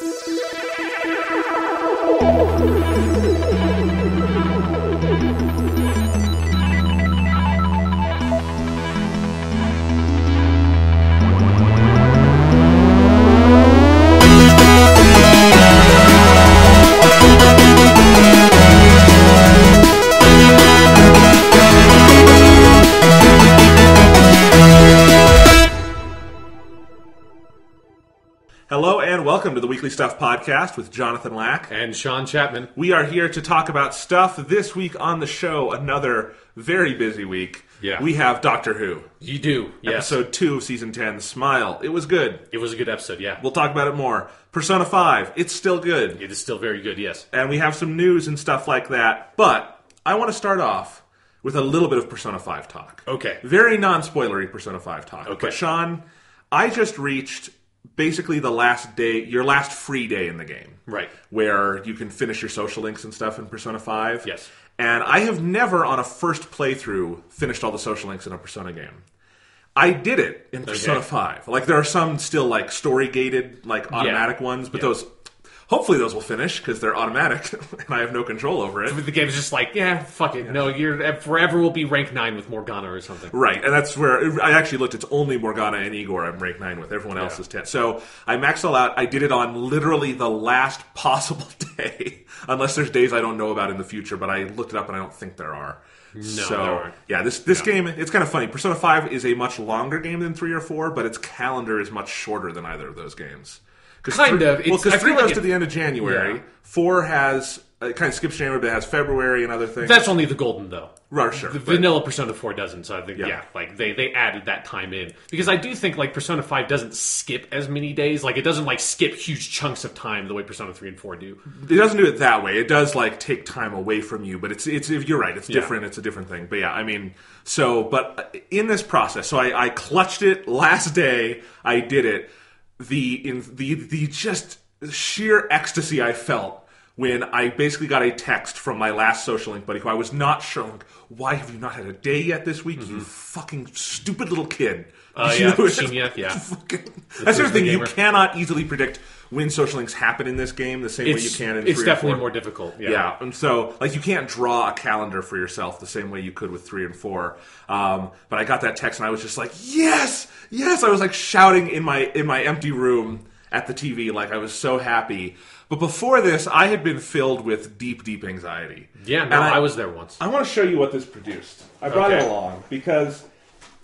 Hello and welcome to the Weekly Stuff Podcast with Jonathan Lack and Sean Chapman. We are here to talk about stuff. This week on the show, another very busy week. Yeah. We have Doctor Who. You do, yes. Episode 2 of Season 10, Smile. It was good. It was a good episode, yeah. We'll talk about it more. Persona 5, it's still good. It is still very good, yes. And we have some news and stuff like that. But I want to start off with a little bit of Persona 5 talk. Okay. Very non-spoilery Persona 5 talk. Okay. But Sean, I just reached basically the last day, your last free day in the game. Right. Where you can finish your social links and stuff in Persona 5. Yes. And I have never, on a first playthrough, finished all the social links in a Persona game. I did it in Persona 5. Like, there are some still, like, story-gated, like, automatic ones, but those... Hopefully those will finish, because they're automatic, and I have no control over it. The game is just like, yeah, fuck it. Yeah. No, you're forever will be rank 9 with Morgana or something. Right, and that's where... I actually looked, it's only Morgana and Igor I'm rank 9 with. Everyone else is 10. So, I maxed all out. I did it on literally the last possible day. Unless there's days I don't know about in the future, but I looked it up and I don't think there are. No, so, there aren't. Yeah, this game, it's kind of funny. Persona 5 is a much longer game than 3 or 4, but its calendar is much shorter than either of those games. Kind of. Well, because 3 goes to the end of January. Yeah. 4 has... It kind of skips January, but it has February and other things. That's only the golden, though. Right, sure. The vanilla Persona 4 doesn't, so I think, like, they added that time in. Because I do think, like, Persona 5 doesn't skip as many days. Like, it doesn't, like, skip huge chunks of time the way Persona 3 and 4 do. It doesn't do it that way. It does, like, take time away from you, but it's you're right, it's different, it's a different thing. But yeah, I mean, but in this process, so I clutched it last day, I did it. The just sheer ecstasy I felt when I basically got a text from my last social link buddy who I was not sure, like, why have you not had a day yet this week, you fucking stupid little kid. Shinya, yeah. That's the other thing, you cannot easily predict when social links happen in this game the same way you can in 3 It's definitely more difficult. Yeah, and so, like, you can't draw a calendar for yourself the same way you could with 3 and 4. But I got that text and I was just like, yes! Yes! I was, like, shouting in my empty room at the TV, like, I was so happy. But before this, I had been filled with deep, deep anxiety. Yeah, no, I was there once. I want to show you what this produced. I brought it along because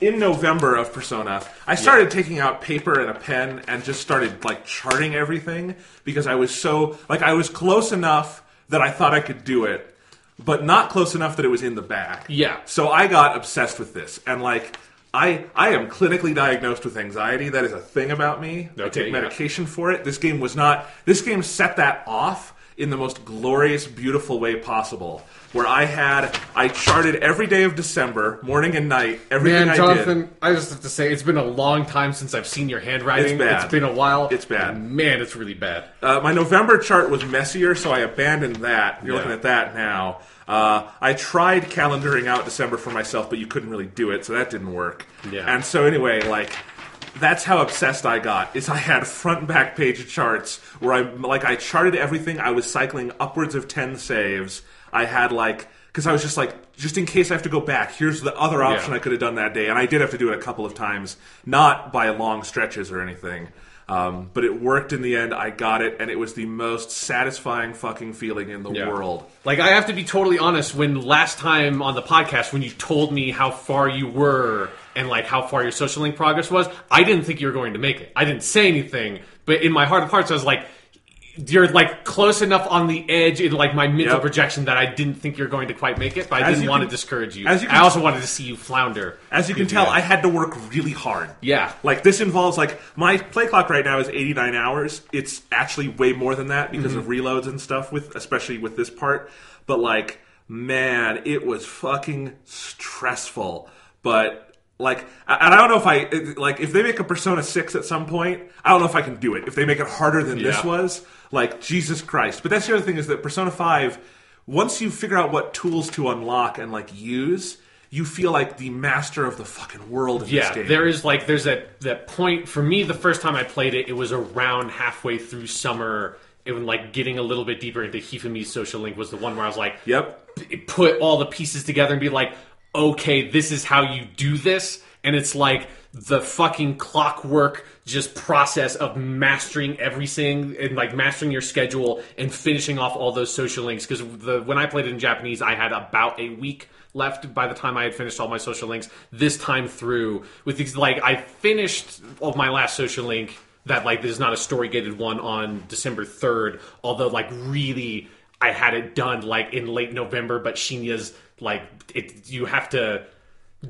in November of Persona, I started taking out paper and a pen and just started, like, charting everything because I was so... Like, I was close enough that I thought I could do it, but not close enough that it was in the bag. Yeah. So I got obsessed with this. And, like, I am clinically diagnosed with anxiety. That is a thing about me. I take medication for it. This game was not... This game set that off in the most glorious, beautiful way possible. Where I charted every day of December, morning and night, everything Jonathan, I just have to say, it's been a long time since I've seen your handwriting. It's bad. It's been a while. It's bad. Man, it's really bad. My November chart was messier, so I abandoned that. You're looking at that now. I tried calendaring out December for myself, but you couldn't really do it, so that didn't work. Yeah. And so anyway, like... That's how obsessed I got, is I had front and back page charts where I charted everything. I was cycling upwards of 10 saves. I had, like, because I was just like, just in case I have to go back, here's the other option I could have done that day. And I did have to do it a couple of times, not by long stretches or anything. But it worked in the end. I got it, and it was the most satisfying fucking feeling in the world. Like, I have to be totally honest, when last time on the podcast, when you told me how far you were and, like, how far your social link progress was, I didn't think you were going to make it. I didn't say anything, but in my heart of hearts, I was like, you're, like, close enough on the edge in, like, my mental projection that I didn't think you're going to quite make it, but I didn't want to discourage you. I also wanted to see you flounder. As you can tell, I had to work really hard. Yeah. Like, this involves, like, my play clock right now is 89 hours. It's actually way more than that because of reloads and stuff, especially with this part. But, like, man, it was fucking stressful. But... Like, and I don't know if if they make a Persona 6 at some point, I don't know if I can do it. If they make it harder than this was, like, Jesus Christ. But that's the other thing is that Persona 5, once you figure out what tools to unlock and, like, use, you feel like the master of the fucking world in this game. there's that point for me. The first time I played it, it was around halfway through summer. It was like getting a little bit deeper into Hifumi's Social Link was the one where I was like, put all the pieces together and be like, okay, this is how you do this. And it's like the fucking clockwork just process of mastering everything and like mastering your schedule and finishing off all those social links. Because when I played it in Japanese, I had about a week left by the time I had finished all my social links. This time through, with these, like, I finished my last social link that like there's not a story gated one on December 3rd. Although like really, I had it done like in late November. But Shinya's like you have to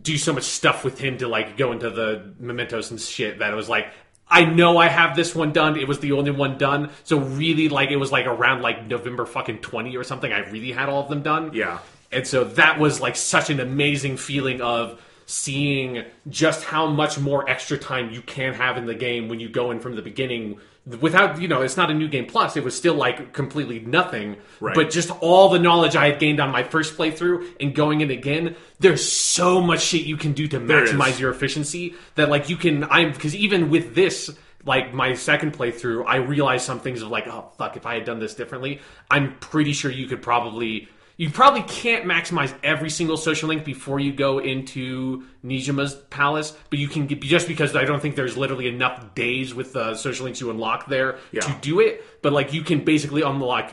do so much stuff with him to like go into the mementos and shit that it was like, I know I have this one done. It was the only one done. So really, like, it was like around like November fucking 20 or something. I really had all of them done. Yeah. And so that was like such an amazing feeling of seeing just how much more extra time you can have in the game when you go in from the beginning without, it's not a new game plus. It was still like completely nothing. Right. But just all the knowledge I had gained on my first playthrough and going in again, there's so much shit you can do to maximize your efficiency that like because even with this, like my second playthrough, I realized some things of like, oh fuck, if I had done this differently, I'm pretty sure you probably can't maximize every single social link before you go into Nijima's palace, but you can just because I don't think there's literally enough days with the social links you unlock there to do it. But like you can basically unlock,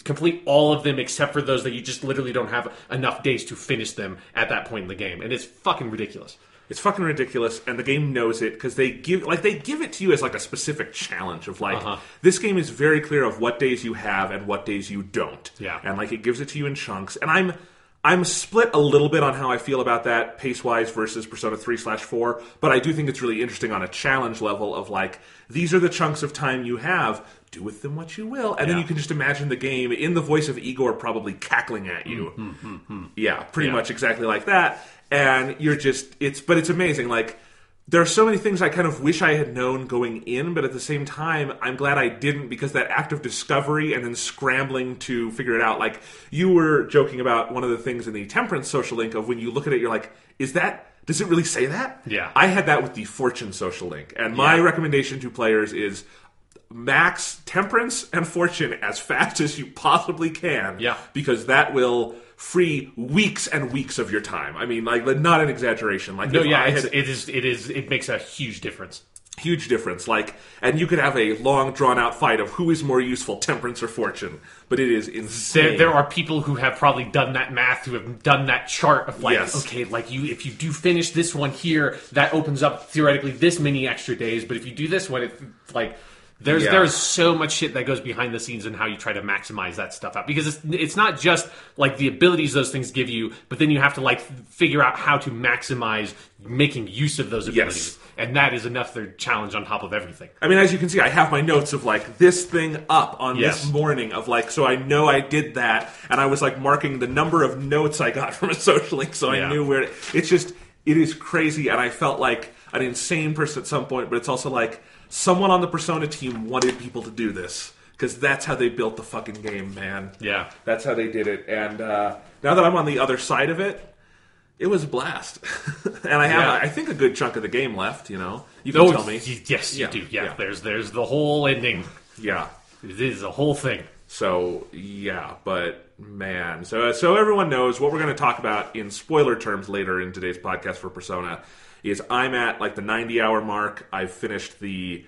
complete all of them except for those that you just literally don't have enough days to finish them at that point in the game, and it's fucking ridiculous. It's fucking ridiculous, and the game knows it because they give it to you as like a specific challenge of like this game is very clear of what days you have and what days you don't. Yeah, and like it gives it to you in chunks. And I'm split a little bit on how I feel about that pace wise versus Persona 3/4, but I do think it's really interesting on a challenge level of like these are the chunks of time you have. Do with them what you will, and then you can just imagine the game in the voice of Igor probably cackling at you. Yeah, pretty much exactly like that. And you're just, but it's amazing. Like, there are so many things I kind of wish I had known going in, but at the same time, I'm glad I didn't because that act of discovery and then scrambling to figure it out. Like, you were joking about one of the things in the Temperance social link of when you look at it, you're like, does it really say that? Yeah. I had that with the Fortune social link. And my recommendation to players is max Temperance and Fortune as fast as you possibly can. Yeah. Because that will free weeks and weeks of your time. I mean, like, not an exaggeration. Like, it makes a huge difference. Huge difference. Like, and you could have a long, drawn-out fight of who is more useful, Temperance or Fortune. But it is insane. There are people who have probably done that math, who have done that chart of like, okay, like if you do finish this one here, that opens up theoretically this many extra days. But if you do this one, it's like... There's so much shit that goes behind the scenes and how you try to maximize that stuff out, because it's not just like the abilities those things give you, but then you have to like figure out how to maximize making use of those abilities, and that is another challenge on top of everything. I mean, as you can see, I have my notes of like this thing up on this morning of like, so I know I did that, and I was like marking the number of notes I got from a social link, so I knew where it is crazy, and I felt like an insane person at some point, but it's also like someone on the Persona team wanted people to do this because that's how they built the fucking game, man. Yeah. That's how they did it. And now that I'm on the other side of it, it was a blast. And I have, I think, a good chunk of the game left, You can tell me. Yes, you do. Yeah. There's the whole ending. Yeah. It is a whole thing. So, but man. So everyone knows what we're going to talk about in spoiler terms later in today's podcast for Persona is I'm at like the 90-hour mark. I've finished the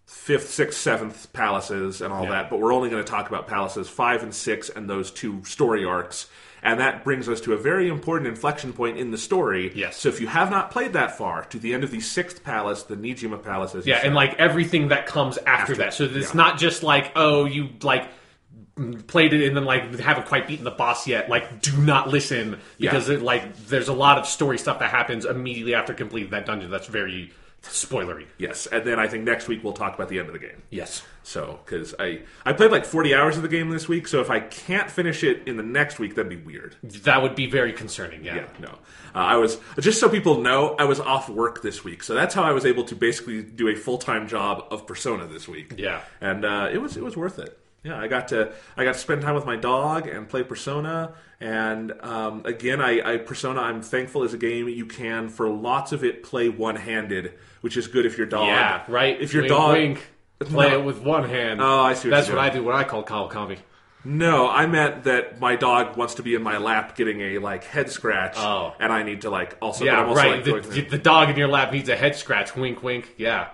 5th, 6th, 7th palaces and all that, but we're only going to talk about palaces 5 and 6 and those 2 story arcs. And that brings us to a very important inflection point in the story. Yes. So if you have not played that far, to the end of the 6th palace, the Nijima Palace, as you said, and like everything that comes after that. So it's not just like, oh, you like played it and then like haven't quite beaten the boss yet. Like, do not listen because there's a lot of story stuff that happens immediately after completing that dungeon. That's very spoilery. Yes, and then I think next week we'll talk about the end of the game. Yes. So, because I played like 40 hours of the game this week, so if I can't finish it in the next week, that'd be weird. That would be very concerning, yeah. No. I was, just so people know, I was off work this week, so that's how I was able to basically do a full-time job of Persona this week. Yeah. And it was worth it. Yeah, I got to spend time with my dog and play Persona. And again, Persona, I'm thankful, is a game you can, for lots of it, play one-handed, which is good if your dog. Yeah, right. If your wink, dog wink, play it with one hand. Oh, I see. That's what I do. What I call Kawakami. No, I meant that my dog wants to be in my lap getting a head scratch, and I need to also. Yeah, but I'm also, right. The dog in your lap needs a head scratch. Wink, wink. Yeah,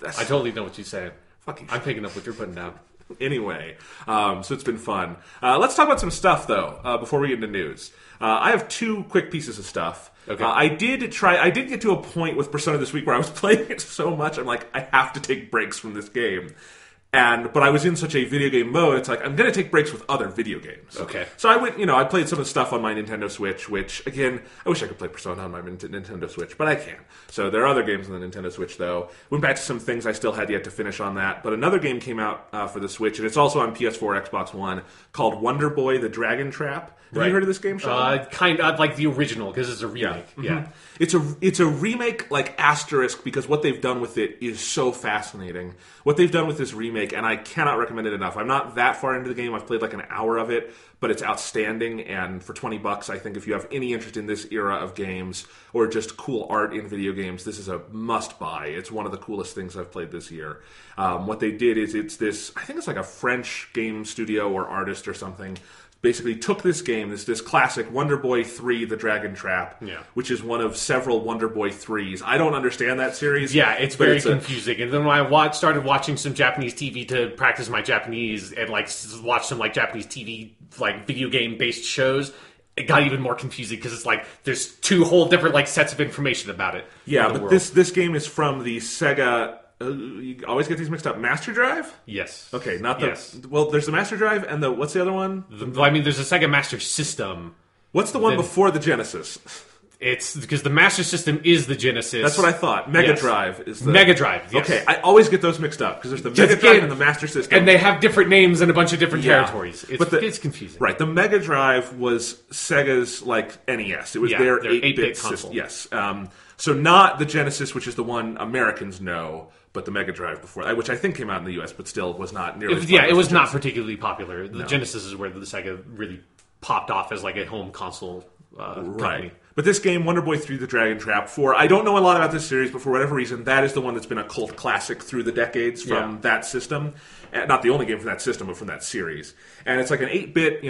I totally know what you're saying. Fucking. I'm picking up what you're putting down. Anyway, so it's been fun. Let's talk about some stuff though before we get into news. I have two quick pieces of stuff. Okay. I did get to a point with Persona this week where I was playing it so much, I'm like, I have to take breaks from this game. But I was in such a video game mode, it's like, I'm going to take breaks with other video games. Okay. So I went, I played some of the stuff on my Nintendo Switch, which, again, I wish I could play Persona on my Nintendo Switch, but I can't. So there are other games on the Nintendo Switch, though. Went back to some things I still had yet to finish on that. But another game came out for the Switch, and it's also on PS4, Xbox One, called Wonder Boy: The Dragon Trap. Have you heard of this game, Sean? Kind of like the original, because it's a remake. Yeah. Mm-hmm. It's a remake, asterisk, because what they've done with it is so fascinating. What they've done with this remake, and I cannot recommend it enough. I'm not that far into the game. I've played an hour of it, but it's outstanding. And for $20, I think if you have any interest in this era of games or just cool art in video games, this is a must-buy. It's one of the coolest things I've played this year. What they did is it's this, I think it's a French game studio or artist or something, basically took this game, this classic Wonder Boy 3, The Dragon Trap, which is one of several Wonder Boy 3s. I don't understand that series. Yeah, it's very confusing. And then when I started watching some Japanese TV to practice my Japanese and watch some Japanese TV video game based shows, it got even more confusing because it's there's two whole different sets of information about it. Yeah, but this game is from the Sega. You always get these mixed up. Master Drive? Yes. Okay, not the... Yes. Well, there's the Master Drive and the... What's the other one? There's a Sega Master System. What's the one before the Genesis? It's because the Master System is the Genesis. That's what I thought. Mega Drive is the... Mega Drive, yes. Okay, I always get those mixed up because there's the Mega Drive and the Master System. And they have different names and a bunch of different territories. It's confusing. Right, the Mega Drive was Sega's, NES. It was their 8-bit console. System. Yes. So not the Genesis, which is the one Americans know, but the Mega Drive before, which I think came out in the U.S., but still was not nearly as popular. It was not particularly popular. The Genesis is where the Sega really popped off as a home console company. Right. But this game, Wonder Boy 3: The Dragon Trap, I don't know a lot about this series, but for whatever reason, that is the one that's been a cult classic through the decades from that system. Not the only game from that system, but from that series. And it's an 8-bit,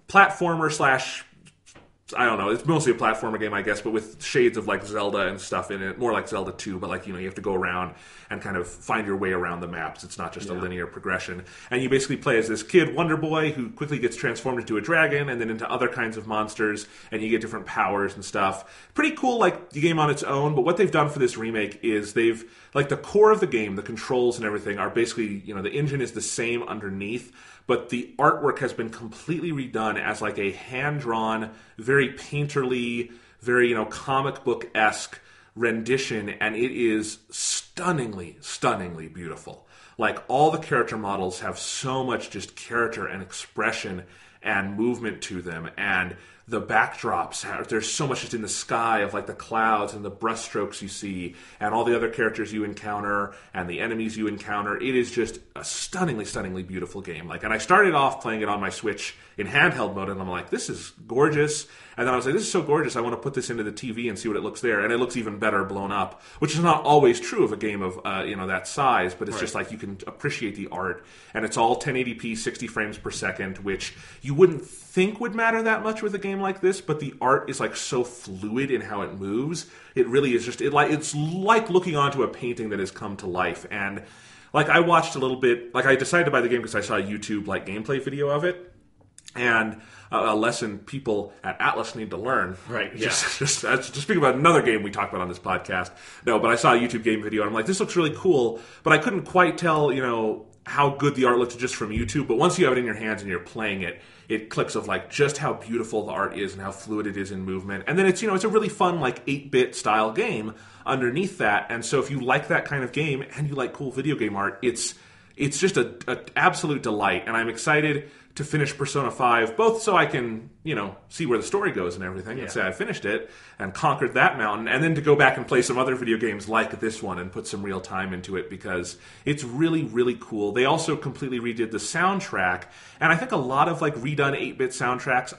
platformer / I don't know. It's mostly a platformer game, I guess, but with shades of Zelda and stuff in it. More like Zelda 2, but you have to go around and kind of find your way around the maps. It's not just a linear progression. And you basically play as this kid, Wonder Boy, who quickly gets transformed into a dragon and then into other kinds of monsters, and you get different powers and stuff. Pretty cool, the game on its own, but what they've done for this remake is they've, the core of the game, the controls and everything are basically, the engine is the same underneath, but the artwork has been completely redone as a hand-drawn, very painterly, very, comic book-esque rendition, and it is stunningly, stunningly beautiful. All the character models have so much just character and expression and movement to them, and the backdrops, there's so much just in the sky of the clouds and the brushstrokes you see and all the other characters you encounter and the enemies you encounter. It is just a stunningly, stunningly beautiful game. And I started off playing it on my Switch in handheld mode, and I'm like, this is gorgeous. And then I was like, this is so gorgeous, I want to put this into the TV and see what it looks there. And it looks even better blown up, which is not always true of a game of that size, but it's just you can appreciate the art. And it's all 1080p, 60 frames per second, which you wouldn't think would matter that much with a game like this, but the art is so fluid in how it moves. It really is just it's like looking onto a painting that has come to life. And I watched a little bit, I decided to buy the game because I saw a YouTube gameplay video of it. And a lesson people at Atlas need to learn. Right, yeah. Just to speak about another game we talked about on this podcast. No, but I saw a YouTube game video, and I'm like, this looks really cool, but I couldn't quite tell, how good the art looked just from YouTube. But once you have it in your hands and you're playing it, it clicks of just how beautiful the art is and how fluid it is in movement. And then it's, it's a really fun 8-bit style game underneath that. And so if you like that kind of game and you like cool video game art, it's just an absolute delight. And I'm excited to finish Persona 5, both so I can, see where the story goes and everything, and say I finished it and conquered that mountain, and then to go back and play some other video games like this one and put some real time into it, because it's really, really cool. They also completely redid the soundtrack, and I think a lot of redone 8-bit soundtracks,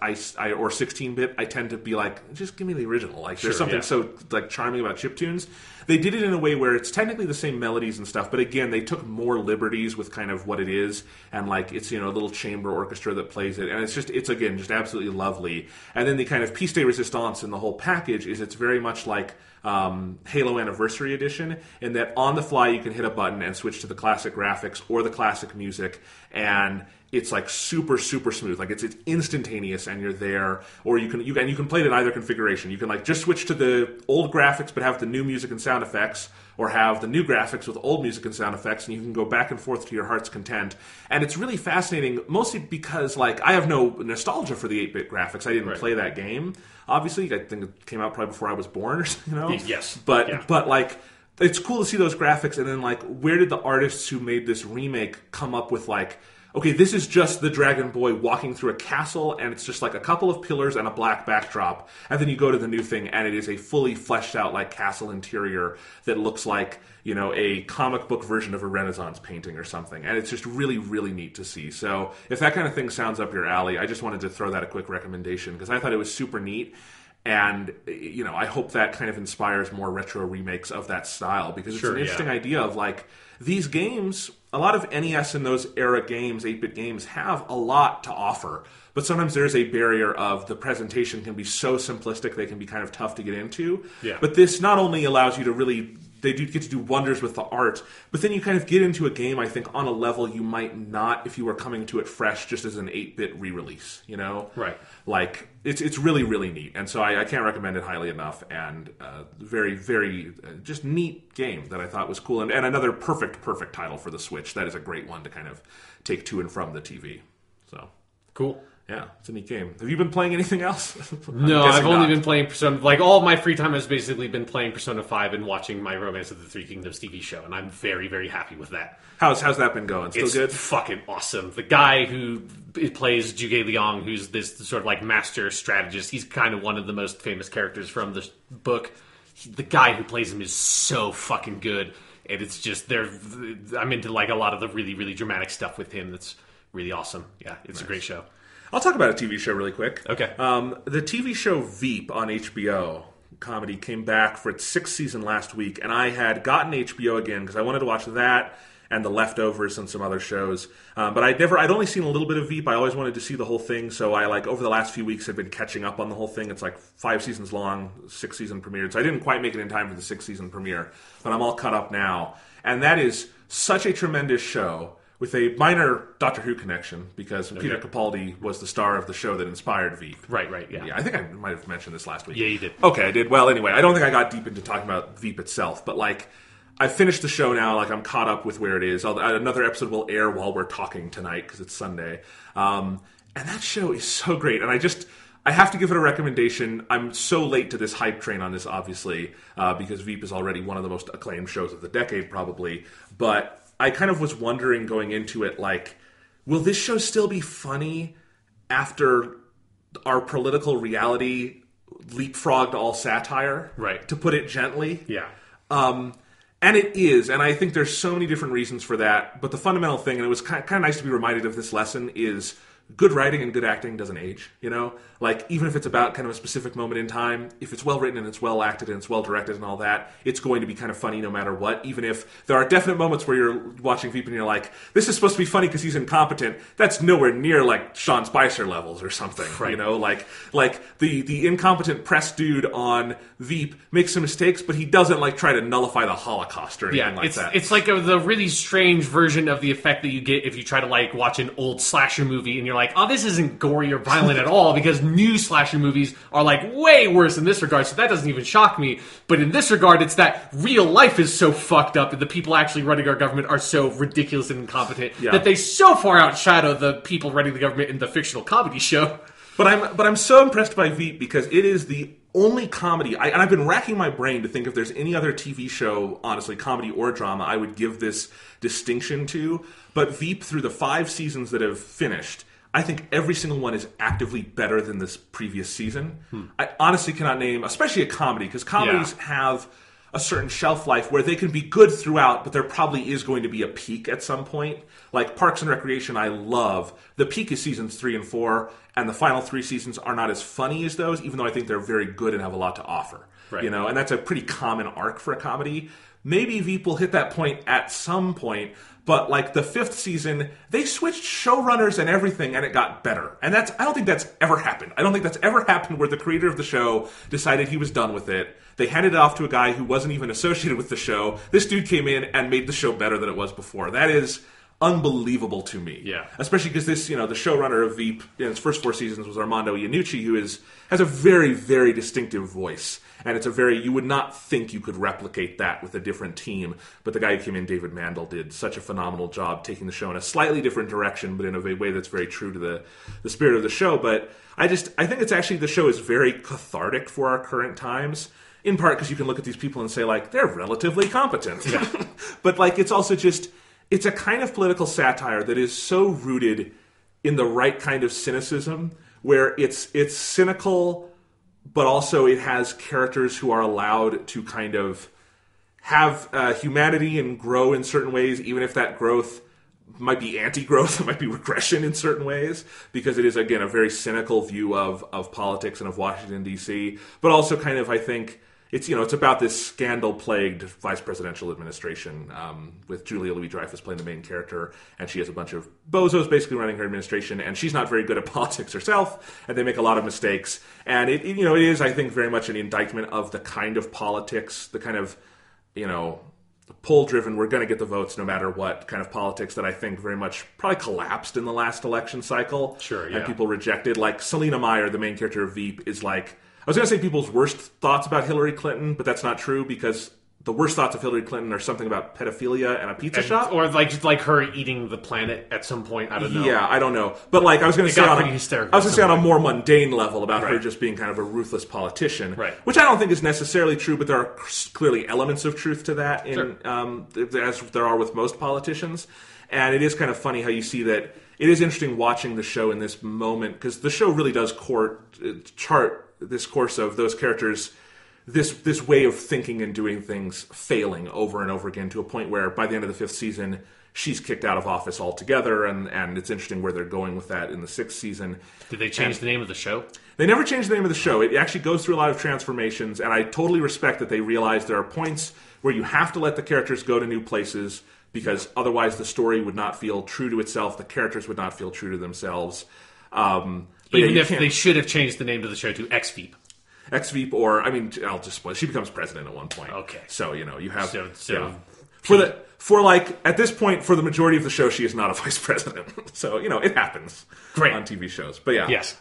or 16-bit, I tend to be like, just give me the original. There's something so charming about chiptunes. They did it in a way where it's technically the same melodies and stuff, but again, they took more liberties with kind of what it is, and it's a little chamber orchestra that plays it, and it's again just absolutely lovely. And then the kind of piece de resistance in the whole package is it's very much like Halo Anniversary Edition, in that on the fly you can hit a button and switch to the classic graphics or the classic music, and it's super, super smooth. It's instantaneous, and you're there. Or you can play it in either configuration. You can just switch to the old graphics but have the new music and sound effects, or have the new graphics with old music and sound effects, and you can go back and forth to your heart's content. And it's really fascinating, mostly because I have no nostalgia for the 8-bit graphics. I didn't play that game. Obviously, I think it came out probably before I was born, Yes. But it's cool to see those graphics, and then where did the artists who made this remake come up with okay, this is just the Dragon Boy walking through a castle, and it's just a couple of pillars and a black backdrop. And then you go to the new thing, and it is a fully fleshed out castle interior that looks like, a comic book version of a Renaissance painting or something. And it's just really, really neat to see. So if that kind of thing sounds up your alley, I just wanted to throw that a quick recommendation, because I thought it was super neat. And, I hope that kind of inspires more retro remakes of that style, because it's an interesting idea of these games, a lot of NES and those era games, 8-bit games, have a lot to offer. But sometimes there's a barrier of the presentation can be so simplistic they can be kind of tough to get into. Yeah. But this not only allows you to really, they do get to do wonders with the art, but then you kind of get into a game, I think, on a level you might not if you were coming to it fresh just as an 8-bit re-release, Right. It's really, really neat. And so I can't recommend it highly enough. And very, very just neat game that I thought was cool. And another perfect title for the Switch. That is a great one to kind of take to and from the TV. So cool. Yeah, it's a neat game. Have you been playing anything else? No, I've only been playing Persona. All of my free time has basically been playing Persona 5 and watching my Romance of the Three Kingdoms TV show, and I'm very, very happy with that. How's that been going? Still good? It's fucking awesome. The guy who plays Zhuge Liang, who's this sort of master strategist, he's kind of one of the most famous characters from the book. The guy who plays him is so fucking good, and it's just I'm into a lot of the really, really dramatic stuff with him. That's really awesome. Yeah, it's a great show. I'll talk about a TV show really quick. Okay. The TV show Veep on HBO comedy came back for its 6th season last week, and I had gotten HBO again because I wanted to watch that and The Leftovers and some other shows. But I'd only seen a little bit of Veep. I always wanted to see the whole thing, so I over the last few weeks have been catching up on the whole thing. It's 5 seasons long, 6th season premiered, so I didn't quite make it in time for the 6th season premiere, but I'm all caught up now. And that is such a tremendous show, with a minor Doctor Who connection, because Peter Capaldi was the star of the show that inspired Veep. Right, yeah. Yeah, I think I might have mentioned this last week. Yeah, you did. Okay, I did. Well, anyway, I don't think I got deep into talking about Veep itself, but I finished the show now, I'm caught up with where it is. Another episode will air while we're talking tonight, because it's Sunday. And that show is so great, and I have to give it a recommendation. I'm so late to this hype train on this, obviously, because Veep is already one of the most acclaimed shows of the decade, probably, but I kind of was wondering going into it, will this show still be funny after our political reality leapfrogged all satire? Right. To put it gently. Yeah. And it is, and I think there's so many different reasons for that, but the fundamental thing, and it was kind of nice to be reminded of this lesson, is good writing and good acting doesn't age, even if it's about kind of a specific moment in time, if it's well written and it's well acted and it's well directed and all that, it's going to be kind of funny no matter what, even if there are definite moments where you're watching Veep and you're like, this is supposed to be funny because he's incompetent. That's nowhere near Sean Spicer levels or something, right. The incompetent press dude on Veep makes some mistakes, but he doesn't try to nullify the Holocaust or anything like that. It's the really strange version of the effect that you get if you try to watch an old slasher movie and you're like, oh, this isn't gory or violent at all, because new slasher movies are way worse in this regard, so that doesn't even shock me. But in this regard, it's that real life is so fucked up and the people actually running our government are so ridiculous and incompetent that they so far outshadow the people running the government in the fictional comedy show. But I'm so impressed by Veep because it is the only comedy, and I've been racking my brain to think if there's any other TV show, honestly, comedy or drama, I would give this distinction to. But Veep, through the 5 seasons that have finished, I think every single one is actively better than this previous season. I honestly cannot name, especially a comedy, because comedies have a certain shelf life where they can be good throughout, but there probably is going to be a peak at some point. Like Parks and Recreation, I love. The peak is seasons 3 and 4, and the final 3 seasons are not as funny as those, even though I think they're very good and have a lot to offer. Right. And that's a pretty common arc for a comedy. Maybe Veep will hit that point at some point, but like the 5th season, they switched showrunners and everything, and it got better. And I don't think that's ever happened. I don't think that's ever happened where the creator of the show decided he was done with it. They handed it off to a guy who wasn't even associated with the show. This dude came in and made the show better than it was before. That is unbelievable to me. Yeah. Especially because this, the showrunner of Veep in its first 4 seasons was Armando Iannucci, who has a very, very distinctive voice. And you would not think you could replicate that with a different team. But the guy who came in, David Mandel, did such a phenomenal job taking the show in a slightly different direction, but in a way that's very true to the spirit of the show. But I think it's actually, the show is very cathartic for our current times. In part because you can look at these people and say, like, they're relatively competent. Yeah. But, like, it's also just, it's a kind of political satire that is so rooted in the right kind of cynicism, where it's cynical, but also it has characters who are allowed to kind of have humanity and grow in certain ways, even if that growth might be anti-growth, it might be regression in certain ways, because it is, again, a very cynical view of politics and of Washington, D.C., but also kind of, I think, it's about this scandal-plagued vice presidential administration with Julia Louis-Dreyfus playing the main character, and she has a bunch of bozos basically running her administration, and she's not very good at politics herself, and they make a lot of mistakes. And it is, I think, very much an indictment of the kind of politics, the kind of, poll-driven, we're going to get the votes no matter what kind of politics that I think very much probably collapsed in the last election cycle. Sure, yeah. And people rejected. Like, Selena Meyer, the main character of Veep, is like, I was going to say people's worst thoughts about Hillary Clinton, but that's not true, because the worst thoughts of Hillary Clinton are something about pedophilia and a pizza shop. Or like her eating the planet at some point. I don't know. Yeah, I don't know. But like I was going to say on a more mundane level about her just being kind of a ruthless politician, which I don't think is necessarily true, but there are clearly elements of truth to that, as there are with most politicians. And it is kind of funny how you see that. It is interesting watching the show in this moment, because the show really does chart this course of those characters, this way of thinking and doing things failing over and over again, to a point where by the end of the 5th season, she's kicked out of office altogether, and it's interesting where they're going with that in the 6th season. Did they change the name of the show? They never changed the name of the show. It actually goes through a lot of transformations, and I totally respect that they realize there are points where you have to let the characters go to new places, because otherwise the story would not feel true to itself, the characters would not feel true to themselves. Even if they should have changed the name to the show to X-Veep. X-Veep, or, I'll just spoil. She becomes president at one point. Okay. So, you have... At this point, for the majority of the show, she is not a vice president. So, it happens. Great. On TV shows. But yeah. Yes.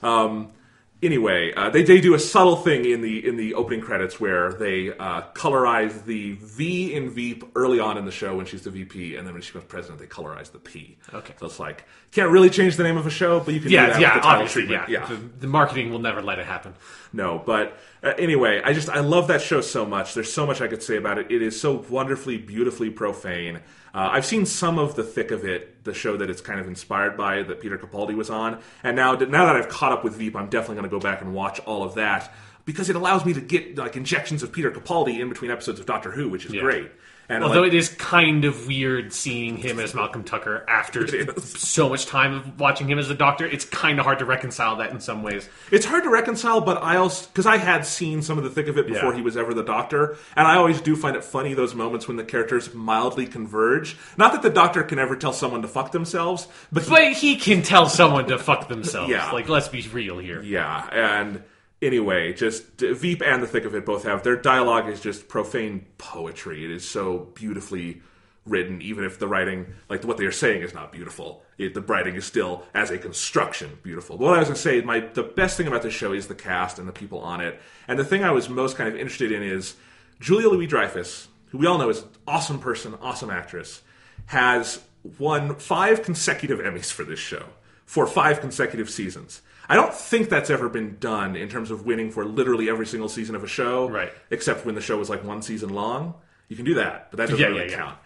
Anyway, they do a subtle thing in the opening credits where they colorize the V in Veep early on in the show when she's the VP, and then when she becomes president, they colorize the P. Okay. So it's like, can't really change the name of a show, but you can do that with the title treatment. Yeah. The marketing will never let it happen. No, but anyway, I love that show so much. There's so much I could say about it. It is so wonderfully, beautifully profane. I've seen some of the thick of it, the show that it's kind of inspired by, that Peter Capaldi was on. And now that I've caught up with Veep, I'm definitely going to go back and watch all of that, because it allows me to get like injections of Peter Capaldi in between episodes of Doctor Who, which is great. And although it is kind of weird seeing him as Malcolm Tucker after so much time of watching him as a Doctor, it's kind of hard to reconcile that in some ways. It's hard to reconcile, but because I had seen some of the thick of it before he was ever the Doctor, and I always do find it funny, those moments when the characters mildly converge. Not that the Doctor can ever tell someone to fuck themselves, but he can tell someone to fuck themselves. Yeah. Like, let's be real here. Yeah, and... Anyway, just Veep and the thick of it both have. Their dialogue is just profane poetry. It is so beautifully written, even if the writing, like what they are saying, is not beautiful. The writing is still, as a construction, beautiful. But what I was going to say, the best thing about this show is the cast and the people on it. And the thing I was most kind of interested in is Julia Louis-Dreyfus, who we all know is an awesome person, awesome actress, has won 5 consecutive Emmys for this show, for 5 consecutive seasons. I don't think that's ever been done in terms of winning for literally every single season of a show, except when the show was like 1 season long. You can do that, but that doesn't really count.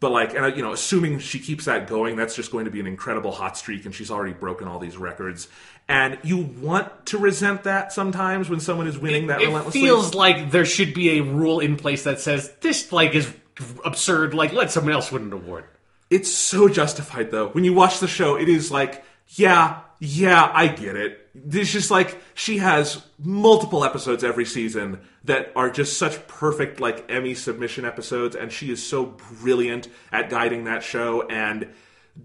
But like, and assuming she keeps that going, that's just going to be an incredible hot streak, and she's already broken all these records. And you want to resent that sometimes when someone is winning that relentlessly. It feels like there should be a rule in place that says this like is absurd. Like, let someone else win an award. It's so justified, though. When you watch the show, it is like, yeah, I get it. It's just like, she has multiple episodes every season that are just such perfect, like, Emmy submission episodes, and she is so brilliant at guiding that show, and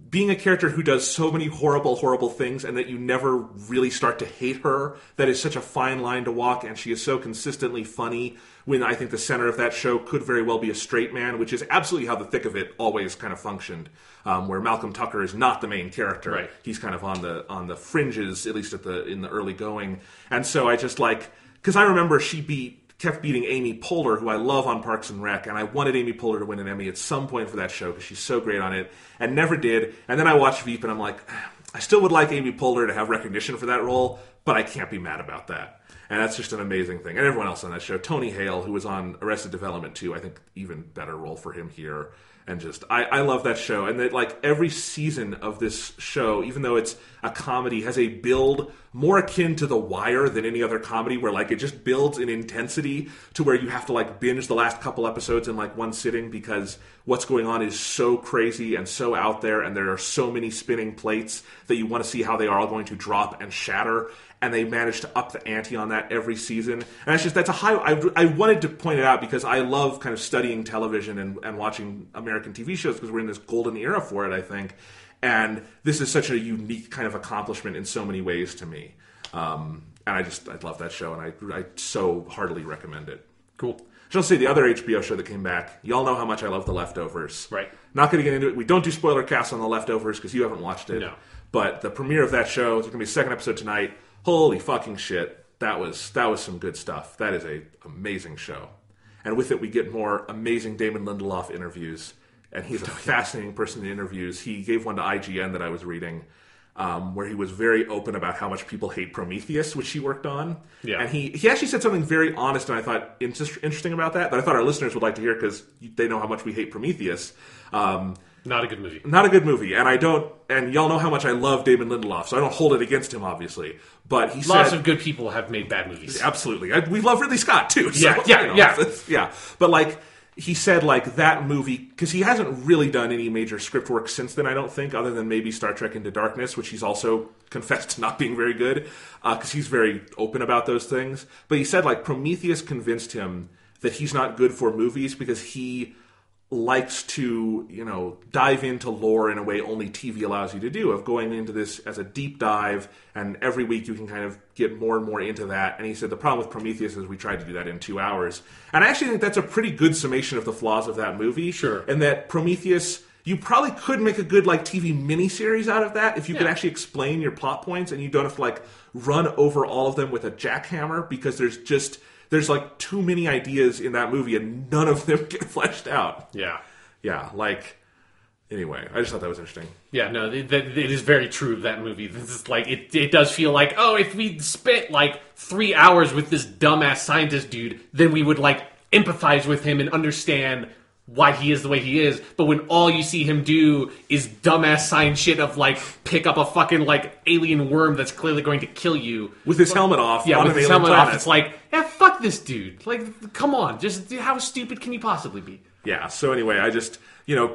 being a character who does so many horrible, horrible things, and that you never really start to hate her, that is such a fine line to walk, and she is so consistently funny, when I think the center of that show could very well be a straight man, which is absolutely how the thick of it always kind of functioned, where Malcolm Tucker is not the main character. Right. He's kind of on the fringes, at least in the early going. And so I just like, because I remember she kept beating Amy Poehler, who I love on Parks and Rec, and I wanted Amy Poehler to win an Emmy at some point for that show because she's so great on it, and never did. And then I watched Veep, and I'm like, I still would like Amy Poehler to have recognition for that role, but I can't be mad about that. And that's just an amazing thing. And everyone else on that show. Tony Hale, who was on Arrested Development too, I think even better role for him here. And just, I love that show. And that, like, every season of this show, even though it's a comedy, has a build more akin to The Wire than any other comedy, where, like, it just builds in intensity to where you have to, like, binge the last couple episodes in, like, one sitting because what's going on is so crazy and so out there, and there are so many spinning plates that you want to see how they are all going to drop and shatter. And they managed to up the ante on that every season. And that's a high. I wanted to point it out because I love kind of studying television and watching American TV shows because we're in this golden era for it, I think. And this is such a unique kind of accomplishment in so many ways to me. And I love that show, and I so heartily recommend it. Cool. I'll say the other HBO show that came back. Y'all know how much I love The Leftovers. Right. Not going to get into it. We don't do spoiler casts on The Leftovers because you haven't watched it. No. But the premiere of that show, there's going to be a second episode tonight. Holy fucking shit. That was some good stuff. That is an amazing show. And with it, we get more amazing Damon Lindelof interviews. And he's a fascinating person in interviews. He gave one to IGN that I was reading, where he was very open about how much people hate Prometheus, which he worked on. Yeah. And he actually said something very honest, and I thought interesting about that I thought our listeners would like to hear because they know how much we hate Prometheus. Not a good movie. Not a good movie. And y'all know how much I love Damon Lindelof, so I don't hold it against him, obviously. But he Lots of good people have made bad movies. Absolutely. We love Ridley Scott, too. So, Yeah. But, like, he said, like, that movie, because he hasn't really done any major script work since then, I don't think, other than maybe Star Trek Into Darkness, which he's also confessed to not being very good, because he's very open about those things. But he said, like, Prometheus convinced him that he's not good for movies because he likes to, dive into lore in a way only TV allows you to do, of going into this as a deep dive, and every week you can kind of get more and more into that. And he said the problem with Prometheus is we tried to do that in 2 hours. And I actually think that's a pretty good summation of the flaws of that movie. Sure. And that Prometheus, you probably could make a good, like, TV miniseries out of that if you could actually explain your plot points and you don't have to, like, run over all of them with a jackhammer, because there's like too many ideas in that movie and none of them get fleshed out. Yeah. Yeah, like, anyway, I just thought that was interesting. Yeah, no, it is very true of that movie. This is like, it does feel like, if we spent like 3 hours with this dumbass scientist dude, then we would like empathize with him and understand why he is the way he is. But when all you see him do is dumbass science shit of like pick up a fucking like alien worm that's clearly going to kill you with his helmet off, with his helmet off, it's like, fuck this dude. Like, come on, just how stupid can you possibly be? Yeah. So anyway, I just,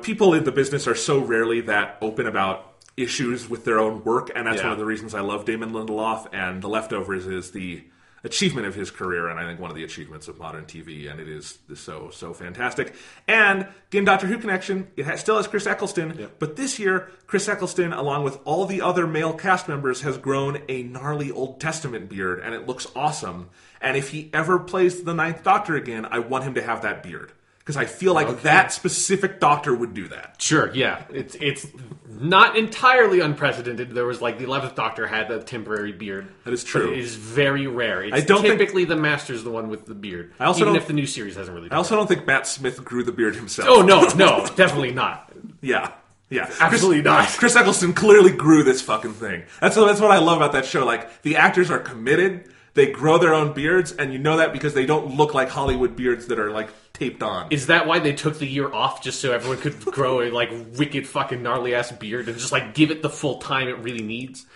people in the business are so rarely that open about issues with their own work, and that's one of the reasons I love Damon Lindelof. And The Leftovers is the achievement of his career, and I think one of the achievements of modern TV, and it is so fantastic. And again, Doctor Who connection, still has Chris Eccleston, but this year, Chris Eccleston, along with all the other male cast members, has grown a gnarly Old Testament beard, and it looks awesome. And if he ever plays the Ninth Doctor again, I want him to have that beard, because I feel like that specific Doctor would do that. Sure, yeah. It's not entirely unprecedented. There was, like, the 11th Doctor had a temporary beard. That is true. But it is very rare. It's typically the Master's the one with the beard. Even if the new series hasn't really done I also don't think Matt Smith grew the beard himself. Oh, no, definitely not. Yeah, absolutely not. Chris Eccleston clearly grew this fucking thing. That's what I love about that show. Like, the actors are committed. They grow their own beards, and you know that because they don't look like Hollywood beards that are, like, taped on. Is that why they took the year off, just so everyone could grow a like wicked fucking gnarly ass beard and just like give it the full time it really needs?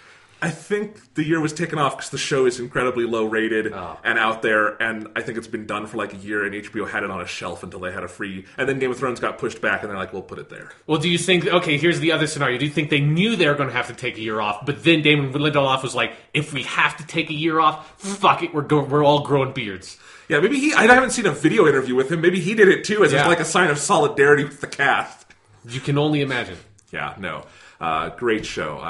I think the year was taken off because the show is incredibly low rated and out there, and I think it's been done for like a year, and HBO had it on a shelf until they had a free, and then Game of Thrones got pushed back, and they're like, we'll put it there. Well, do you think, okay, here's the other scenario. Do you think they knew they were going to have to take a year off, but then Damon Lindelof was like, if we have to take a year off, fuck it, we're all growing beards. Yeah, maybe I haven't seen a video interview with him. Maybe he did it too, as like a sign of solidarity with the cast. You can only imagine. Yeah, no. Great show.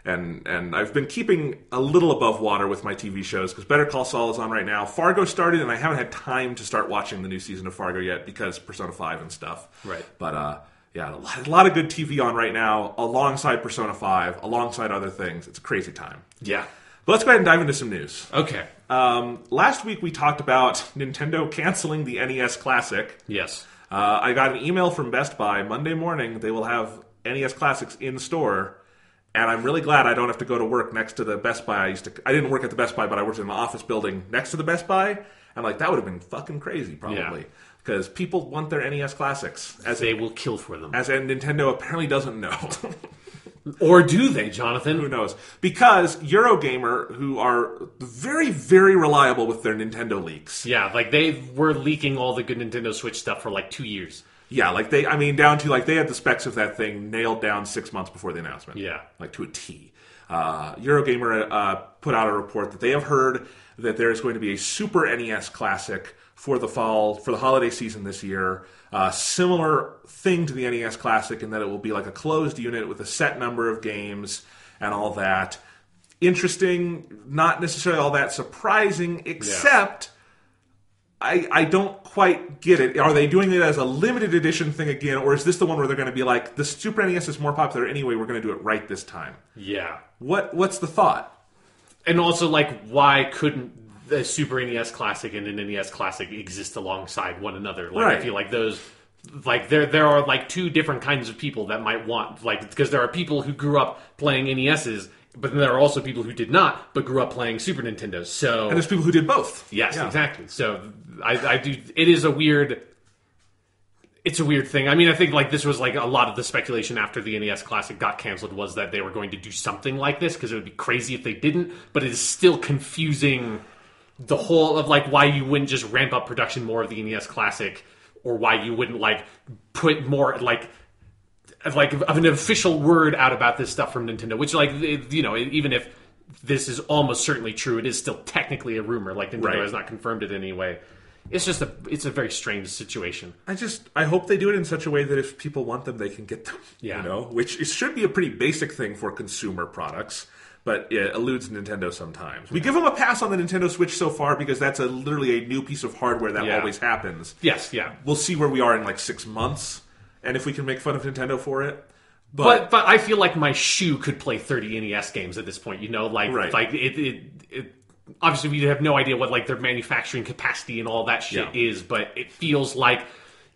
And I've been keeping a little above water with my TV shows because Better Call Saul is on right now. Fargo started, and I haven't had time to start watching the new season of Fargo yet because Persona 5 and stuff. Right. But yeah, a lot of good TV on right now alongside Persona 5, alongside other things. It's a crazy time. Yeah. But let's go ahead and dive into some news. Okay. Last week we talked about Nintendo canceling the NES Classic. Yes. I got an email from Best Buy Monday morning. They will have NES Classics in store. And I'm really glad I don't have to go to work next to the Best Buy. I didn't work at the Best Buy, but I worked in an office building next to the Best Buy. And like that would have been fucking crazy, probably. Because people want their NES Classics. They will kill for them. As Nintendo apparently doesn't know. Or do they, Jonathan? Who knows? Because Eurogamer, who are very, very reliable with their Nintendo leaks. Yeah, like they were leaking all the good Nintendo Switch stuff for like 2 years. Yeah, like down to like they had the specs of that thing nailed down 6 months before the announcement. Yeah. Like to a T. Eurogamer put out a report that they have heard that there is going to be a Super NES Classic for the holiday season this year. Similar thing to the NES Classic in that it will be like a closed unit with a set number of games and all that. Interesting, not necessarily all that surprising, except I don't quite get it. Are they doing it as a limited edition thing again, or is this the one where they're going to be like, the Super NES is more popular anyway, we're going to do it right this time? Yeah. What's the thought? And also, like, why couldn't the Super NES Classic and an NES Classic exist alongside one another? Like, right. I feel like those, like, there are like two different kinds of people that might want, like, because there are people who grew up playing NESs, but then there are also people who did not, but grew up playing Super Nintendos. So, and there's people who did both. Yes, exactly. So I do. It is a weird. It's a weird thing. I mean, I think like this was like a lot of the speculation after the NES Classic got canceled was that they were going to do something like this because it would be crazy if they didn't. But it is still confusing the whole of like why you wouldn't just ramp up production more of the NES Classic, or why you wouldn't like put more like of an official word out about this stuff from Nintendo, which like even if this is almost certainly true, it is still technically a rumor. Like Nintendo has not confirmed it anyway. It's just it's a very strange situation. I hope they do it in such a way that if people want them, they can get them. Yeah. Which should be a pretty basic thing for consumer products, but it eludes Nintendo sometimes. We give them a pass on the Nintendo Switch so far because that's literally a new piece of hardware that always happens. Yes, yeah. We'll see where we are in like 6 months, and if we can make fun of Nintendo for it. But I feel like my shoe could play 30 NES games at this point. Like it obviously we have no idea what like their manufacturing capacity and all that shit is, but it feels like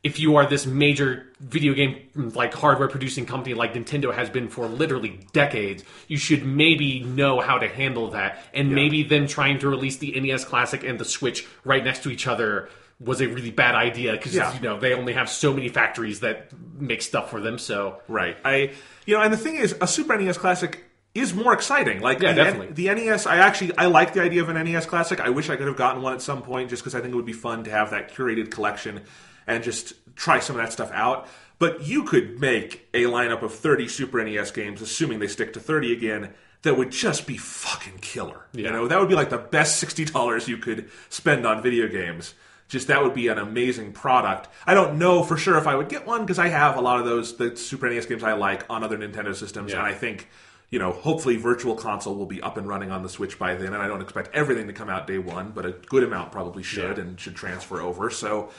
if you are this major video game like hardware producing company like Nintendo has been for literally decades, you should maybe know how to handle that. And maybe them trying to release the NES Classic and the Switch right next to each other was a really bad idea because they only have so many factories that make stuff for them. So right, and the thing is, a Super NES Classic is more exciting. Like definitely. The NES, I like the idea of an NES Classic. I wish I could have gotten one at some point, just because I think it would be fun to have that curated collection and just try some of that stuff out. But you could make a lineup of 30 Super NES games, assuming they stick to 30 again, that would just be fucking killer. Yeah. That would be like the best $60 you could spend on video games. Just that would be an amazing product. I don't know for sure if I would get one because I have a lot of the Super NES games I like on other Nintendo systems, and I think, hopefully Virtual Console will be up and running on the Switch by then, and I don't expect everything to come out day one, but a good amount probably should and should transfer over. So,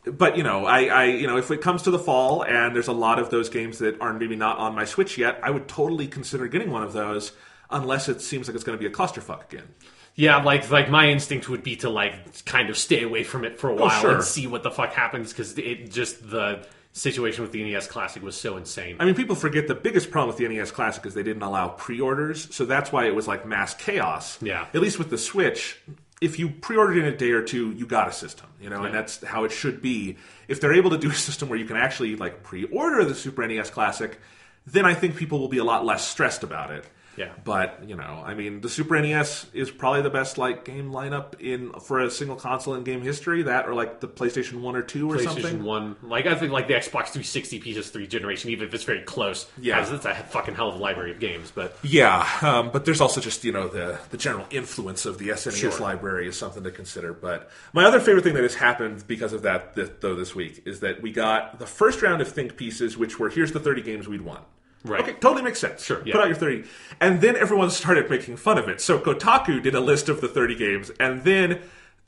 but if it comes to the fall and there's a lot of those games that are maybe not on my Switch yet, I would totally consider getting one of those, unless it seems like it's going to be a clusterfuck again. Yeah, like my instinct would be to like kind of stay away from it for a while and see what the fuck happens because the situation with the NES Classic was so insane. I mean, people forget the biggest problem with the NES Classic is they didn't allow pre-orders, so that's why it was like mass chaos. Yeah. At least with the Switch, if you pre-ordered in a day or two, you got a system, and that's how it should be. If they're able to do a system where you can actually like pre-order the Super NES Classic, then I think people will be a lot less stressed about it. Yeah. But, I mean, the Super NES is probably the best like game lineup for a single console in game history. That or like the PlayStation 1 or 2 or something. PlayStation 1. Like, I think like the Xbox 360 PS3 generation, even if it's very close, it's a fucking hell of a library of games. But yeah, but there's also just, the general influence of the SNES library is something to consider. But my other favorite thing that has happened because of that, though, this week is that we got the first round of think pieces, which were here's the 30 games we'd want. Right. Okay, totally makes sense. Sure. Put out your 30. And then everyone started making fun of it. So Kotaku did a list of the 30 games, and then,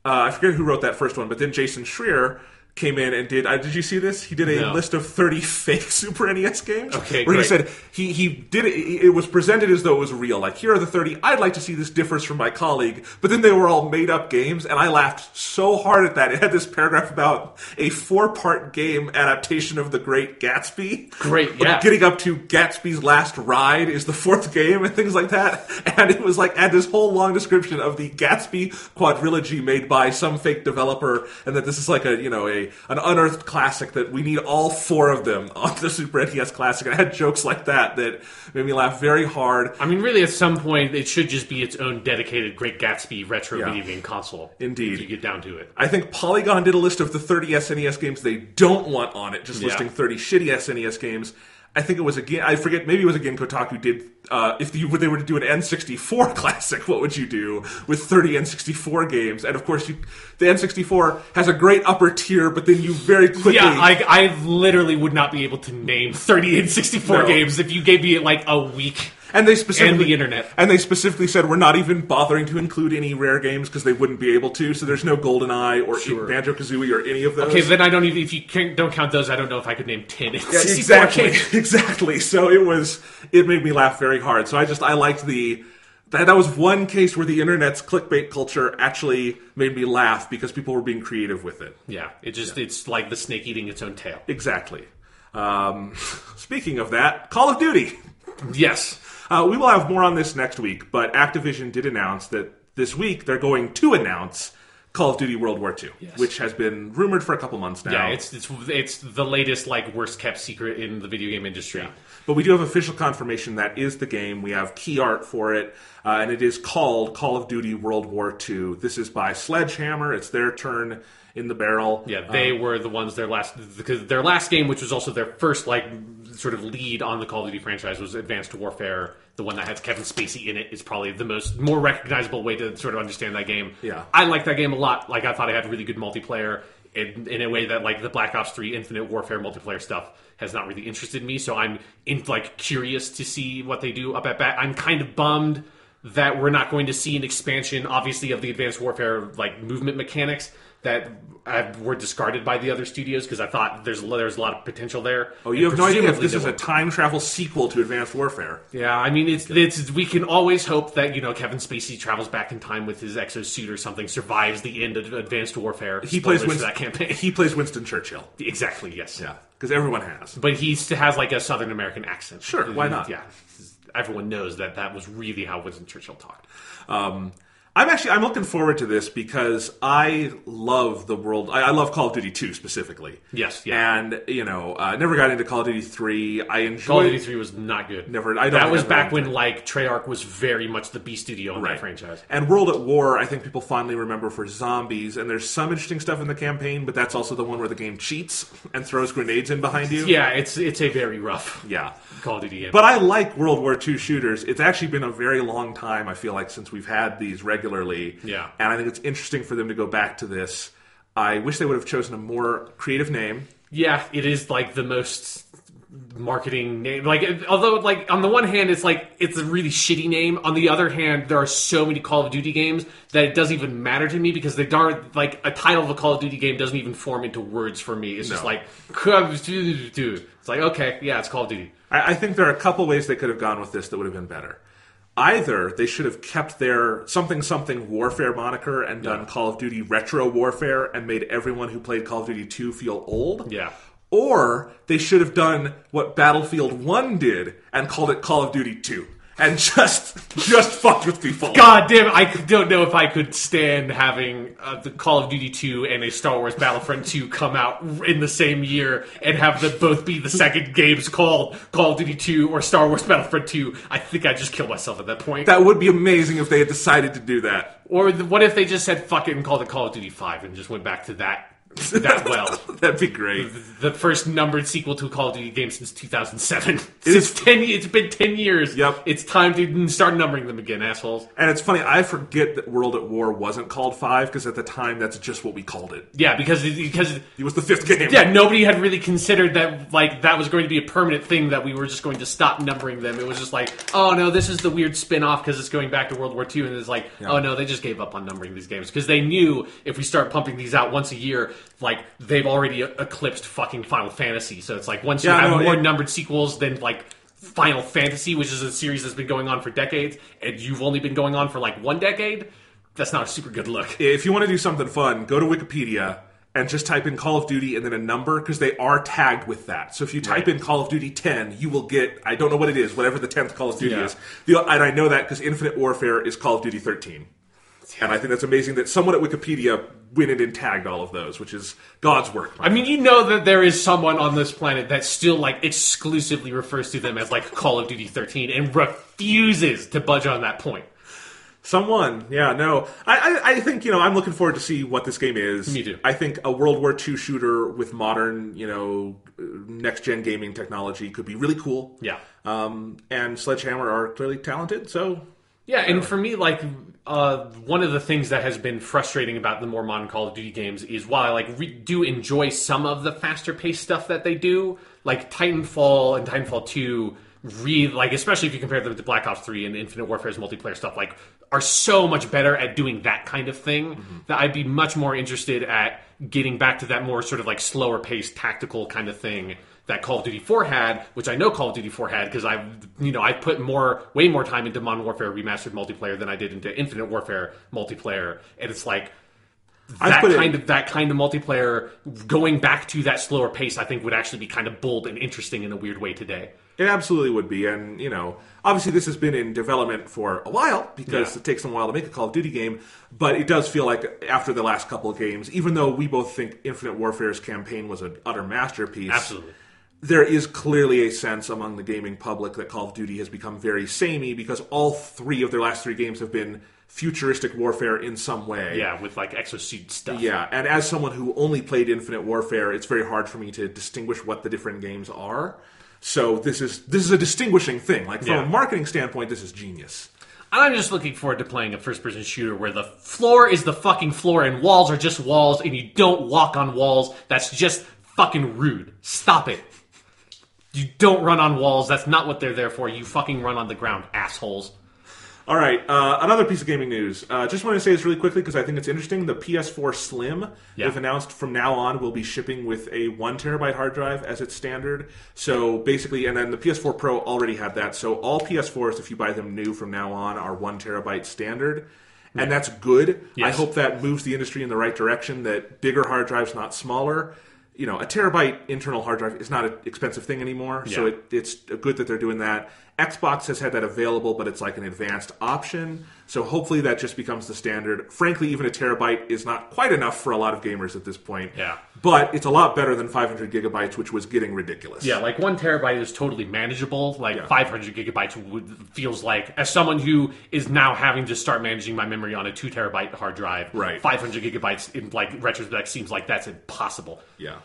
I forget who wrote that first one, but then Jason Schreier came in and did you see this? He did a list of 30 fake Super NES games. Okay, where great. he said he did it was presented as though it was real. Like, here are the 30. I'd like to see this differs from my colleague. But then they were all made up games, and I laughed so hard at that. It had this paragraph about a 4-part game adaptation of The Great Gatsby. Great, yeah. Getting up to Gatsby's Last Ride is the 4th game and things like that. And it was like, had this whole long description of the Gatsby quadrilogy made by some fake developer, and that this is like an unearthed classic that we need all 4 of them on the Super NES Classic. And I had jokes like that made me laugh very hard. I mean, really, at some point, it should just be its own dedicated Great Gatsby retro video game console. Indeed. If you get down to it. I think Polygon did a list of the 30 SNES games they don't want on it, just listing 30 shitty SNES games. I think it was again, I forget, maybe it was again Kotaku did, if they were to do an N64 classic, what would you do with 30 N64 games? And of course, the N64 has a great upper tier, but then you very quickly... Yeah, I literally would not be able to name 30 N64 games if you gave me like a week. And they specifically, and the internet. And they specifically said we're not even bothering to include any rare games because they wouldn't be able to. So there's no GoldenEye or Banjo-Kazooie or any of those. Okay, then I don't even. If you don't count those, I don't know if I could name 10. Exactly. So it made me laugh very hard. So I liked that was one case where the internet's clickbait culture actually made me laugh because people were being creative with it. Yeah, it's like the snake eating its own tail. Exactly. Speaking of that, Call of Duty. Yes. We will have more on this next week, but Activision did announce that this week they're going to announce Call of Duty World War II, which has been rumored for a couple months now. Yeah, it's the latest, like, worst kept secret in the video game industry. Yeah. But we do have official confirmation that is the game. We have key art for it, and it is called Call of Duty World War II. This is by Sledgehammer. It's their turn in the barrel. Yeah, they were the ones, their last game, which was also their first, like, sort of lead on the Call of Duty franchise, was Advanced Warfare. The one that has Kevin Spacey in it is probably the more recognizable way to sort of understand that game. Yeah. I like that game a lot. Like, I thought it had really good multiplayer in a way that, like, the Black Ops 3 Infinite Warfare multiplayer stuff has not really interested me. So I'm curious to see what they do up at bat. I'm kind of bummed that we're not going to see an expansion, obviously, of the Advanced Warfare, like, movement mechanics that were discarded by the other studios, because I thought there's a lot of potential there. Oh, you have no idea if this is a time travel sequel to Advanced Warfare. Yeah, I mean, it's we can always hope that, Kevin Spacey travels back in time with his exosuit or something, survives the end of Advanced Warfare. He plays that campaign. He plays Winston Churchill. Exactly, yes. Yeah, because everyone has. But he has like a Southern American accent. Sure, why not? Yeah, everyone knows that was really how Winston Churchill talked. I'm looking forward to this because I love the world. I love Call of Duty 2 specifically. Yes, yeah. And, never got into Call of Duty 3. I enjoyed... Call of Duty 3 was not good. That was back when, like, Treyarch was very much the B studio in that franchise. And World at War, I think people fondly remember for zombies, and there's some interesting stuff in the campaign, but that's also the one where the game cheats and throws grenades in behind you. Yeah, it's a very rough Call of Duty game. But I like World War II shooters. It's actually been a very long time, I feel like, since we've had these regularly. Yeah. And I think it's interesting for them to go back to this. I wish they would have chosen a more creative name. Yeah, it is like the most marketing name. Like, although, like, on the one hand, it's like it's a really shitty name. On the other hand, there are so many Call of Duty games that it doesn't even matter to me because they don't, like, a title of a Call of Duty game doesn't even form into words for me. It's just like Call of Duty. It's like, okay, yeah, it's Call of Duty. I think there are a couple ways they could have gone with this that would have been better. Either they should have kept their something warfare moniker and done Call of Duty Retro Warfare and made everyone who played Call of Duty 2 feel old. Yeah. Or they should have done what Battlefield 1 did and called it Call of Duty 2. and just fucked with people. God damn it, I don't know if I could stand having the Call of Duty 2 and a Star Wars Battlefront 2 come out in the same year and have them both be the second games called Call of Duty 2 or Star Wars Battlefront 2. I think I'd just kill myself at that point. That would be amazing if they had decided to do that. Or what if they just said fuck it and called it Call of Duty 5 and just went back to that well? That'd be great. The first numbered sequel to a Call of Duty game since 2007. It's been 10 years. Yep. It's time to start numbering them again, assholes. And it's funny, I forget that World at War wasn't called 5, because at the time that's just what we called it. Yeah, because it was the 5th game. Yeah, nobody had really considered that that was going to be a permanent thing, that we were just going to stop numbering them. It was just like, oh no, this is the weird spin-off because it's going back to World War II, and it's like, oh no, they just gave up on numbering these games because they knew if we start pumping these out once a year, they've already eclipsed fucking Final Fantasy. So it's like, once you have more numbered sequels than Final Fantasy, which is a series that's been going on for decades, and you've only been going on for 1 decade, that's not a super good look. If you want to do something fun, go to Wikipedia and just type in Call of Duty and then a number, because they are tagged with that. So if you type in Call of Duty 10, you will get, I don't know what it is, whatever the 10th Call of Duty is. And I know that because Infinite Warfare is Call of Duty 13. And I think that's amazing that someone at Wikipedia went in and tagged all of those, which is God's work. I mean, you know that there is someone on this planet that still exclusively refers to them as Call of Duty 13 and refuses to budge on that point. Someone, yeah, no. I think, I'm looking forward to see what this game is. Me too. I think a World War II shooter with modern, next-gen gaming technology could be really cool. Yeah. And Sledgehammer are clearly talented, so... Yeah, and for me, one of the things that has been frustrating about the more modern Call of Duty games is while I do enjoy some of the faster-paced stuff that they do, Titanfall and Titanfall 2, especially if you compare them to Black Ops 3 and Infinite Warfare's multiplayer stuff, are so much better at doing that kind of thing that I'd be much more interested at getting back to that more sort of slower-paced tactical kind of thing that Call of Duty 4 had, which I know Call of Duty 4 had because I put way more time into Modern Warfare Remastered multiplayer than I did into Infinite Warfare multiplayer, and it's that kind of multiplayer going back to that slower pace, I think would actually be kind of bold and interesting in a weird way today. It absolutely would be, and obviously this has been in development for a while because it takes them a while to make a Call of Duty game, but it does feel like after the last couple of games, even though we both think Infinite Warfare's campaign was an utter masterpiece, absolutely, there is clearly a sense among the gaming public that Call of Duty has become very samey because all 3 of their last 3 games have been futuristic warfare in some way. Yeah, with exosuit stuff. Yeah, and as someone who only played Infinite Warfare, it's very hard for me to distinguish what the different games are. So this is a distinguishing thing. From a marketing standpoint, this is genius. And I'm just looking forward to playing a first-person shooter where the floor is the fucking floor and walls are just walls and you don't walk on walls. That's just fucking rude. Stop it. You don't run on walls. That's not what they're there for. You fucking run on the ground, assholes. All right, another piece of gaming news. Just want to say this really quickly because I think it's interesting. The PS4 Slim, they've announced from now on, will be shipping with a 1 terabyte hard drive as its standard. So basically, and then the PS4 Pro already had that. So all PS4s, if you buy them new from now on, are 1 terabyte standard. And that's good. Yes. I hope that moves the industry in the right direction, that bigger hard drives, not smaller. A terabyte internal hard drive is not an expensive thing anymore, so it's good that they're doing that. Xbox has had that available, but it's an advanced option, so hopefully that just becomes the standard. Frankly, even a terabyte is not quite enough for a lot of gamers at this point. Yeah. But it's a lot better than 500 gigabytes, which was getting ridiculous. Yeah, 1 terabyte is totally manageable. 500 gigabytes feels as someone who is now having to start managing my memory on a 2 terabyte hard drive, 500 gigabytes in retrospect seems like that's impossible. Yeah.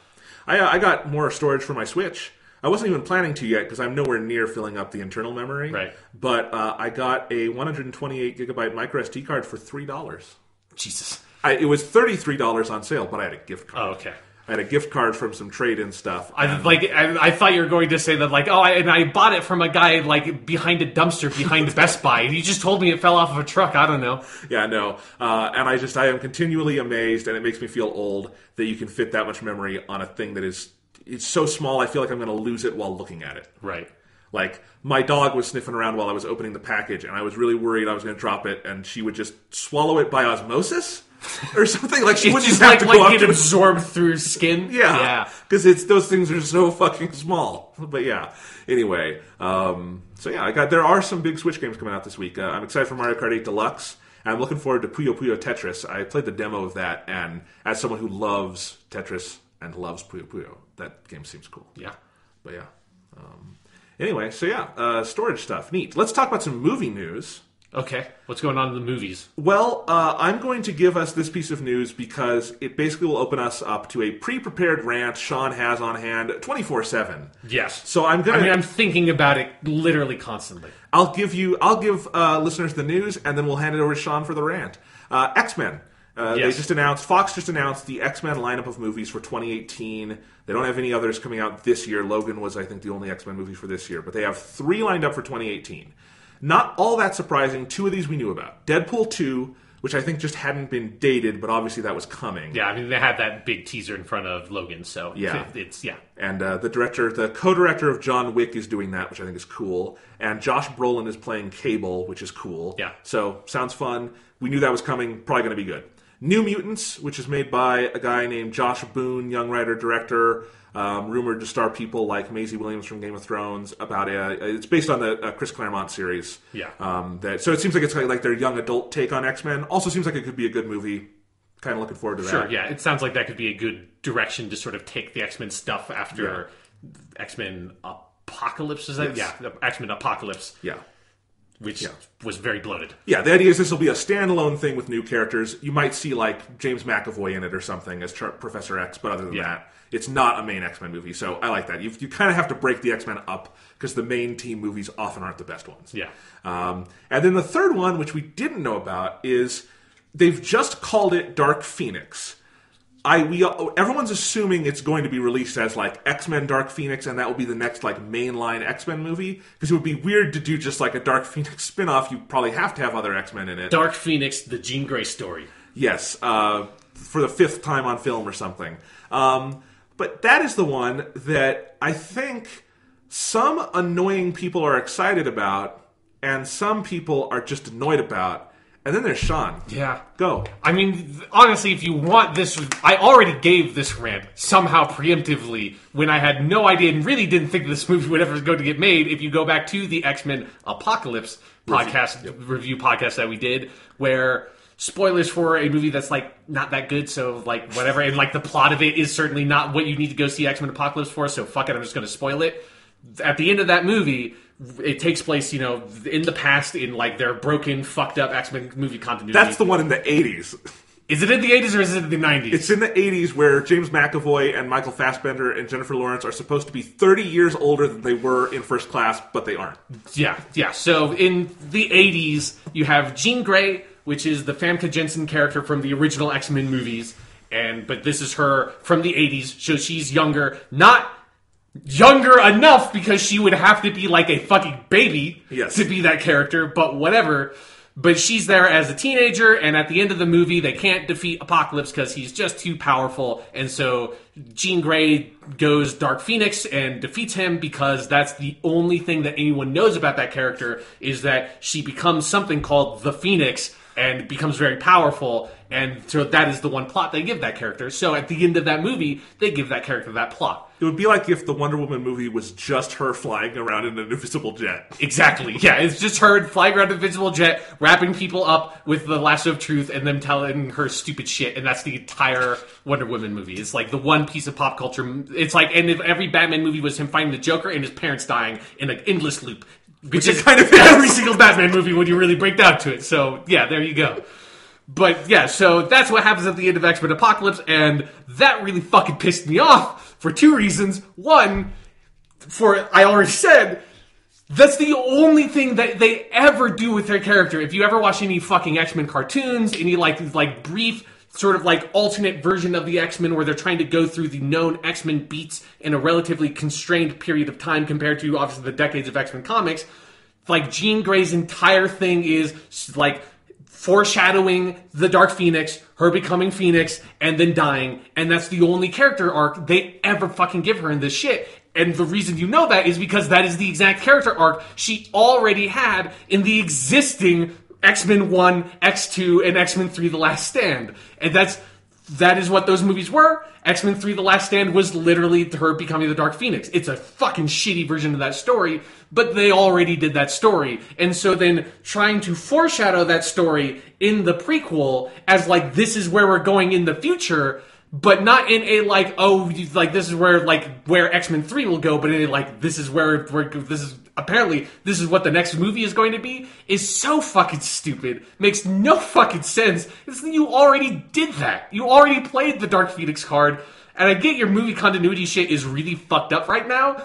I got more storage for my Switch. I wasn't even planning to yet because I'm nowhere near filling up the internal memory. Right. But I got a 128 gigabyte micro SD card for $3. Jesus. It was $33 on sale, but I had a gift card. Oh, okay. I had a gift card from some trade-in stuff. I thought you were going to say that, I bought it from a guy, behind a dumpster behind Best Buy. And he just told me it fell off of a truck. I don't know. Yeah, no. And I am continually amazed, and it makes me feel old, that you can fit that much memory on a thing that it's so small, I feel like I'm going to lose it while looking at it. Right. My dog was sniffing around while I was opening the package, and I was really worried I was going to drop it, and she would just swallow it by osmosis. or something. Like she It's wouldn't just have like, to go up get to absorbed through skin. Yeah, because those things are so fucking small. But yeah, anyway, so yeah, there are some big Switch games coming out this week. I'm excited for Mario Kart 8 Deluxe. I'm looking forward to Puyo Puyo Tetris. I played the demo of that, and as someone who loves Tetris and loves Puyo Puyo, that game seems cool. Yeah. But yeah. Anyway, so yeah, storage stuff. Neat. Let's talk about some movie news. Okay, what's going on in the movies? Well, I'm going to give us this piece of news because it basically will open us up to a pre-prepared rant Sean has on hand 24/7. Yes. So I'm thinking about it literally constantly. I'll give listeners the news, and then we'll hand it over to Sean for the rant. X-Men. Fox just announced the X-Men lineup of movies for 2018. They don't have any others coming out this year. Logan was, I think, the only X-Men movie for this year, but they have 3 lined up for 2018. Not all that surprising. 2 of these we knew about. Deadpool 2, which I think just hadn't been dated, but obviously that was coming. Yeah, I mean, they had that big teaser in front of Logan, so yeah. it's. And the co-director of John Wick is doing that, which I think is cool. And Josh Brolin is playing Cable, which is cool. Yeah. So, sounds fun. We knew that was coming. Probably going to be good. New Mutants, which is made by a guy named Josh Boone, young writer-director, rumored to star people like Maisie Williams from Game of Thrones. It's based on the Chris Claremont series. Yeah. So it seems like it's like their young adult take on X-Men. Also seems like it could be a good movie. Kind of looking forward to that. Sure, yeah. It sounds like that could be a good direction to sort of take the X-Men stuff after X-Men Apocalypse. Is that? Yes. Yeah, X-Men Apocalypse. Yeah. Which was very bloated. Yeah, the idea is this will be a standalone thing with new characters. You might see, like, James McAvoy in it or something as Professor X, but other than that, it's not a main X-Men movie, so I like that. You kind of have to break the X-Men up, because the main team movies often aren't the best ones. Yeah. And then the third one, which we didn't know about, is they've just called it Dark Phoenix. Everyone's assuming it's going to be released as like X-Men Dark Phoenix, and that will be the next like mainline X-Men movie. Because it would be weird to do just like a Dark Phoenix spin-off. You probably have to have other X-Men in it. Dark Phoenix, the Jean Grey story. Yes, for the 5th time on film or something. But that is the one that I think some annoying people are excited about, and some people are just annoyed about. And then there's Sean. Yeah. Go. I mean, honestly, if you want this... I already gave this rant somehow preemptively when I had no idea and really didn't think this movie would ever go to get made. If you go back to the X-Men Apocalypse review podcast that we did, where... spoilers for a movie that's, like, not that good, so, like, whatever. And, like, the plot of it is certainly not what you need to go see X-Men Apocalypse for, so fuck it, I'm just going to spoil it. At the end of that movie... it takes place, in the past in, like, their broken, fucked up X-Men movie continuity. That's the one in the 80s. Is it in the 80s or is it in the 90s? It's in the 80s where James McAvoy and Michael Fassbender and Jennifer Lawrence are supposed to be 30 years older than they were in First Class, but they aren't. Yeah. So in the 80s, you have Jean Grey, which is the Famke Janssen character from the original X-Men movies, but this is her from the 80s, so she's younger. Not... younger enough because she would have to be like a fucking baby to be that character, but whatever. But she's there as a teenager, and at the end of the movie, they can't defeat Apocalypse because he's just too powerful. And so Jean Grey goes Dark Phoenix and defeats him because that's the only thing that anyone knows about that character is that she becomes something called the Phoenix and becomes very powerful. And so that is the one plot they give that character. So at the end of that movie, they give that character that plot. It would be like if the Wonder Woman movie was just her flying around in an invisible jet. Exactly. Yeah, it's just her flying around in an invisible jet, wrapping people up with the lasso of truth, and them telling her stupid shit. And that's the entire Wonder Woman movie. It's like the one piece of pop culture. It's like, and if every Batman movie was him finding the Joker and his parents dying in an endless loop. Which is kind of every single Batman movie when you really break down to it. So, yeah, there you go. But, yeah, so that's what happens at the end of X-Men Apocalypse, and that really fucking pissed me off for 2 reasons. One, I already said, that's the only thing that they ever do with their character. If you ever watch any fucking X-Men cartoons, any, like brief, sort of like alternate version of the X-Men where they're trying to go through the known X-Men beats in a relatively constrained period of time compared to, obviously, the decades of X-Men comics, like, Jean Grey's entire thing is, like, foreshadowing the Dark Phoenix, her becoming Phoenix, and then dying. And that's the only character arc they ever fucking give her in this shit. And the reason you know that is because that is the exact character arc she already had in the existing X-Men 1, X2, and X-Men 3 The Last Stand. And that is what those movies were. X-Men 3 The Last Stand was literally her becoming the Dark Phoenix. It's a fucking shitty version of that story, but they already did that story. And so then trying to foreshadow that story in the prequel as like, this is where we're going in the future, but not in a like, oh, like this is where X-Men 3 will go, but in a like, this is what the next movie is going to be, is so fucking stupid. Makes no fucking sense. You already did that. You already played the Dark Phoenix card, and I get your movie continuity shit is really fucked up right now,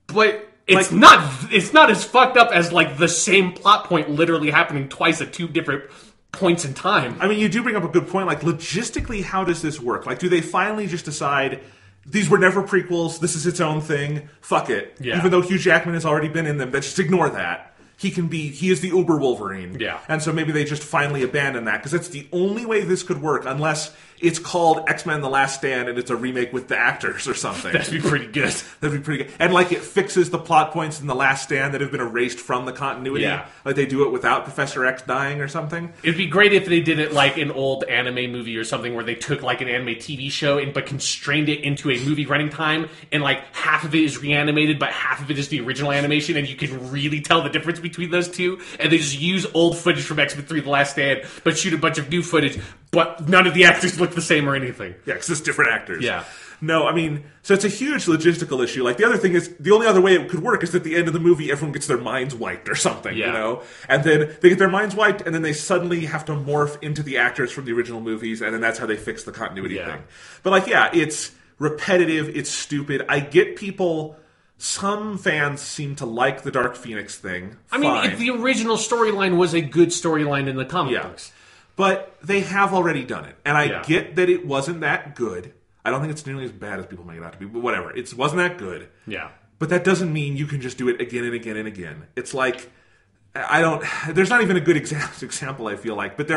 but it's not as fucked up as like the same plot point literally happening twice at two different points in time. I mean, you do bring up a good point. Like, logistically, how does this work? Like, do they finally just decide these were never prequels, this is its own thing, fuck it. Yeah. Even though Hugh Jackman has already been in them, just ignore that. He is the Uber Wolverine. Yeah. And so maybe they just finally abandon that, because that's the only way this could work, unless it's called X-Men The Last Stand and it's a remake with the actors or something. That'd be pretty good. That'd be pretty good. And like it fixes the plot points in The Last Stand that have been erased from the continuity. Yeah. Like they do it without Professor X dying or something. It'd be great if they did it like an old anime movie or something where they took like an anime TV show but constrained it into a movie running time, and like half of it is reanimated but half of it is the original animation, and you can really tell the difference between those two, and they just use old footage from X-Men 3 The Last Stand but shoot a bunch of new footage, but none of the actors look the same or anything. Yeah, because it's different actors. Yeah. No, I mean, so it's a huge logistical issue. Like, the other thing is, the only other way it could work is at the end of the movie, everyone gets their minds wiped or something, Yeah. you know? And then they get their minds wiped, and then they suddenly have to morph into the actors from the original movies, and then that's how they fix the continuity thing. But, like, yeah, it's repetitive, it's stupid. I get people... Some fans seem to like the Dark Phoenix thing. I mean, if the original storyline was a good storyline in the comic books. But they have already done it. And I get that it wasn't that good. I don't think it's nearly as bad as people make it out to be, but whatever. It wasn't that good. Yeah. But that doesn't mean you can just do it again and again and again. It's like, there's not even a good example, I feel like. But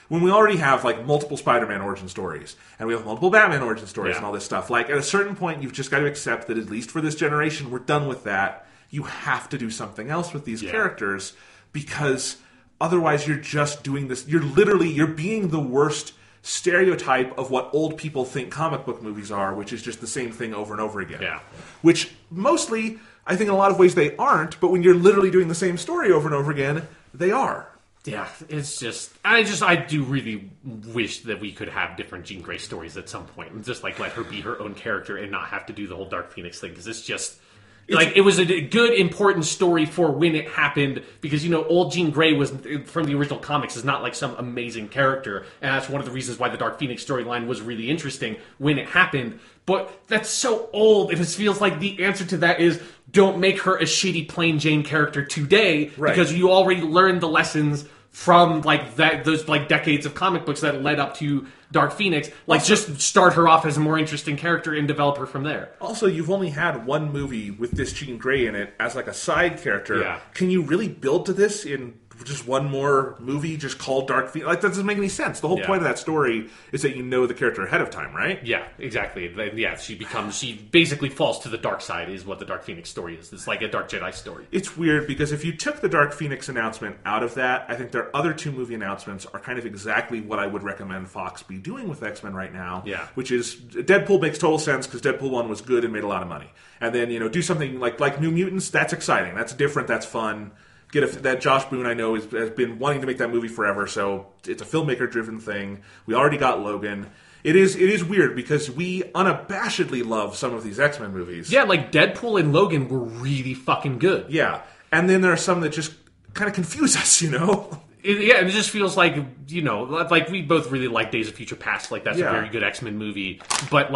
when we already have like multiple Spider-Man origin stories, and we have multiple Batman origin stories and all this stuff, like at a certain point you've just got to accept that at least for this generation, we're done with that. You have to do something else with these characters, because otherwise you're just doing this. You're being the worst stereotype of what old people think comic book movies are, which is just the same thing over and over again. Yeah. Which mostly, I think in a lot of ways they aren't, but when you're literally doing the same story over and over again, they are. Yeah, it's just... I do really wish that we could have different Jean Grey stories at some point, and just like let her be her own character and not have to do the whole Dark Phoenix thing, because it's just... Like, it was a good, important story for when it happened, because, old Jean Grey was, from the original comics, is not like some amazing character, and that's one of the reasons why the Dark Phoenix storyline was really interesting when it happened. But that's so old, it just feels like the answer to that is, don't make her a shitty plain Jane character today, because you already learned the lessons from those decades of comic books that led up to Dark Phoenix. Just start her off as a more interesting character and develop her from there. Also, you've only had one movie with this Jean Grey in it as like a side character. Yeah. Can you really build to this in just one more movie just called Dark Phoenix? Like, that doesn't make any sense. The whole point of that story is that you know the character ahead of time, right? Yeah, exactly. Yeah, she basically falls to the dark side is what the Dark Phoenix story is. It's like a Dark Jedi story. It's weird because if you took the Dark Phoenix announcement out of that, I think their other two movie announcements are kind of exactly what I would recommend Fox be doing with X-Men right now. Yeah. Which is, Deadpool makes total sense because Deadpool 1 was good and made a lot of money. And then, do something like New Mutants, that's exciting. That's different, that's fun. That Josh Boone, I know, has been wanting to make that movie forever, so it's a filmmaker-driven thing. We already got Logan. It is weird because we unabashedly love some of these X-Men movies. Yeah, like Deadpool and Logan were really fucking good. Yeah, and then there are some that just kind of confuse us, It just feels like, like we both really like Days of Future Past. Like, that's a very good X-Men movie. But,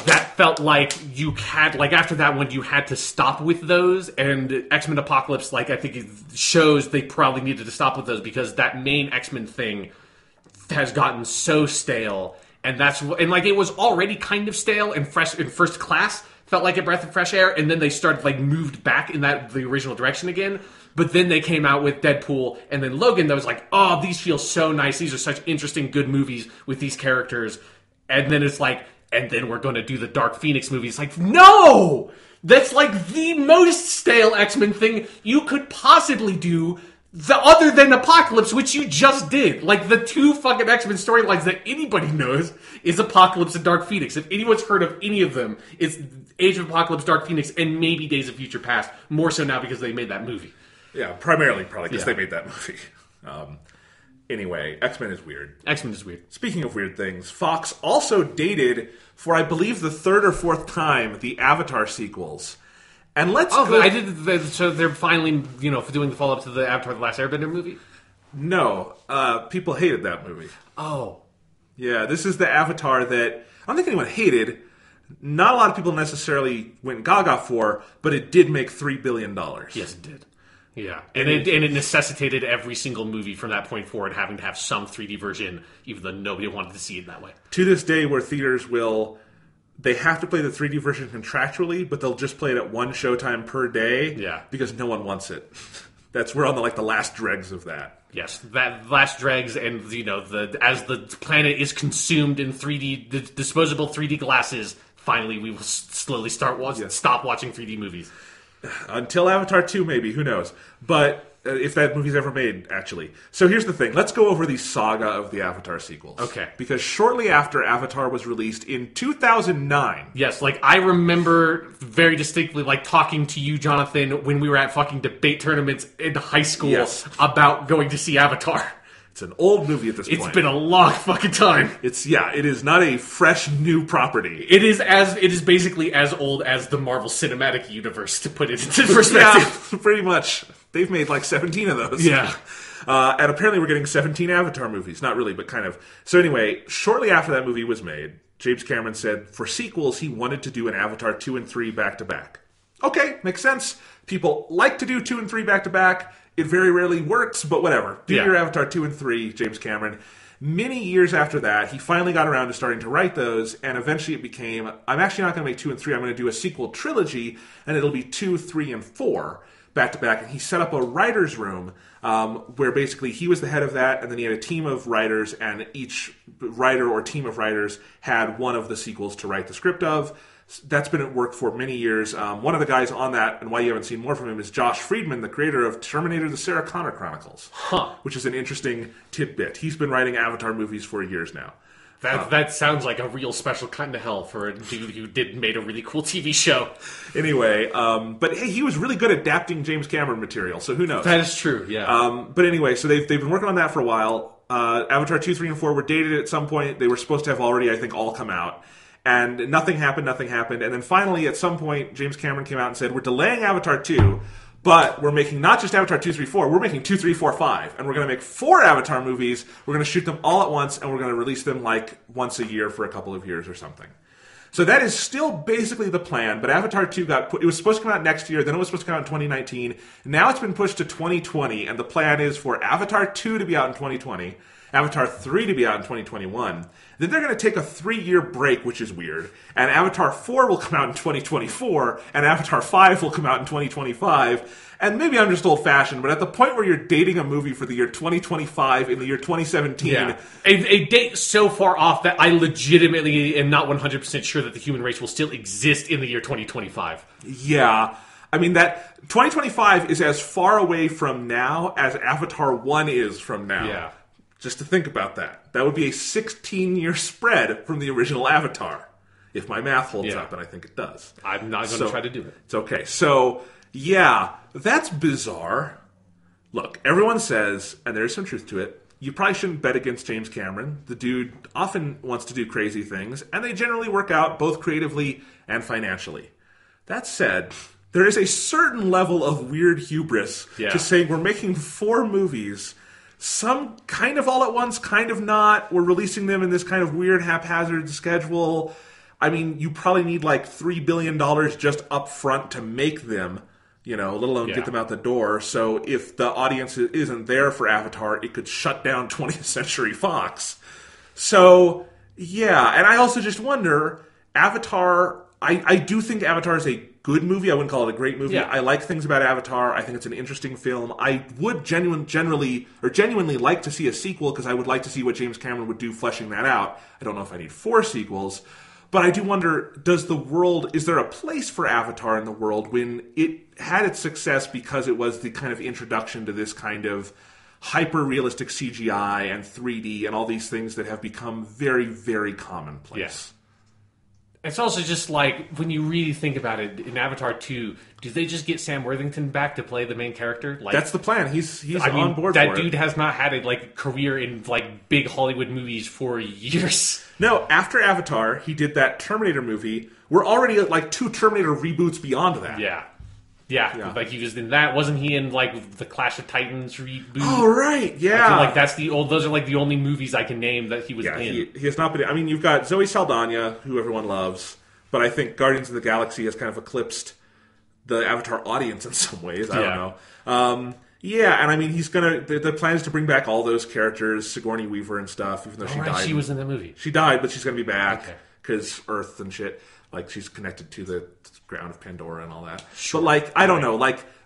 that felt like you had, after that one, you had to stop with those. And X-Men Apocalypse, I think it shows they probably needed to stop with those because that main X-Men thing has gotten so stale. And it was already kind of stale in First Class. Felt like a breath of fresh air. And then they started, moved back in the original direction again. But then they came out with Deadpool and then Logan that was like, oh, these feel so nice. These are such interesting, good movies with these characters. And then it's like, and then we're going to do the Dark Phoenix movie. It's like, no! That's the most stale X-Men thing you could possibly do. Other than Apocalypse, which you just did. Like, the two fucking X-Men storylines that anybody knows is Apocalypse and Dark Phoenix. If anyone's heard of any of them, it's Age of Apocalypse, Dark Phoenix, and maybe Days of Future Past. More so now because they made that movie. Yeah, primarily probably because they made that movie. Anyway, X-Men is weird. X-Men is weird. Speaking of weird things, Fox also dated, for I believe the third or fourth time, the Avatar sequels. And let's go... So they're finally, doing the follow-up to the Avatar: The Last Airbender movie? No. People hated that movie. Oh. Yeah, this is the Avatar that I don't think anyone hated. Not a lot of people necessarily went gaga for, but it did make $3 billion. Yes, it did. Yeah, and it necessitated every single movie from that point forward having to have some 3D version, even though nobody wanted to see it that way. To this day, where theaters they have to play the 3D version contractually, but they'll just play it at one showtime per day. Yeah, because no one wants it. We're on the last dregs of that. Yes, that last dregs, and as the planet is consumed in 3D, the disposable 3D glasses. Finally, we will slowly stop watching 3D movies. Until Avatar 2, maybe. Who knows? But if that movie's ever made, actually. So here's the thing. Let's go over the saga of the Avatar sequels. Okay. Because shortly after Avatar was released in 2009... Yes, I remember very distinctly, talking to you, Jonathan, when we were at fucking debate tournaments in high school about going to see Avatar. It's an old movie at this point. It's been a long fucking time. It is not a fresh new property. It is basically as old as the Marvel Cinematic Universe, to put it into perspective. Yeah, pretty much. They've made 17 of those. Yeah. And apparently we're getting 17 Avatar movies. Not really, but kind of. So anyway, shortly after that movie was made, James Cameron said for sequels he wanted to do an Avatar 2 and 3 back-to-back. Okay, makes sense. People like to do 2 and 3 back-to-back. It very rarely works, but whatever. Do your Avatar 2 and 3, James Cameron. Many years after that, he finally got around to starting to write those, and eventually it became, I'm actually not going to make 2 and 3, I'm going to do a sequel trilogy, and it'll be 2, 3, and 4 back-to-back. And he set up a writer's room where basically he was the head of that, and then he had a team of writers, and each writer or team of writers had one of the sequels to write the script of. That's been at work for many years. One of the guys on that, and why you haven't seen more from him, is Josh Friedman, the creator of Terminator: The Sarah Connor Chronicles, which is an interesting tidbit. He's been writing Avatar movies for years now. That sounds like a real special kind of hell for a dude who made a really cool TV show. Anyway, but hey, he was really good at adapting James Cameron material, so who knows? That is true, yeah. But anyway, so they've been working on that for a while. Avatar 2, 3, and 4 were dated at some point. They were supposed to have already, I think, all come out. And nothing happened. And then finally, at some point, James Cameron came out and said, we're delaying Avatar 2, but we're making not just Avatar 2, 3, 4, we're making 2, 3, 4, 5. And we're going to make 4 Avatar movies. We're going to shoot them all at once, and we're going to release them once a year for a couple of years or something. So that is still basically the plan, but Avatar 2 it was supposed to come out next year, then it was supposed to come out in 2019. Now it's been pushed to 2020, and the plan is for Avatar 2 to be out in 2020, Avatar 3 to be out in 2021. Then they're going to take a 3-year break, which is weird. And Avatar 4 will come out in 2024, and Avatar 5 will come out in 2025. And maybe I'm just old-fashioned, but at the point where you're dating a movie for the year 2025 in the year 2017... Yeah. A date so far off that I legitimately am not 100% sure that the human race will still exist in the year 2025. Yeah. I mean, that 2025 is as far away from now as Avatar 1 is from now. Yeah. Just to think about that. That would be a 16-year spread from the original Avatar. If my math holds up, and I think it does. I'm not going to try to do it. It's okay. So, yeah, that's bizarre. Look, everyone says, and there's some truth to it, you probably shouldn't bet against James Cameron. The dude often wants to do crazy things, and they generally work out both creatively and financially. That said, there is a certain level of weird hubris to saying we're making 4 movies... Some kind of all at once, kind of not. We're releasing them in this kind of weird haphazard schedule. I mean, you probably need $3 billion just up front to make them, let alone get them out the door. So if the audience isn't there for Avatar, it could shut down 20th Century Fox. So, yeah. And I also just wonder, Avatar, I do think Avatar is a good movie. I wouldn't call it a great movie. Yeah. I like things about Avatar. I think it's an interesting film. I would genuinely like to see a sequel because I would like to see what James Cameron would do fleshing that out. I don't know if I need 4 sequels. But I do wonder, is there a place for Avatar in the world when it had its success because it was the kind of introduction to this kind of hyper-realistic CGI and 3D and all these things that have become very, very commonplace? Yes. It's also just like, when you really think about it, in Avatar 2, do they just get Sam Worthington back to play the main character? Like, that's the plan. He's on board for it. That dude has not had a career in big Hollywood movies for years. No, after Avatar, he did that Terminator movie. We're already at 2 Terminator reboots beyond that. Yeah. Like he was in that. Wasn't he in the Clash of Titans reboot? Oh right, yeah. I feel like that's those are the only movies I can name that he was in. He has not been. I mean, you've got Zoe Saldana, who everyone loves, but I think Guardians of the Galaxy has kind of eclipsed the Avatar audience in some ways. I don't know. And I mean, he's gonna. The plan is to bring back all those characters, Sigourney Weaver and stuff. Even though she died, she was in that movie. She died, but she's gonna be back because Earth and shit. Like, she's connected to the ground of Pandora and all that. Sure. But, I don't know.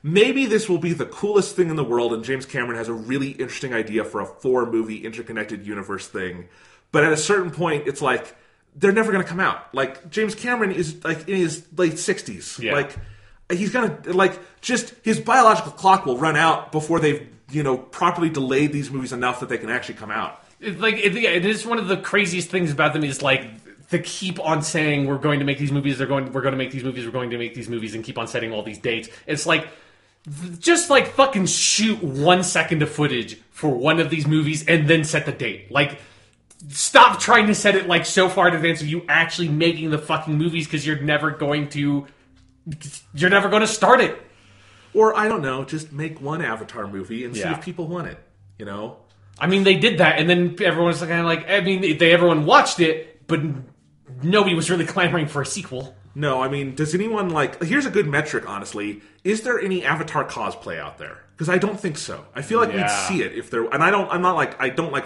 Maybe this will be the coolest thing in the world, and James Cameron has a really interesting idea for a 4-movie interconnected universe thing. But at a certain point, it's they're never going to come out. James Cameron is, in his late 60s. Yeah. He's going to, just his biological clock will run out before they've, properly delayed these movies enough that they can actually come out. It is one of the craziest things about them is, to keep on saying we're going to make these movies, we're going to make these movies, we're going to make these movies, and keep on setting all these dates. It's just fucking shoot 1 second of footage for one of these movies and then set the date. Stop trying to set it so far in advance of you actually making the fucking movies, because you're never going to start it. Or I don't know, just make one Avatar movie and see if people want it. I mean, they did that, and then everyone's everyone watched it, but nobody was really clamoring for a sequel. No, I mean, does anyone here's a good metric, honestly. Is there any Avatar cosplay out there? Because I don't think so. I feel we'd see it if there, and I don't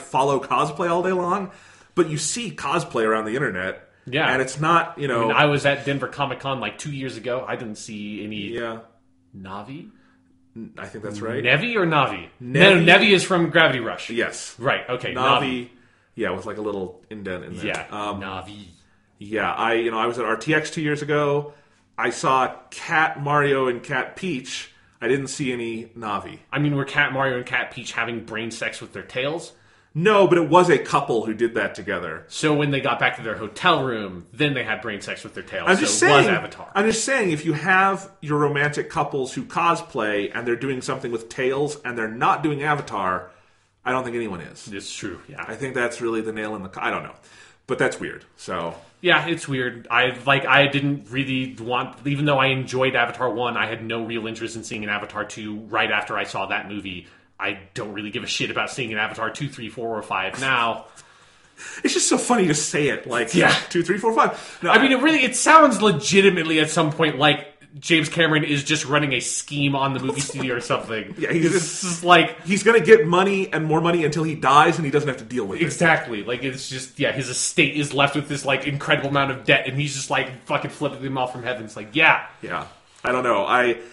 follow cosplay all day long, but you see cosplay around the internet. Yeah. And it's not, I mean, I was at Denver Comic Con 2 years ago. I didn't see any Navi? I think that's right. Nevi or Navi? No, Nevi is from Gravity Rush. Yes. Right, okay. Navi. Yeah, with a little indent in there. Yeah, Navi. Yeah, I was at RTX 2 years ago. I saw Cat Mario and Cat Peach. I didn't see any Navi. I mean, were Cat Mario and Cat Peach having brain sex with their tails? No, but it was a couple who did that together. So when they got back to their hotel room, then they had brain sex with their tails. It was Avatar. I'm just saying, if you have your romantic couples who cosplay and they're doing something with tails and they're not doing Avatar, I don't think anyone is. It's true, yeah. I think that's really the nail in the... I don't know. But that's weird, so... Yeah, it's weird. I didn't really want... Even though I enjoyed Avatar 1, I had no real interest in seeing an Avatar 2 right after I saw that movie. I don't really give a shit about seeing an Avatar 2, 3, 4, or 5 now. It's just so funny to say it, 2, 3, 4, 5. No, I mean, it sounds legitimately at some point like James Cameron is just running a scheme on the movie studio or something. Yeah, he's going to get money and more money until he dies, and he doesn't have to deal with it. Exactly. It's just, his estate is left with this, incredible amount of debt, and he's just, fucking flipping them off from heaven. It's Yeah. I don't know.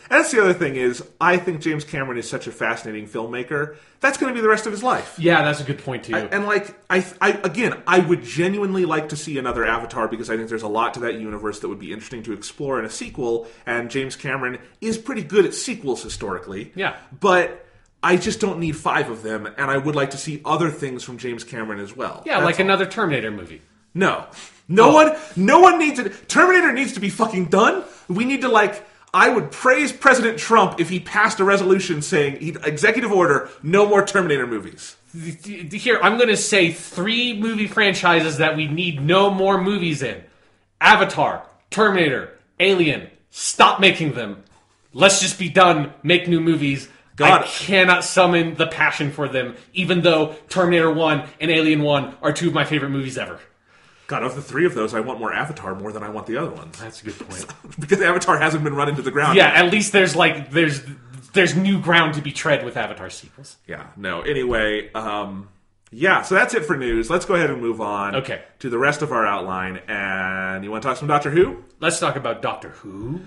That's the other thing is, I think James Cameron is such a fascinating filmmaker. That's going to be the rest of his life. Yeah, that's a good point, too. I would genuinely like to see another Avatar, because I think there's a lot to that universe that would be interesting to explore in a sequel, and James Cameron is pretty good at sequels historically. Yeah. But I just don't need 5 of them, and I would like to see other things from James Cameron as well. Yeah, that's another Terminator movie. No one needs it. Terminator needs to be fucking done. We need to I would praise President Trump if he passed a resolution saying, executive order, no more Terminator movies. Here, I'm going to say 3 movie franchises that we need no more movies in. Avatar, Terminator, Alien. Stop making them. Let's just be done. Make new movies. I cannot summon the passion for them, even though Terminator 1 and Alien 1 are 2 of my favorite movies ever. God, of the 3 of those, I want more Avatar more than I want the other ones. That's a good point. Because Avatar hasn't been run into the ground yet. At least there's new ground to be tread with Avatar sequels. Yeah, no. Anyway, so that's it for news. Let's go ahead and move on to the rest of our outline. And you want to talk some Doctor Who? Let's talk about Doctor Who.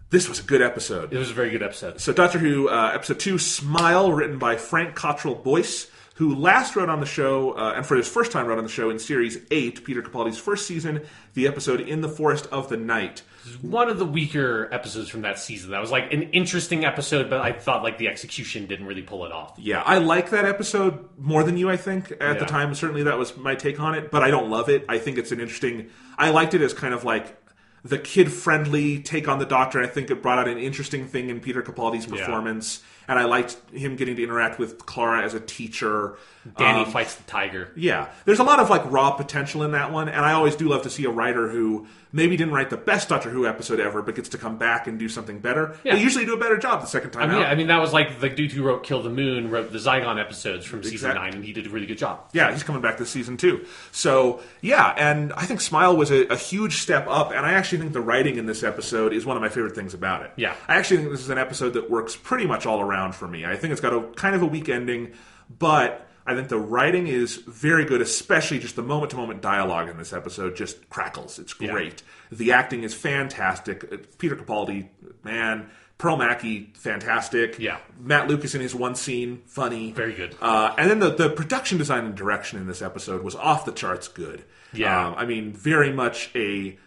This was a good episode. It was a very good episode. So Doctor Who, episode 2, Smile, written by Frank Cottrell Boyce, who last wrote on the show, and for his first time wrote on the show in Series 8, Peter Capaldi's first season, the episode In the Forest of the Night. One of the weaker episodes from that season. That was like an interesting episode, but I thought like the execution didn't really pull it off. Yeah, I like that episode more than you, I think, at the time. Certainly that was my take on it, but I don't love it. I think it's an interesting... I liked it as kind of like the kid-friendly take on the Doctor. I think it brought out an interesting thing in Peter Capaldi's performance, and I liked him getting to interact with Clara as a teacher. Danny fights the tiger. Yeah. There's a lot of like raw potential in that one, and I always do love to see a writer who maybe didn't write the best Doctor Who episode ever, but gets to come back and do something better. Yeah. They usually do a better job the second time out. Yeah, I mean, that was like the dude who wrote Kill the Moon, wrote the Zygon episodes from season 9, and he did a really good job. Yeah, he's coming back this season too. So, yeah, and I think Smile was a huge step up, and I actually think the writing in this episode is one of my favorite things about it. Yeah. I actually think this is an episode that works pretty much all around for me. I think it's got a kind of a weak ending, but I think the writing is very good, especially just the moment-to-moment dialogue in this episode just crackles. It's great. Yeah. The acting is fantastic. Peter Capaldi, man. Pearl Mackie, fantastic. Yeah. Matt Lucas in his one scene, funny. Very good. And then the production design and direction in this episode was off the charts good. Yeah. I mean, very much a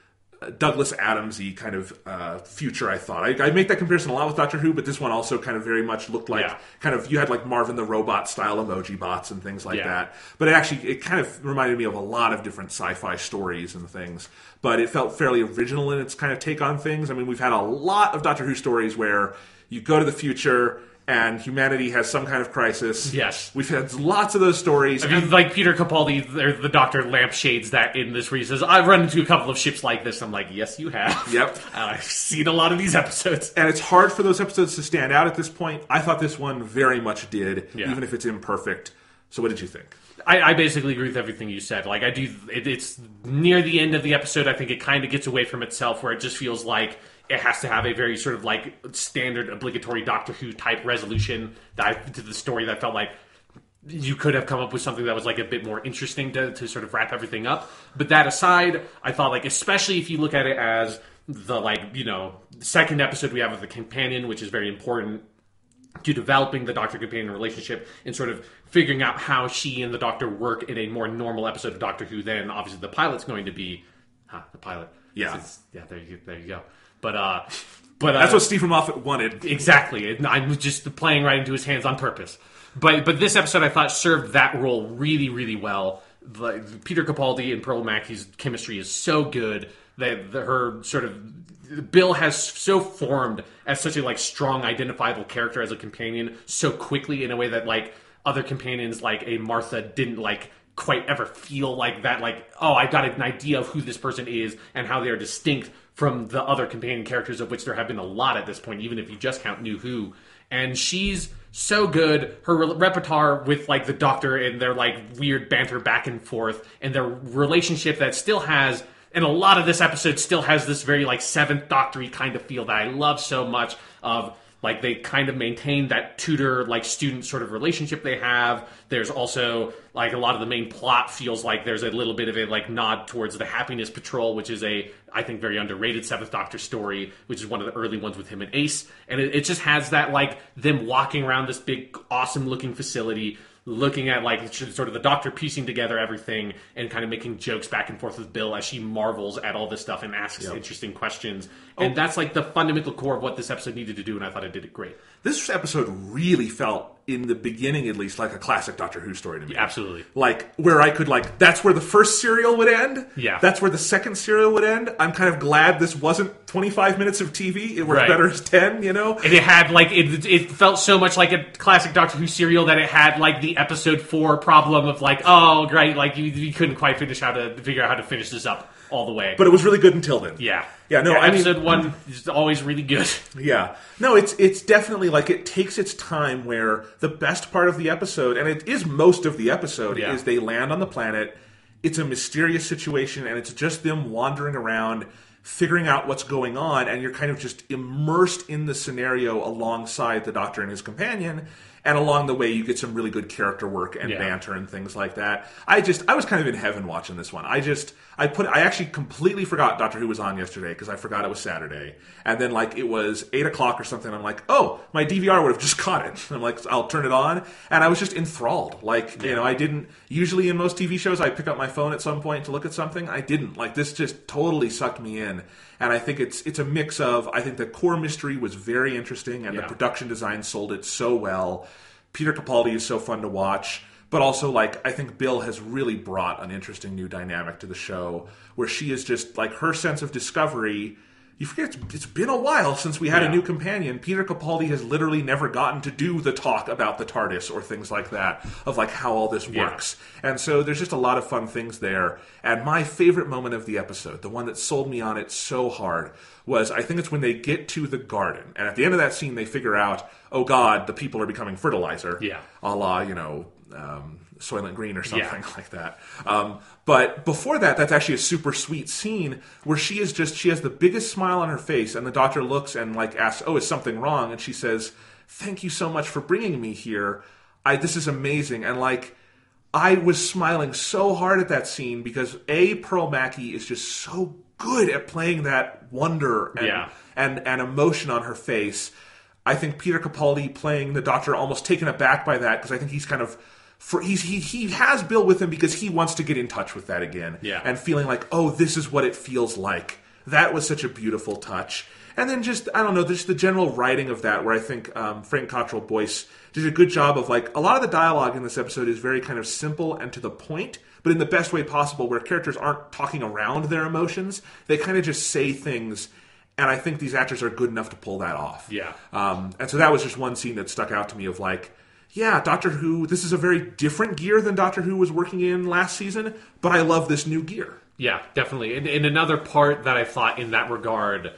Douglas Adams-y kind of future, I thought. I make that comparison a lot with Doctor Who, but this one also kind of very much looked like kind of, you had like Marvin the Robot style emoji bots and things like that. But it kind of reminded me of a lot of different sci-fi stories and things. But it felt fairly original in its kind of take on things. I mean, we've had a lot of Doctor Who stories where you go to the future and humanity has some kind of crisis. Yes. We've had lots of those stories. I mean, like Peter Capaldi, or the Doctor lampshades that in this where he says, I've run into a couple of ships like this. I'm like, yes, you have. Yep. And I've seen a lot of these episodes. And it's hard for those episodes to stand out at this point. I thought this one very much did, even if it's imperfect. So what did you think? I basically agree with everything you said. Like, I do, it's near the end of the episode, I think it kind of gets away from itself, where it just feels like it has to have a very sort of like standard obligatory Doctor Who type resolution to the story that felt like you could have come up with something that was like a bit more interesting to sort of wrap everything up. But that aside, I thought like, especially if you look at it as the like, you know, second episode we have of the companion, which is very important to developing the Doctor-companion relationship and sort of figuring out how she and the Doctor work in a more normal episode of Doctor Who than obviously the pilot's going to be. The pilot. Yeah. There you go. But that's what Stephen Moffat wanted. Exactly. I'm just playing right into his hands on purpose. But this episode, I thought, served that role really, really well. Like, Peter Capaldi and Pearl Mackie's chemistry is so good that her sort of Bill has so formed as such a like strong, identifiable character as a companion so quickly in a way that like other companions like a Martha didn't like quite ever feel like that. Like, oh, I've got an idea of who this person is and how they are distinct from the other companion characters, of which there have been a lot at this point, even if you just count New Who. And she's so good. Her repertoire with like the Doctor and their like weird banter back and forth, and their relationship that still has, and a lot of this episode still has this very like Seventh Doctor-y kind of feel that I love so much of. Like, they kind of maintain that tutor, like, student sort of relationship they have. There's also, like, a lot of the main plot feels like there's a little bit of a, like, nod towards the Happiness Patrol, which is a, I think, very underrated Seventh Doctor story, which is one of the early ones with him and Ace. And it just has that, like, them walking around this big, awesome-looking facility, looking at, like, sort of the Doctor piecing together everything and kind of making jokes back and forth with Bill as she marvels at all this stuff and asks interesting questions. And that's, like, the fundamental core of what this episode needed to do, and I thought it did it great. This episode really felt, in the beginning at least, like a classic Doctor Who story to me. Yeah, absolutely. Like, where I could, like, that's where the first serial would end. Yeah. That's where the second serial would end. I'm kind of glad this wasn't 25 minutes of TV. It worked better as 10, you know? And it had, like, it felt so much like a classic Doctor Who serial that it had, like, the episode 4 problem of, like, oh, great, like, you couldn't quite figure out how to finish this up all the way. But it was really good until then. Yeah. Yeah, no, I mean, episode 1 is always really good. Yeah. No, it's definitely like it takes its time where the best part of the episode, and it is most of the episode, is they land on the planet. It's a mysterious situation, and it's just them wandering around, figuring out what's going on, and you're kind of just immersed in the scenario alongside the Doctor and his companion. And along the way, you get some really good character work and banter and things like that. I was kind of in heaven watching this one. I actually completely forgot Doctor Who was on yesterday because I forgot it was Saturday. And then like it was 8 o'clock or something. I'm like, oh, my DVR would have just caught it. I'm like, I'll turn it on. And I was just enthralled. Like, I didn't, usually in most TV shows, I pick up my phone at some point to look at something. I didn't. Like this just totally sucked me in. And I think it's a mix of, I think the core mystery was very interesting and the production design sold it so well. Peter Capaldi is so fun to watch. But also, like, I think Bill has really brought an interesting new dynamic to the show where she is just, like, her sense of discovery. You forget it's been a while since we had a new companion. Peter Capaldi has literally never gotten to do the talk about the TARDIS or things like that, of like how all this works. And so there's just a lot of fun things there. And my favorite moment of the episode, the one that sold me on it so hard, was I think it's when they get to the garden. And at the end of that scene, they figure out, oh God, the people are becoming fertilizer. Yeah. A la, Soylent Green or something like that. But before that, that's actually a super sweet scene where she has the biggest smile on her face, and the doctor looks and like asks, oh, is something wrong? And she says, thank you so much for bringing me here. This is amazing. And like, I was smiling so hard at that scene because Pearl Mackie is just so good at playing that wonder and emotion on her face. I think Peter Capaldi playing the doctor, almost taken aback by that, because I think he's kind of he has Bill with him because he wants to get in touch with that again. Yeah. And feeling like, oh, this is what it feels like. That was such a beautiful touch. And then just, I don't know, just the general writing of that, where I think Frank Cottrell Boyce did a good job of, like, a lot of the dialogue in this episode is very kind of simple and to the point, but in the best way possible, where characters aren't talking around their emotions. They kind of just say things, and I think these actors are good enough to pull that off. Yeah. And so that was just one scene that stuck out to me of, like, yeah, Doctor Who, this is a very different gear than Doctor Who was working in last season, but I love this new gear. Yeah, definitely. And another part that I thought in that regard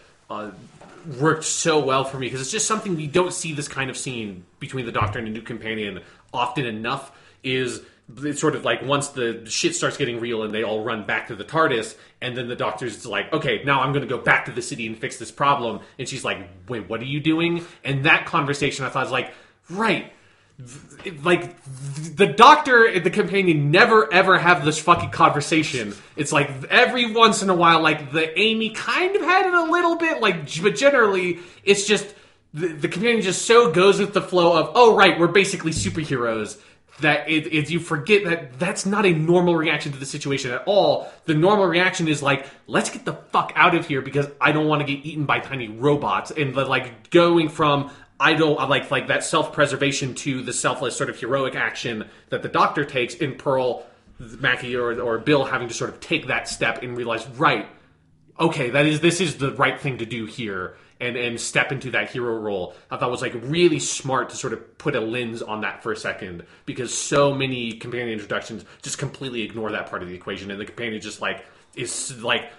worked so well for me, because it's just something we don't see this kind of scene between the Doctor and a new companion often enough, is it's sort of like once the shit starts getting real and they all run back to the TARDIS, and then the Doctor's like, okay, now I'm going to go back to the city and fix this problem. And she's like, wait, what are you doing? And that conversation I thought was like, right. Like, the Doctor and the companion never ever have this fucking conversation. It's like every once in a while, like the Amy kind of had it a little bit, like, but generally it's just the companion just so goes with the flow of, oh right, we're basically superheroes, that you forget that that's not a normal reaction to the situation at all. The normal reaction is like, let's get the fuck out of here because I don't want to get eaten by tiny robots. And like going from I like that self-preservation to the selfless sort of heroic action that the Doctor takes in Pearl Mackie or Bill having to sort of take that step and realize, right, okay, this is the right thing to do here, and step into that hero role. I thought was like really smart to sort of put a lens on that for a second, because so many companion introductions just completely ignore that part of the equation, and the companion just like is like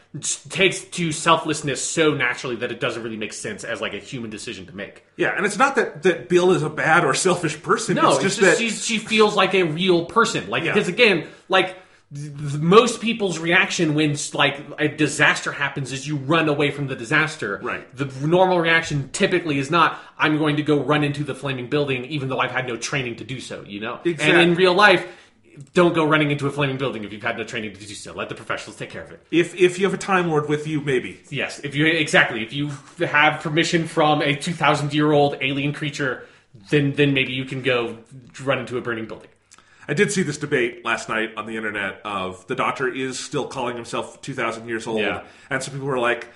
takes to selflessness so naturally that it doesn't really make sense as like a human decision to make. Yeah, and it's not that Bill is a bad or selfish person. No, it's just that she feels like a real person. Like, because again, like most people's reaction when like a disaster happens is you run away from the disaster. Right. The normal reaction typically is not, I'm going to go run into the flaming building even though I've had no training to do so, you know? Exactly. And in real life, don't go running into a flaming building if you've had no training to do so. Let the professionals take care of it. If you have a Time Lord with you, maybe. Yes, if you have permission from a 2,000-year-old alien creature, then maybe you can go run into a burning building. I did see this debate last night on the internet of the Doctor is still calling himself 2,000 years old, and some people were like,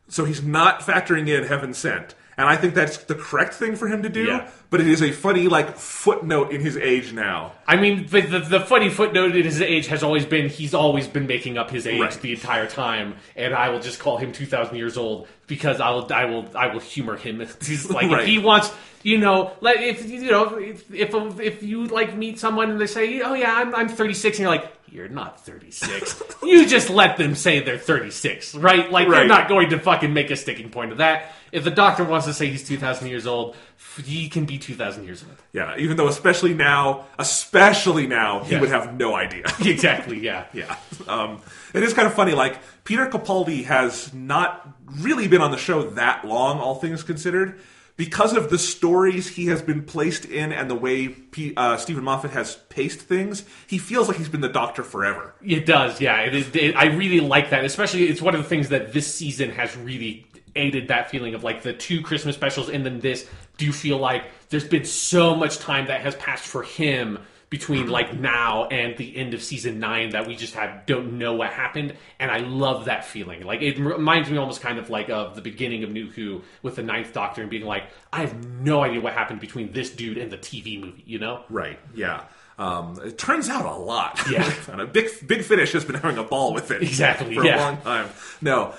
so he's not factoring in Heaven Sent. And I think that's the correct thing for him to do, but it is a funny, like, footnote in his age now. I mean, the funny footnote in his age has always been, he's always been making up his age the entire time, and I will just call him 2,000 years old, because I will humor him. He's like, if he wants, if you, like, meet someone and they say, oh yeah, I'm 36, and you're like, you're not 36. You just let them say they're 36, right? Like, they're not going to fucking make a sticking point of that. If the Doctor wants to say he's 2,000 years old, he can be 2,000 years old. Yeah, even though especially now, he would have no idea. Exactly, yeah. Yeah. It is kind of funny, like, Peter Capaldi has not really been on the show that long, all things considered, because of the stories he has been placed in and the way Stephen Moffat has paced things, he feels like he's been the Doctor forever. It does, yeah. I really like that. Especially, it's one of the things that this season has really aided that feeling of like the 2 Christmas specials and then this. Do you feel like there's been so much time that has passed for him between like now and the end of season 9 that we just don't know what happened, and I love that feeling. Like it reminds me almost kind of like of the beginning of New Who with the 9th Doctor and being like, I have no idea what happened between this dude and the TV movie, you know? Right. Yeah. It turns out a lot. Yeah. And a Big Finish has been having a ball with it. Exactly. For a long time. No.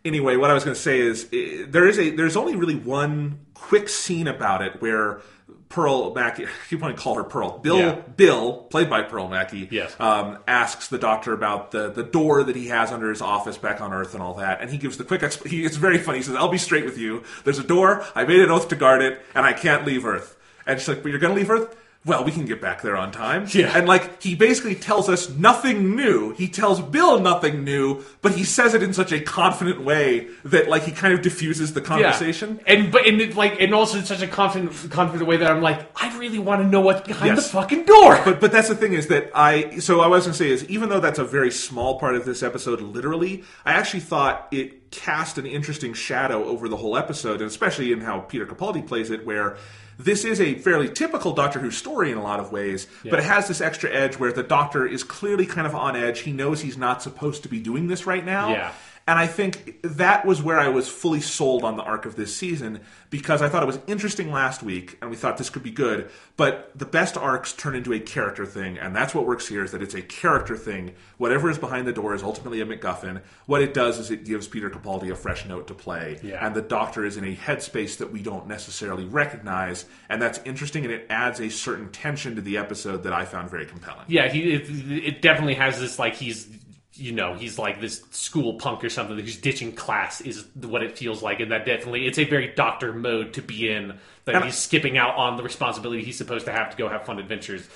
Anyway, what I was going to say is there's only really one quick scene about it where Pearl Mackie, you want to call her Pearl, Bill, played by Pearl Mackie, yes. Asks the Doctor about the door that he has under his office back on Earth and all that, and he gives the quick explanation. It's very funny. He says, I'll be straight with you. There's a door, I made an oath to guard it, and I can't leave Earth. And she's like, but you're going to leave Earth? Well, we can get back there on time. Yeah. And, like, he basically tells us nothing new. He tells Bill nothing new, but he says it in such a confident way that, like, he kind of diffuses the conversation. Yeah. And also in such a confident way that I'm like, I really want to know what's behind the fucking door. But that's the thing is that I was going to say is, even though that's a very small part of this episode, literally, I actually thought it cast an interesting shadow over the whole episode, and especially in how Peter Capaldi plays it, where this is a fairly typical Doctor Who story in a lot of ways, but it has this extra edge where the Doctor is clearly kind of on edge. He knows he's not supposed to be doing this right now. Yeah. And I think that was where I was fully sold on the arc of this season, because I thought it was interesting last week, and we thought this could be good, but the best arcs turn into a character thing, and that's what works here, is that it's a character thing. Whatever is behind the door is ultimately a MacGuffin. What it does is it gives Peter Capaldi a fresh note to play, and the Doctor is in a headspace that we don't necessarily recognize, and that's interesting, and it adds a certain tension to the episode that I found very compelling. Yeah, it definitely has this, like, he's like this school punk or something who's ditching class is what it feels like. And that definitely, it's a very Doctor mode to be in, that he's skipping out on the responsibility he's supposed to have to go have fun adventures.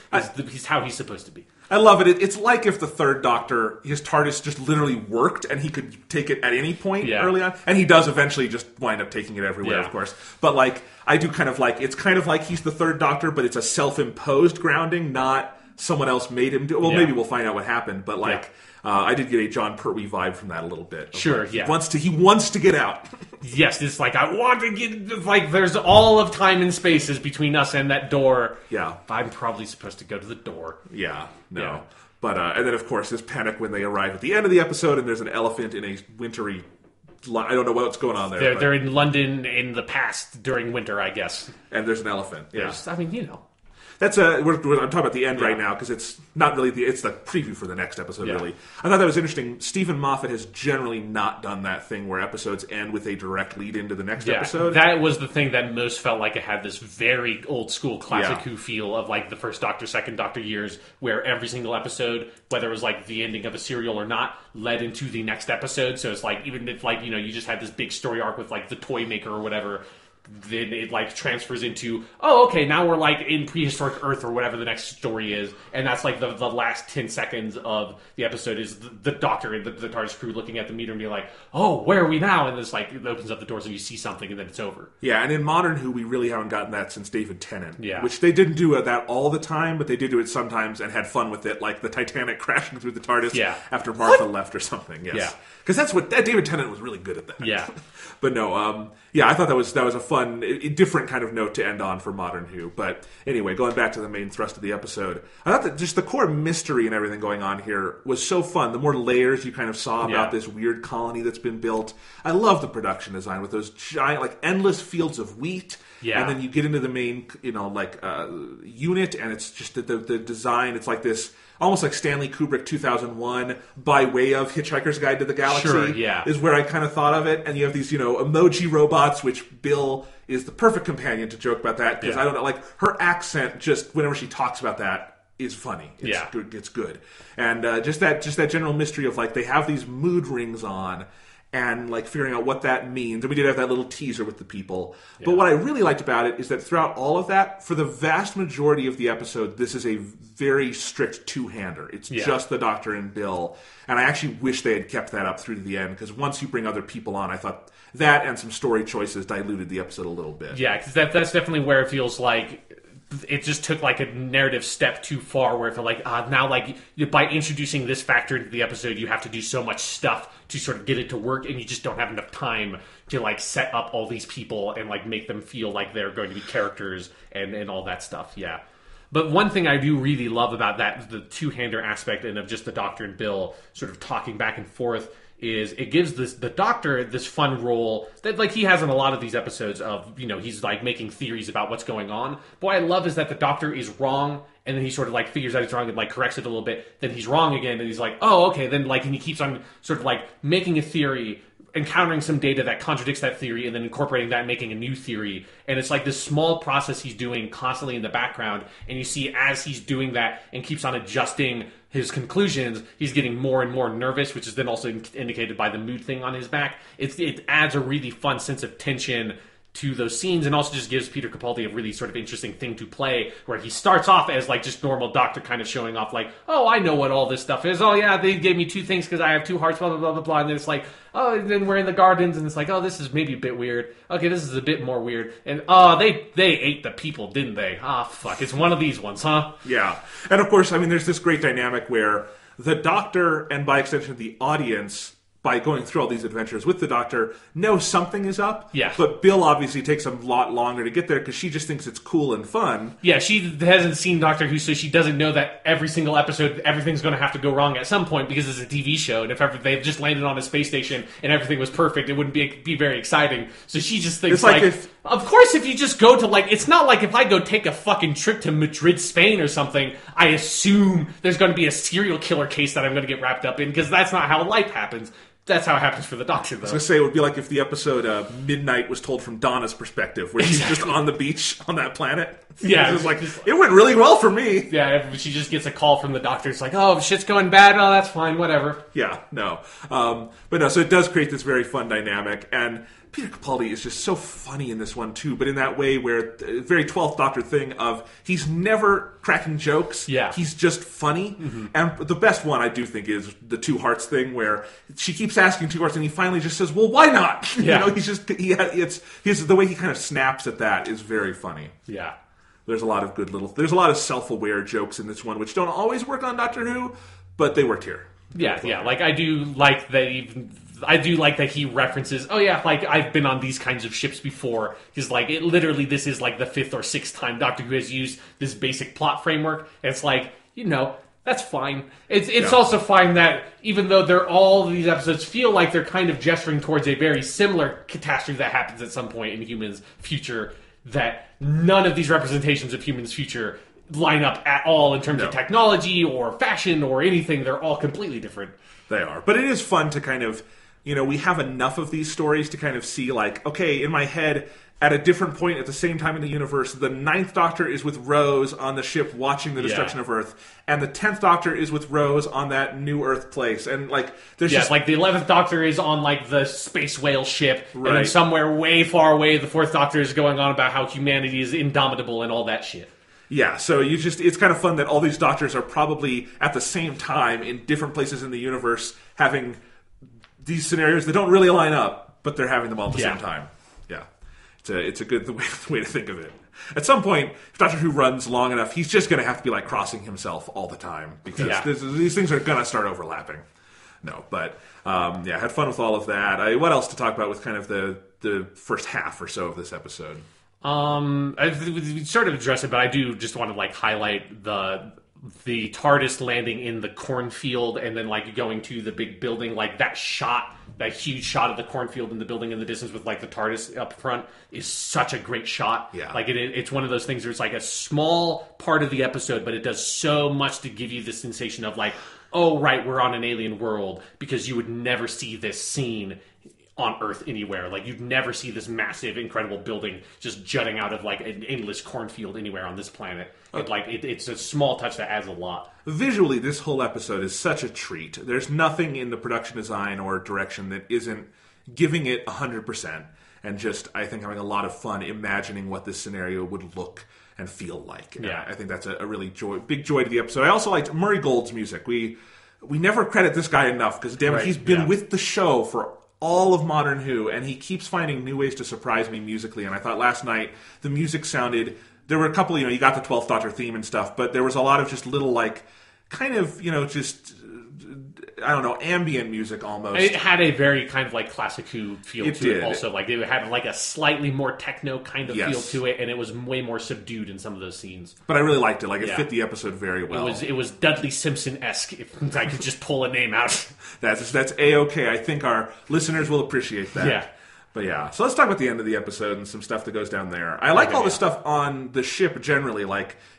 He's how he's supposed to be. I love it. It's like if the 3rd Doctor, his TARDIS just literally worked and he could take it at any point early on. And he does eventually just wind up taking it everywhere, of course. But like, I do kind of like, it's kind of like he's the 3rd Doctor, but it's a self-imposed grounding, not someone else made him do it. Well, maybe we'll find out what happened, but like... I did get a John Pertwee vibe from that a little bit. Sure, like, he wants to get out. Yes, it's like, I want to get... Like, there's all of time and spaces between us and that door. Yeah. I'm probably supposed to go to the door. Yeah, no. Yeah. But, and then, of course, there's panic when they arrive at the end of the episode, and there's an elephant in a wintry... I don't know what's going on there. They're in London in the past during winter, I guess. And there's an elephant, I mean, you know... That's I'm talking about the end right now, because it's not really it's the preview for the next episode, really. I thought that was interesting. Stephen Moffat has generally not done that thing where episodes end with a direct lead into the next episode. That was the thing that most felt like it had this very old school classic Who feel of like the first Doctor, second Doctor years, where every single episode, whether it was like the ending of a serial or not, led into the next episode. So it's like, even if like, you just had this big story arc with like the toy maker or whatever, then it like transfers into, oh, okay, now we're like in prehistoric Earth or whatever the next story is, and that's like the last 10 seconds of the episode is the Doctor and the TARDIS crew looking at the meter and being like, oh, where are we now? And this like, it opens up the doors and you see something and then it's over. Yeah, and in modern Who, we really haven't gotten that since David Tennant. Yeah. Which they didn't do that all the time, but they did do it sometimes and had fun with it, like the Titanic crashing through the TARDIS after Martha left or something. Yes. Yeah. Because that's what David Tennant was really good at that. Yeah. But no, I thought that was a fun, different kind of note to end on for modern Who. But anyway, going back to the main thrust of the episode, I thought that just the core mystery and everything going on here was so fun. The more layers you kind of saw about this weird colony that's been built. I love the production design with those giant, like endless fields of wheat. Yeah. And then you get into the main, unit, and it's just the design. It's like this, almost like Stanley Kubrick 2001 by way of Hitchhiker's Guide to the Galaxy. Sure, yeah. Is where I kind of thought of it. And you have these, emoji robots, which Bill is the perfect companion to joke about that. Because I don't know, like, her accent, just whenever she talks about that, is funny. It's good. It's good. And just that general mystery of, like, they have these mood rings on. and like figuring out what that means. And we did have that little teaser with the people. But what I really liked about it is that throughout all of that, for the vast majority of the episode, this is a very strict two-hander. It's just the Doctor and Bill. And I actually wish they had kept that up through to the end, because once you bring other people on, I thought that and some story choices diluted the episode a little bit. Yeah, because that's definitely where it feels like it just took like a narrative step too far, where it felt like now, like, by introducing this factor into the episode, you have to do so much stuff to sort of get it to work, and you just don't have enough time to like set up all these people and like make them feel like they're going to be characters and all that stuff. Yeah. But one thing I do really love about that, the two-hander aspect and of just the Doctor and Bill sort of talking back and forth, is it gives the Doctor this fun role that like he has in a lot of these episodes of, you know, he's like making theories about what's going on. But what I love is that the Doctor is wrong, and then he sort of like figures out he's wrong and like corrects it a little bit. Then he's wrong again, and he's like, oh, okay. Then like, and he keeps on sort of like making a theory, encountering some data that contradicts that theory, and then incorporating that and making a new theory. And it's like this small process he's doing constantly in the background, and you see as he's doing that and keeps on adjusting his conclusions, he's getting more and more nervous, which is then also indicated by the mood thing on his back. It adds a really fun sense of tension to those scenes, and also just gives Peter Capaldi a really sort of interesting thing to play, where he starts off as like just normal Doctor kind of showing off like, oh, I know what all this stuff is. Oh yeah, they gave me two things because I have two hearts, blah, blah, blah, blah, blah. And then it's like, oh, and then we're in the gardens, and it's like, oh, this is maybe a bit weird. Okay, this is a bit more weird. And oh, they ate the people, didn't they? Ah, fuck, it's one of these ones, huh? Yeah. And of course, I mean, there's this great dynamic where the Doctor, and by extension the audience, by going through all these adventures with the Doctor, know something is up. Yeah. But Bill obviously takes a lot longer to get there because she just thinks it's cool and fun. Yeah, she hasn't seen Doctor Who, so she doesn't know that every single episode, everything's going to have to go wrong at some point because it's a TV show, and if ever they just landed on a space station and everything was perfect, it wouldn't be very exciting. So she just thinks, it's like of course, if you just go to, like, it's not like if I go take a fucking trip to Madrid, Spain or something, I assume there's going to be a serial killer case that I'm going to get wrapped up in, because that's not how life happens. That's how it happens for the Doctor, though. I was going to say, it would be like if the episode Midnight was told from Donna's perspective, where she's just on the beach on that planet. Yeah. It's like, it went really well for me. Yeah, she just gets a call from the Doctor. It's like, oh, shit's going bad. Oh, that's fine, whatever. Yeah, no. But no, so it does create this very fun dynamic, and Peter Capaldi is just so funny in this one, too, but in that way where, very 12th Doctor thing of, he's never cracking jokes. Yeah. He's just funny. Mm-hmm. And the best one, I do think, is the Two Hearts thing, where she keeps asking Two Hearts, and he finally just says, well, why not? Yeah. You know, the way he kind of snaps at that is very funny. Yeah. There's a lot of there's a lot of self-aware jokes in this one, which don't always work on Doctor Who, but they worked here. Yeah. Like, I do like that he references, oh yeah, like, I've been on these kinds of ships before, because like, this is like the 5th or 6th time Doctor Who has used this basic plot framework, and it's like, you know, that's fine. It's also fine that even though all these episodes feel like they're kind of gesturing towards a very similar catastrophe that happens at some point in humans' future, that none of these representations of humans' future line up at all in terms of technology or fashion or anything. They're all completely different. They are. But it is fun to kind of, you know, we have enough of these stories to kind of see, like, okay, in my head, at a different point at the same time in the universe, the 9th Doctor is with Rose on the ship watching the destruction of Earth, and the 10th Doctor is with Rose on that new Earth place. And, like, there's just... like, the 11th Doctor is on, like, the space whale ship, right. And then somewhere way far away, the 4th Doctor is going on about how humanity is indomitable and all that shit. Yeah, so it's kind of fun that all these Doctors are probably at the same time in different places in the universe having these scenarios that don't really line up, but they're having them all at the same time. Yeah. It's a good way to think of it. At some point, if Doctor Who runs long enough, he's just going to have to be like crossing himself all the time, because these things are going to start overlapping. No, but had fun with all of that. What else to talk about with kind of the first half or so of this episode? We sort of addressed it, but I do just want to like highlight the TARDIS landing in the cornfield and then like going to the big building, like that huge shot of the cornfield and the building in the distance with like the TARDIS up front is such a great shot. Yeah. Like it's one of those things where it's like a small part of the episode, but it does so much to give you the sensation of like, oh right, we're on an alien world, because you would never see this scene on Earth anywhere. Like, you'd never see this massive, incredible building just jutting out of like an endless cornfield anywhere on this planet. It's a small touch that adds a lot. Visually, this whole episode is such a treat. There's nothing in the production design or direction that isn't giving it 100%, and just, I think, having a lot of fun imagining what this scenario would look and feel like. Yeah. I think that's a really big joy to the episode. I also liked Murray Gold's music. We never credit this guy enough, because damn it, he's been with the show for all of Modern Who, and he keeps finding new ways to surprise me musically. And I thought last night the music sounded... There were a couple, you got the 12th Doctor theme and stuff, but there was a lot of just little, kind of, just... I don't know, ambient music almost. It had a very kind of Classic Who feel it to did. it also. It had a slightly more techno kind of feel to it, and it was way more subdued in some of those scenes. But I really liked it. It fit the episode very well. It was Dudley Simpson-esque, if I could just pull a name out. That's A-okay. I think our listeners will appreciate that. Yeah. But yeah, so let's talk about the end of the episode and some stuff that goes down there. I like all the stuff on the ship generally.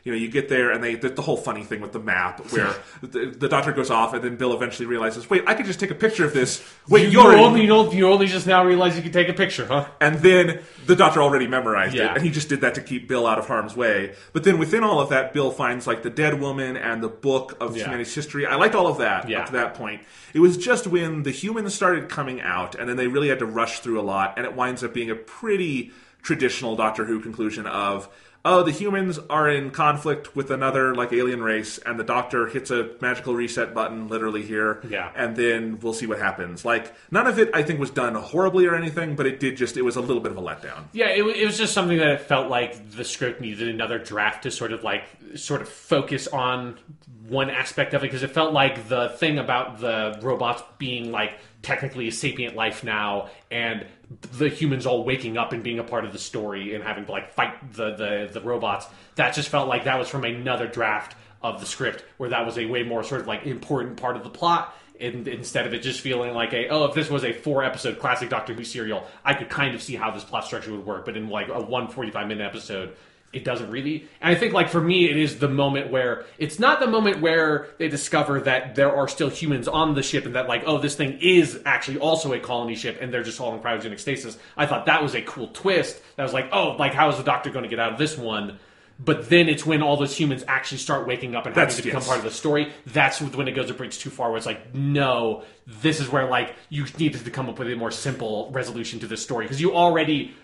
You get there and the whole funny thing with the map where the Doctor goes off and then Bill eventually realizes, wait, I could just take a picture of this. Wait, you only just now realize you can take a picture, huh? And then the Doctor already memorized it, Yeah. and he just did that to keep Bill out of harm's way. But then within all of that, Bill finds the dead woman and the book of humanity's history. I liked all of that up to that point. It was just when the humans started coming out, and then they really had to rush through a lot, and it winds up being a pretty traditional Doctor Who conclusion of, the humans are in conflict with another alien race, and the Doctor hits a magical reset button literally here, and then we'll see what happens. None of it I think was done horribly or anything, but it was a little bit of a letdown. Yeah, it was just something that it felt like the script needed another draft to sort of focus on one aspect of it, because it felt like the thing about the robots being technically a sapient life now, and the humans all waking up and being a part of the story and having to fight the robots, that just felt like that was from another draft of the script, where that was a way more sort of important part of the plot, and instead of it just feeling if this was a 4-episode classic Doctor Who serial, I could kind of see how this plot structure would work, but in a 145-minute episode, it doesn't really. And I think, for me, it is the moment where... It's not the moment where they discover that there are still humans on the ship and that, this thing is actually also a colony ship and they're just all in cryogenic stasis. I thought that was a cool twist. That was how is the Doctor going to get out of this one? But then it's when all those humans actually start waking up and having to become part of the story. That's when it goes a bridge too far, where it's no, this is where, you needed to come up with a more simple resolution to this story. Because you already...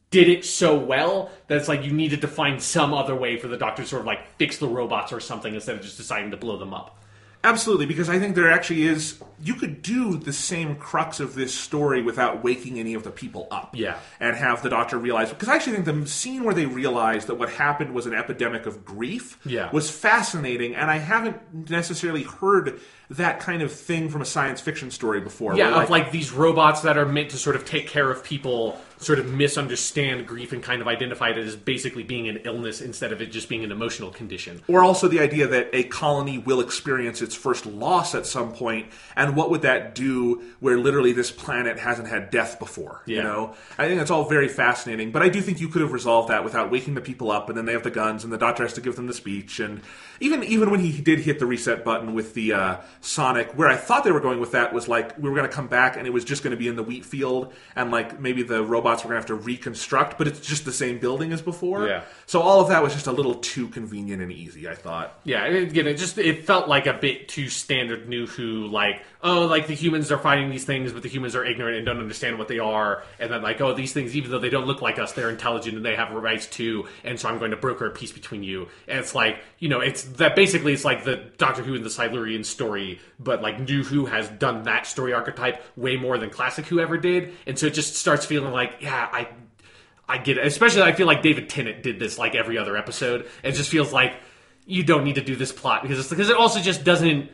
did it so well that it's you needed to find some other way for the Doctor to sort of fix the robots or something instead of just deciding to blow them up. Absolutely, because I think there actually is... You could do the same crux of this story without waking any of the people up. Yeah. And have the Doctor realize... Because I actually think the scene where they realized that what happened was an epidemic of grief was fascinating, and I haven't necessarily heard that kind of thing from a science fiction story before. Yeah, of these robots that are meant to sort of take care of people sort of misunderstand grief and kind of identify it as basically being an illness instead of it just being an emotional condition. Or also the idea that a colony will experience its first loss at some point, and what would that do where literally this planet hasn't had death before? Yeah. I think that's all very fascinating, but I do think you could have resolved that without waking the people up, and then they have the guns, and the Doctor has to give them the speech, and even when he did hit the reset button with the Sonic, where I thought they were going with that was we were going to come back and it was just going to be in the wheat field, and maybe the robots were going to have to reconstruct, but it's just the same building as before. Yeah. So all of that was just a little too convenient and easy, I thought. Yeah, again, it felt like a bit too standard New Who, the humans are fighting these things, but the humans are ignorant and don't understand what they are, and then these things, even though they don't look like us, they're intelligent and they have rights too, and so I'm going to broker a peace between you. And it's it's that basically it's the Doctor Who and the Silurian story, but New Who has done that story archetype way more than Classic Who ever did, and so it just starts feeling I get it. Especially I feel like David Tennant did this every other episode. It just feels like you don't need to do this plot because it also just doesn't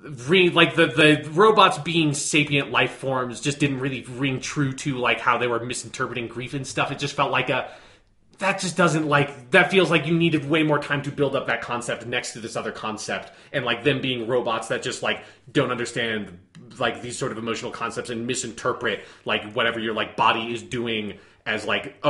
ring the robots being sapient life forms just didn't really ring true to how they were misinterpreting grief and stuff. It just felt that just doesn't that feels like you needed way more time to build up that concept next to this other concept, and them being robots that just don't understand these sort of emotional concepts and misinterpret whatever your body is doing as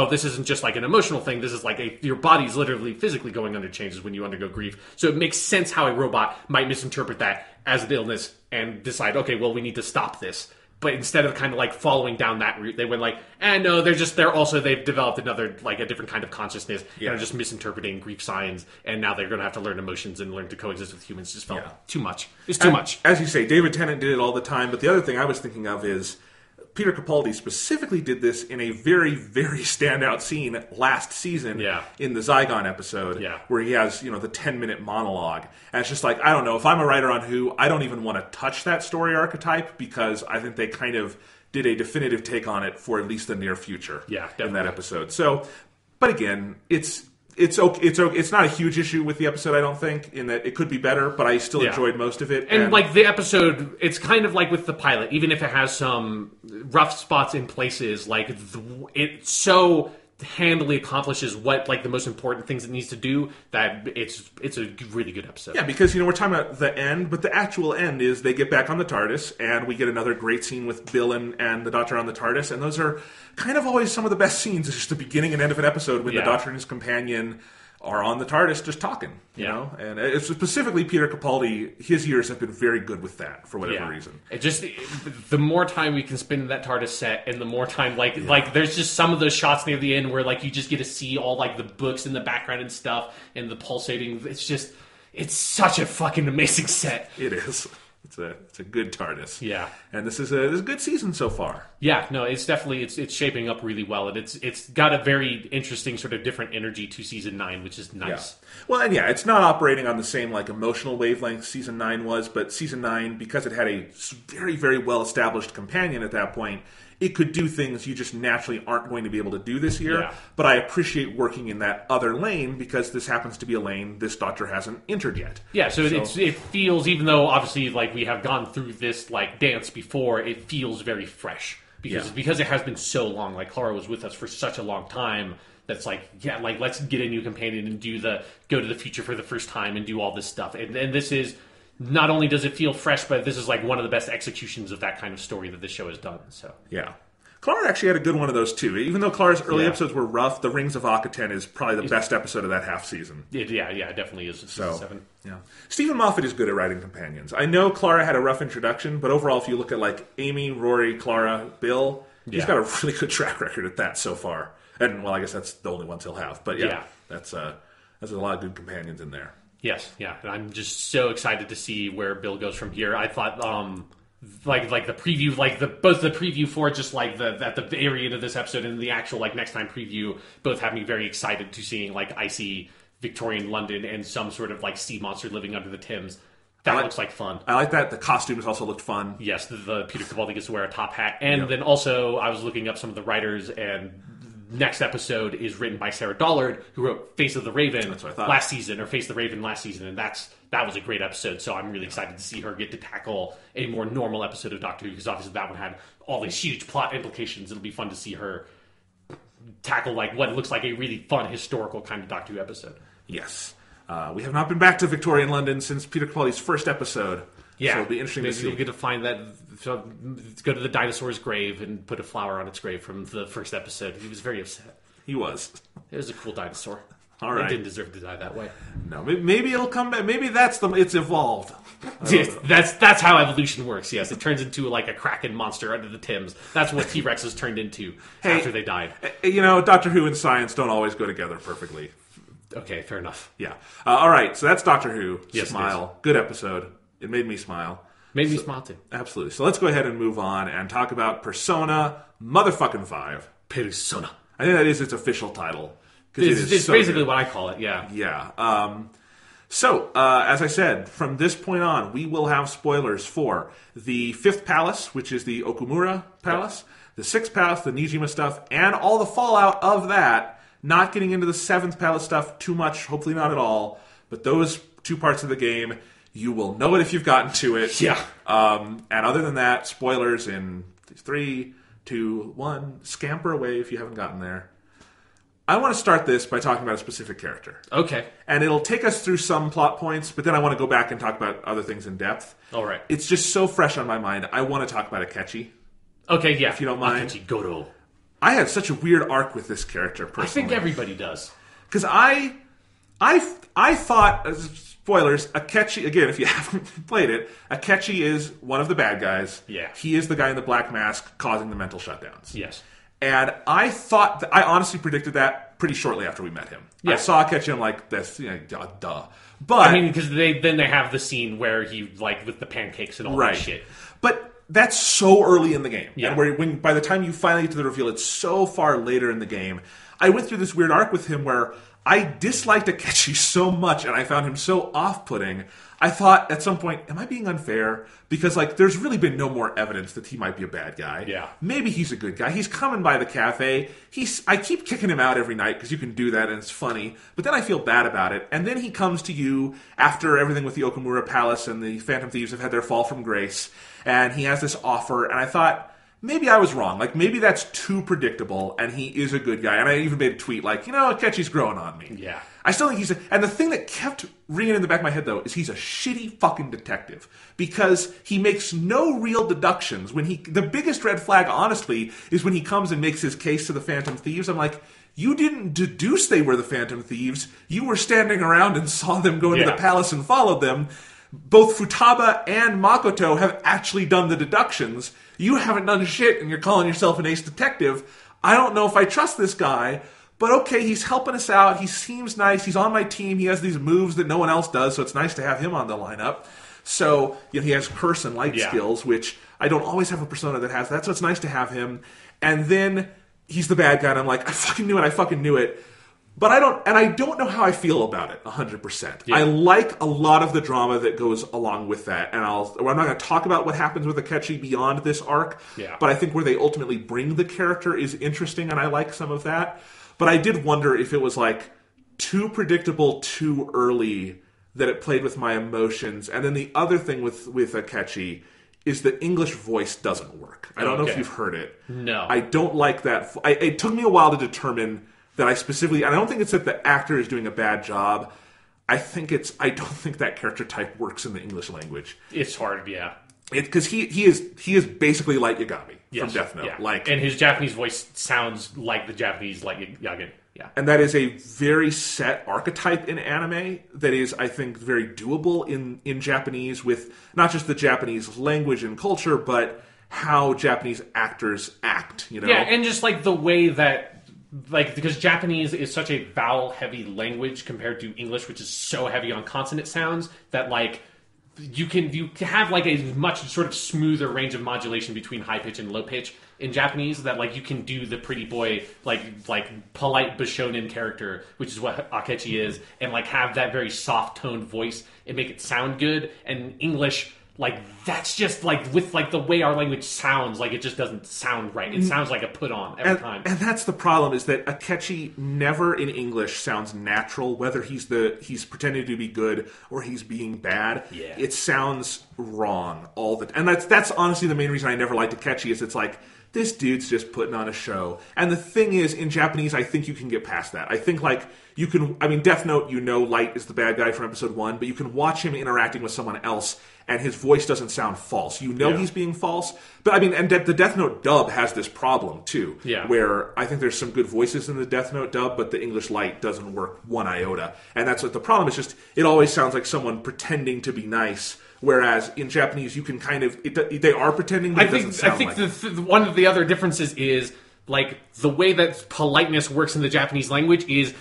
this isn't just an emotional thing, this is your body's literally physically going under changes when you undergo grief. So it makes sense how a robot might misinterpret that as an illness and decide, okay, well, we need to stop this. But instead of kind of following down that route, they went no, they've developed another, a different kind of consciousness, and are just misinterpreting grief signs, and now they're going to have to learn emotions and learn to coexist with humans. It just felt too much. It's too much. As you say, David Tennant did it all the time, but the other thing I was thinking of is Peter Capaldi specifically did this in a very, very standout scene last season in the Zygon episode, where he has, the 10-minute monologue. And it's just like, I don't know, if I'm a writer on Who, I don't even want to touch that story archetype, because I think they kind of did a definitive take on it for at least the near future in that episode. So, but again, it's okay. It's not a huge issue with the episode, I don't think, in that it could be better, but I still enjoyed most of it. And like the episode, it's kind of like with the pilot, even if it has some rough spots in places, like it so handily accomplishes what like the most important things it needs to do, that it's a really good episode. Yeah, because we're talking about the end, but the actual end is they get back on the TARDIS, and we get another great scene with Bill and the Doctor on the TARDIS, and those are kind of always some of the best scenes. It's just the beginning and end of an episode when the Doctor and his companion are on the TARDIS just talking, you know? And it's specifically Peter Capaldi, his years have been very good with that, for whatever reason. It just, the more time we can spend in that TARDIS set, and the more time, like there's just some of those shots near the end where, like, you just get to see all, like, the books in the background and stuff, and the pulsating, it's such a fucking amazing set. It is. It's a good TARDIS. Yeah. And this is a good season so far. Yeah, no, it's definitely, it's shaping up really well, and it's got a very interesting sort of different energy to Season 9, which is nice. Yeah. Well, and it's not operating on the same, like, emotional wavelength Season 9 was, but Season 9, because it had a very, very well-established companion at that point, it could do things you just naturally aren't going to be able to do this year. Yeah. But I appreciate working in that other lane, because this happens to be a lane this Doctor hasn't entered yet. Yeah, so it feels, even though obviously like we have gone through this like dance before, it feels very fresh. Because it has been so long. Like, Clara was with us for such a long time. That's like, let's get a new companion and go to the future for the first time and do all this stuff. And this is, not only does it feel fresh, but this is like one of the best executions of that kind of story that this show has done. So yeah. Clara actually had a good one of those too. Even though Clara's early episodes were rough, the Rings of Akaten is probably the best episode of that half season. It definitely is. So, 7. Yeah. Stephen Moffat is good at writing companions. I know Clara had a rough introduction, but overall, if you look at like Amy, Rory, Clara, Bill, he's got a really good track record at that so far. And well, I guess that's the only ones he'll have. But that's a lot of good companions in there. Yes, yeah, and I'm just so excited to see where Bill goes from here. I thought, like the preview, like both the preview for just like at the very end of this episode and the actual like next time preview, both have me very excited to seeing like icy Victorian London and some sort of like sea monster living under the Thames. That looks like fun. I like that. The costumes also looked fun. Yes, the Peter Capaldi gets to wear a top hat, and then also I was looking up some of the writers, and next episode is written by Sarah Dollard, who wrote Face of the Raven last season, or Face the Raven last season, and that was a great episode, so I'm really excited to see her get to tackle a more normal episode of Doctor Who, because obviously that one had all these huge plot implications. It'll be fun to see her tackle like what looks like a really fun historical kind of Doctor Who episode. Yes. We have not been back to Victorian London since Peter Capaldi's first episode. Yeah, so it'll be interesting to see. You'll get to find that. So go to the dinosaur's grave and put a flower on its grave from the first episode. He was very upset. He was. It was a cool dinosaur. All right. It didn't deserve to die that way. No, maybe it'll come back. Maybe it's evolved. Yes, that's how evolution works. Yes, it turns into like a kraken monster under the Thames. That's what T-Rexes turned into after they died. Doctor Who and science don't always go together perfectly. Okay, fair enough. Yeah. All right, so that's Doctor Who. Yes, Smile. Good episode. It made me smile. Made me smile too. Absolutely. So let's go ahead and move on and talk about Persona motherfucking 5. Persona. I think that is its official title. It's so basically good. What I call it, yeah. Yeah. So, as I said, from this point on, we will have spoilers for the 5th Palace, which is the Okumura Palace, the 6th Palace, the Nijima stuff, and all the fallout of that. Not getting into the 7th Palace stuff too much, hopefully not at all, but those 2 parts of the game, you will know it if you've gotten to it. Yeah. And other than that, spoilers in 3, 2, 1, scamper away if you haven't gotten there. I want to start this by talking about a specific character. Okay. And it'll take us through some plot points, but then I want to go back and talk about other things in depth. All right. It's just so fresh on my mind. I want to talk about Akechi. Okay, yeah. If you don't mind. Akechi Goro. I had such a weird arc with this character, personally. I think everybody does. Because I thought, spoilers, Akechi, again, if you haven't played it, Akechi is one of the bad guys. Yeah. He is the guy in the black mask causing the mental shutdowns. Yes. And I thought, I honestly predicted that pretty shortly after we met him. Yeah. I saw Akechi and I'm like, that's, duh. But I mean, because they have the scene where he, like, with the pancakes and all that shit. But that's so early in the game. Yeah. And when by the time you finally get to the reveal, it's so far later in the game. I went through this weird arc with him where I disliked Akechi so much and I found him so off-putting. I thought at some point, am I being unfair? Because, like, there's really been no more evidence that he might be a bad guy. Yeah. Maybe he's a good guy. He's coming by the cafe. I keep kicking him out every night because you can do that and it's funny. But then I feel bad about it. And then he comes to you after everything with the Okamura Palace and the Phantom Thieves have had their fall from grace. And he has this offer. And I thought, maybe I was wrong. Like, maybe that's too predictable, and he is a good guy. And I even made a tweet like, Akechi's growing on me. Yeah. I still think and the thing that kept ringing in the back of my head, though, is he's a shitty fucking detective. Because he makes no real deductions. The biggest red flag, honestly, is when he comes and makes his case to the Phantom Thieves. I'm like, you didn't deduce they were the Phantom Thieves. You were standing around and saw them go into the palace and followed them. Both Futaba and Makoto have actually done the deductions. You haven't done shit, and you're calling yourself an ace detective. I don't know if I trust this guy, but okay, he's helping us out. He seems nice. He's on my team. He has these moves that no one else does, so it's nice to have him on the lineup. So he has curse and light skills, which I don't always have a persona that has that, so it's nice to have him. And then he's the bad guy, and I'm like, I fucking knew it. But I don't know how I feel about it 100%. Yeah. I like a lot of the drama that goes along with that, and I'm not going to talk about what happens with Akechi beyond this arc, but I think where they ultimately bring the character is interesting, and I like some of that. But I did wonder if it was like too predictable too early that it played with my emotions. And then the other thing with Akechi is the English voice doesn't work. I don't know if you've heard it. No. I don't like that. It took me a while to determine that I specifically, and I don't think it's that the actor is doing a bad job. I don't think that character type works in the English language. It's hard, yeah. Because he is basically Light Yagami from Death Note. Yeah. And his Japanese voice sounds like the Japanese Light Yagami. Yeah. And that is a very set archetype in anime that is, I think, very doable in Japanese with not just the Japanese language and culture, but how Japanese actors act, Yeah, and just like the way that, because Japanese is such a vowel-heavy language compared to English, which is so heavy on consonant sounds, that, you have a much sort of smoother range of modulation between high pitch and low pitch in Japanese, that you can do the pretty boy polite Bishonen character, which is what Akechi is, and have that very soft toned voice and make it sound good. And English, that's just with the way our language sounds, it just doesn't sound right. It sounds like a put on every time. And that's the problem, is that Akechi never in English sounds natural, whether he's pretending to be good or he's being bad. Yeah. It sounds wrong all the time. And that's honestly the main reason I never liked Akechi, is it's this dude's just putting on a show. And the thing is, in Japanese, I think you can get past that. I think you can, Death Note, Light is the bad guy from episode 1, but you can watch him interacting with someone else and his voice doesn't sound false. He's being false. But and the Death Note dub has this problem too. Yeah. Where I think there's some good voices in the Death Note dub, but the English Light doesn't work one iota. And that's what the problem is. Just, it always sounds like someone pretending to be nice. Whereas in Japanese, you can kind of, they are pretending, but it doesn't sound like it. One of the other differences is, the way that politeness works in the Japanese language is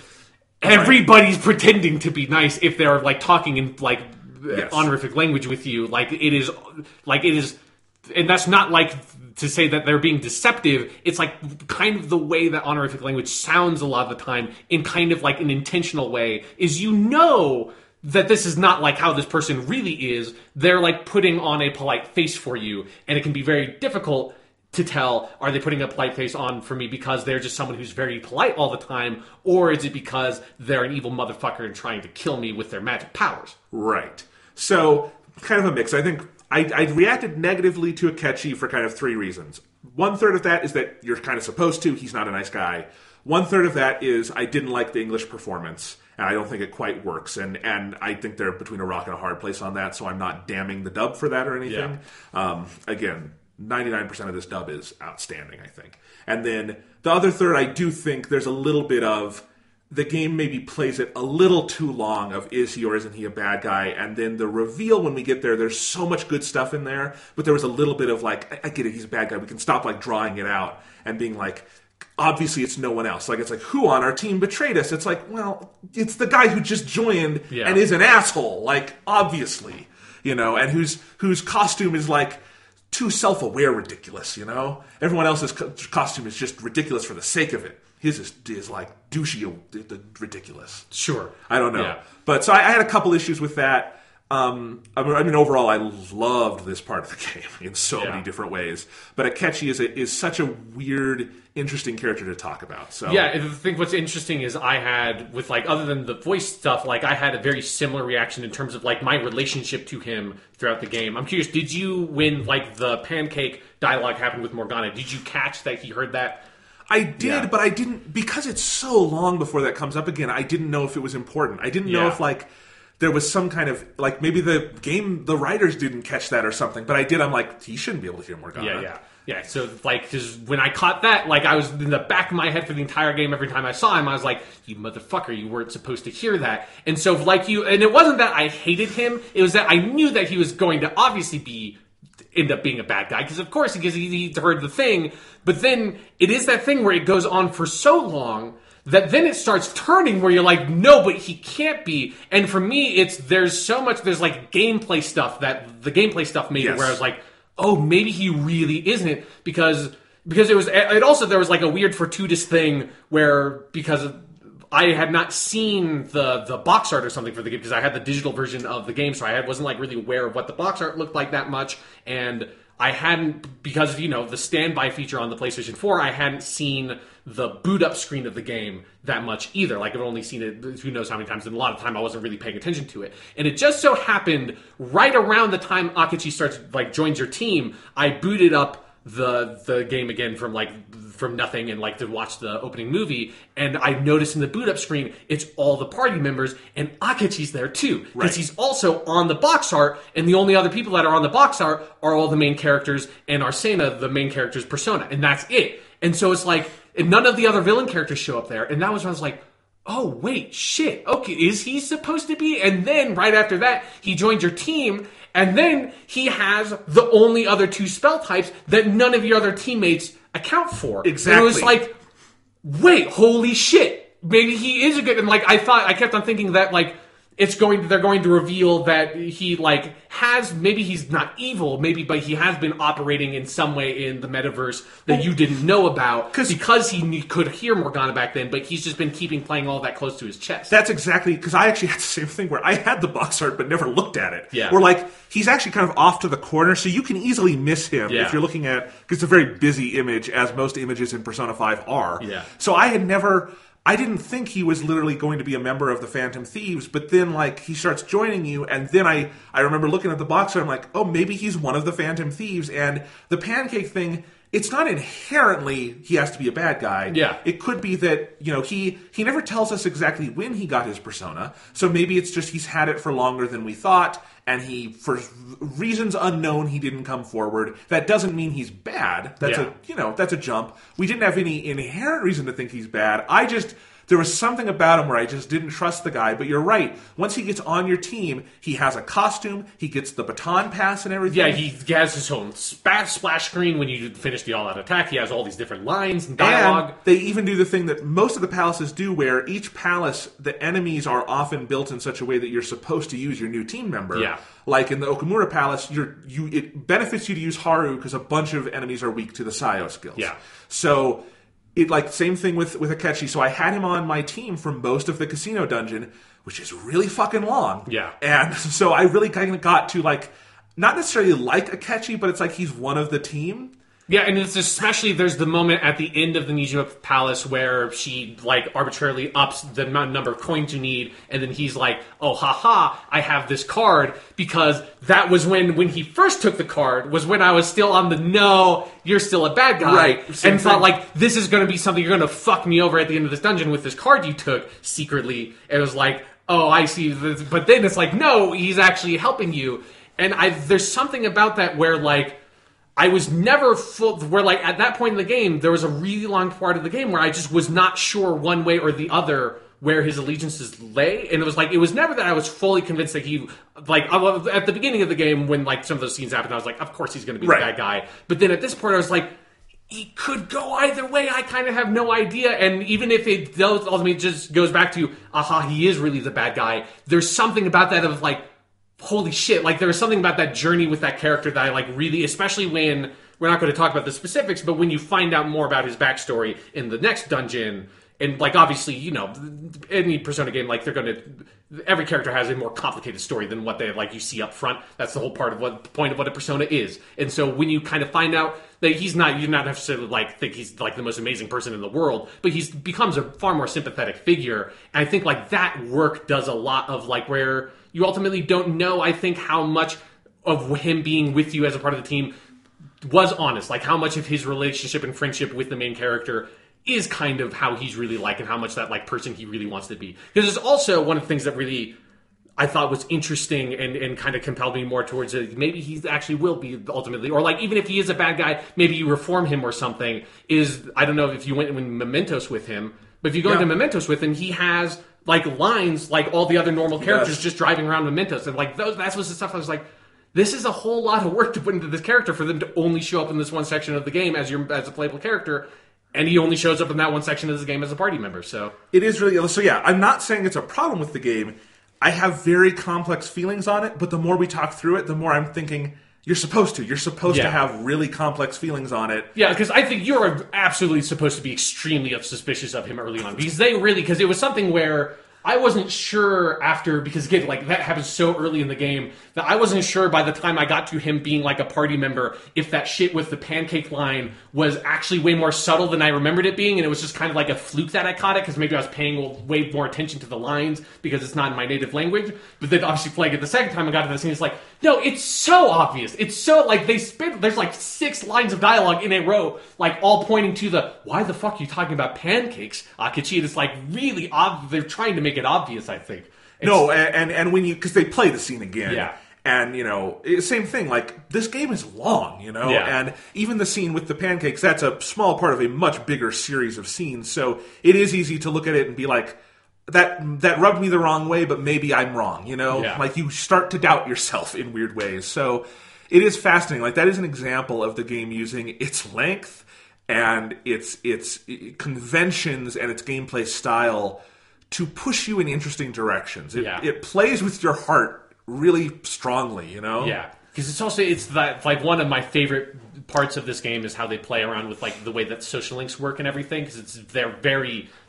everybody's pretending to be nice if they're, talking in, honorific language with you. It is, and that's not, to say that they're being deceptive. It's, kind of the way that honorific language sounds a lot of the time, in kind of, an intentional way, is that this is not how this person really is. They're putting on a polite face for you, and it can be very difficult to tell, are they putting a polite face on for me because they're just someone who's very polite all the time, or is it because they're an evil motherfucker and trying to kill me with their magic powers? Right. So, kind of a mix. I think I reacted negatively to Akechi for kind of 3 reasons. 1/3 of that is that you're kind of supposed to. He's not a nice guy. 1/3 of that is I didn't like the English performance. And I don't think it quite works. And I think they're between a rock and a hard place on that, so I'm not damning the dub for that or anything. Yeah. Again, 99% of this dub is outstanding, I think. And then the other third, I do think there's a little bit of, the game maybe plays it a little too long of, is he or isn't he a bad guy? And then the reveal when we get there's so much good stuff in there, but there was a little bit of I get it, he's a bad guy. We can stop drawing it out and being obviously it's no one else. Who on our team betrayed us? It's well, it's the guy who just joined and is an asshole. Obviously, and whose costume is too self-aware ridiculous, you know? Everyone else's costume is just ridiculous for the sake of it. His is like douchey, ridiculous. Sure. I don't know. Yeah. But so I had a couple issues with that. I mean, overall, I loved this part of the game in so many different ways. But Akechi is such a weird, interesting character to talk about. So yeah, I think what's interesting is I had, with like, other than the voice stuff, like I had a very similar reaction in terms of like my relationship to him throughout the game. I'm curious, did you, when like the pancake dialogue happened with Morgana, did you catch that he heard that? I did, but I didn't, because it's so long before that comes up again, I didn't know if it was important. I didn't know if like there was some kind of, like, maybe the writers didn't catch that or something, but I did. I'm like, he shouldn't be able to hear Morgana. Yeah, so, like, because when I caught that, like, I was in the back of my head for the entire game. Every time I saw him, I was like, you motherfucker, you weren't supposed to hear that. And so, like, and it wasn't that I hated him, it was that I knew that he was going to obviously end up being a bad guy, because of course, because he heard the thing, but then it is that thing where it goes on for so long that then it starts turning where you're like, no, but he can't be. And for me, there's like gameplay stuff that the gameplay stuff made it where I was like, oh, maybe he really isn't, because it also, there was like a weird fortuitous thing where, because I had not seen the box art or something for the game, because I had the digital version of the game, so I wasn't like really aware of what the box art looked like that much, and I hadn't, because of, the standby feature on the PlayStation 4, I hadn't seen the boot up screen of the game that much either. Like, I've only seen it who knows how many times, and a lot of time I wasn't really paying attention to it. And it just so happened, right around the time Akechi joins your team, I booted up the game again from nothing and like to watch the opening movie, and I noticed in the boot up screen it's all the party members, and Akechi's there too, because he's also on the box art, and the only other people that are on the box art are all the main characters and Arsena, the main character's persona, and that's it. And so it's like, and none of the other villain characters show up there, and that was when I was like, oh wait, shit, okay, is he supposed to be? And then right after that, he joins your team, and then he has the only other two spell types that none of your other teammates account for. Exactly. And it was like, wait, holy shit, maybe he is a good, and like I kept on thinking that like they're going to reveal that he like maybe he's not evil, but he has been operating in some way in the metaverse that you didn't know about, because he could hear Morgana back then, but he's just been playing all that close to his chest. That's exactly, because I actually had the same thing where I had the box art but never looked at it. Yeah. Where like, he's actually kind of off to the corner, so you can easily miss him if you're looking at, because it's a very busy image, as most images in Persona 5 are. Yeah. So I didn't think he was literally going to be a member of the Phantom Thieves, but then like he starts joining you, and then I remember looking at the box art, I'm like, oh, maybe he's one of the Phantom Thieves. And the pancake thing, it's not inherently he has to be a bad guy. Yeah. It could be that, he never tells us exactly when he got his persona, so maybe it's just he's had it for longer than we thought, and for reasons unknown, he didn't come forward. That doesn't mean he's bad. That's a jump. We didn't have any inherent reason to think he's bad. There was something about him where I just didn't trust the guy. But you're right. Once he gets on your team, he has a costume. He gets the baton pass and everything. Yeah, he has his own splash screen when you finish the all-out attack. He has all these different lines and dialogue. And they even do the thing that most of the palaces do, where each palace, the enemies are often built in such a way that you're supposed to use your new team member. Yeah. Like in the Okamura Palace, it benefits you to use Haru because a bunch of enemies are weak to the Sayo skills. Yeah. So same thing with Akechi. So I had him on my team for most of the casino dungeon, which is really fucking long. Yeah. And so I really kind of got to like, not necessarily like Akechi, but it's like he's one of the team. Yeah, and it's especially, there's the moment at the end of the Nijima Palace where she, like, arbitrarily ups the number of coins you need, and then he's like, oh, haha, I have this card, because that was when he first took the card, was when I was still on the, no, you're still a bad guy, right, and thought, like, this is going to be something, you're going to fuck me over at the end of this dungeon with this card you took secretly. It was like, oh, I see, but then it's like, no, he's actually helping you, and there's something about that where, like, I was never where like at that point in the game, there was a really long part of the game where I just was not sure one way or the other where his allegiances lay. And it was never that I was fully convinced that he, like, at the beginning of the game when like some of those scenes happened, I was like, of course he's going to be the bad guy. But then at this point I was like, he could go either way. I kind of have no idea. And even if it ultimately just goes back to, aha, he is really the bad guy, there's something about that of like, holy shit, like there was something about that journey with that character that I like really, especially when, we're not going to talk about the specifics, but when you find out more about his backstory in the next dungeon, and like obviously, you know, any Persona game, like every character has a more complicated story than what they like you see up front. That's the whole part of what the point of what a Persona is. And so when you kind of find out that you're not necessarily like think he's like the most amazing person in the world, but he becomes a far more sympathetic figure. And I think like that work does a lot of like where you ultimately don't know, I think, how much of him being with you as a part of the team was honest, like how much of his relationship and friendship with the main character is kind of how he's really like and how much that like person he really wants to be. Because it's also one of the things that really I thought was interesting and kind of compelled me more towards it. Maybe he actually will be ultimately, or like even if he is a bad guy, maybe you reform him or something. Is I don't know if you went in Mementos with him, but if you go into Mementos with him, he has like lines like all the other normal characters just driving around Mementos, and like that's was the stuff I was like, this is a whole lot of work to put into this character for them to only show up in this one section of the game as a playable character. And he only shows up in that one section of the game as a party member, so... It is really... So yeah, I'm not saying it's a problem with the game. I have very complex feelings on it, but the more we talk through it, the more I'm thinking, you're supposed to. You're supposed to have really complex feelings on it. Yeah, because I think you're absolutely supposed to be extremely suspicious of him early on. Because because it was something where... I wasn't sure after, because again, like that happens so early in the game, that I wasn't sure by the time I got to him being like a party member, if that shit with the pancake line was actually way more subtle than I remembered it being, and it was just kind of like a fluke that I caught it, because maybe I was paying way more attention to the lines, because it's not in my native language, but then obviously playing it the second time I got to the scene, it's like, no, it's so obvious, it's so, like, there's like 6 lines of dialogue in a row, like, all pointing to the, why the fuck are you talking about pancakes, Akichi, and it's like, really obvious, they're trying to make it obvious, I think. And when you... Because they play the scene again. Yeah. And, you know, same thing, like, this game is long, you know? Yeah. And even the scene with the pancakes, that's a small part of a much bigger series of scenes. So it is easy to look at it and be like, that rubbed me the wrong way, but maybe I'm wrong, you know? Yeah. Like, you start to doubt yourself in weird ways. So it is fascinating. Like, that is an example of the game using its length and its conventions and its gameplay style to push you in interesting directions. It plays with your heart really strongly, you know? Yeah. Because it's like one of my favorite parts of this game is how they play around with like the way that social links work and everything. Because they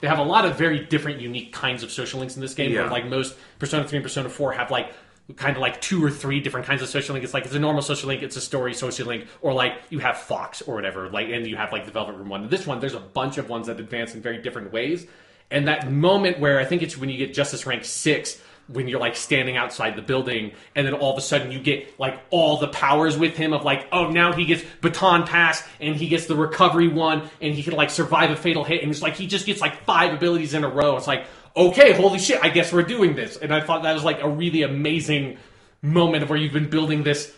have a lot of very different, unique kinds of social links in this game. Yeah. Where like most Persona 3 and Persona 4 have like kind of like 2 or 3 different kinds of social link. It's like it's a normal social link, it's a story social link, or like you have Fox or whatever. Like and you have like the Velvet Room one. This one, there's a bunch of ones that advance in very different ways. And that moment where I think it's when you get Justice Rank 6, when you're like standing outside the building, and then all of a sudden you get like all the powers with him of like, oh, now he gets Baton Pass, and he gets the recovery one, and he can like survive a fatal hit, and it's like he just gets like 5 abilities in a row. It's like, okay, holy shit, I guess we're doing this. And I thought that was like a really amazing moment of where you've been building this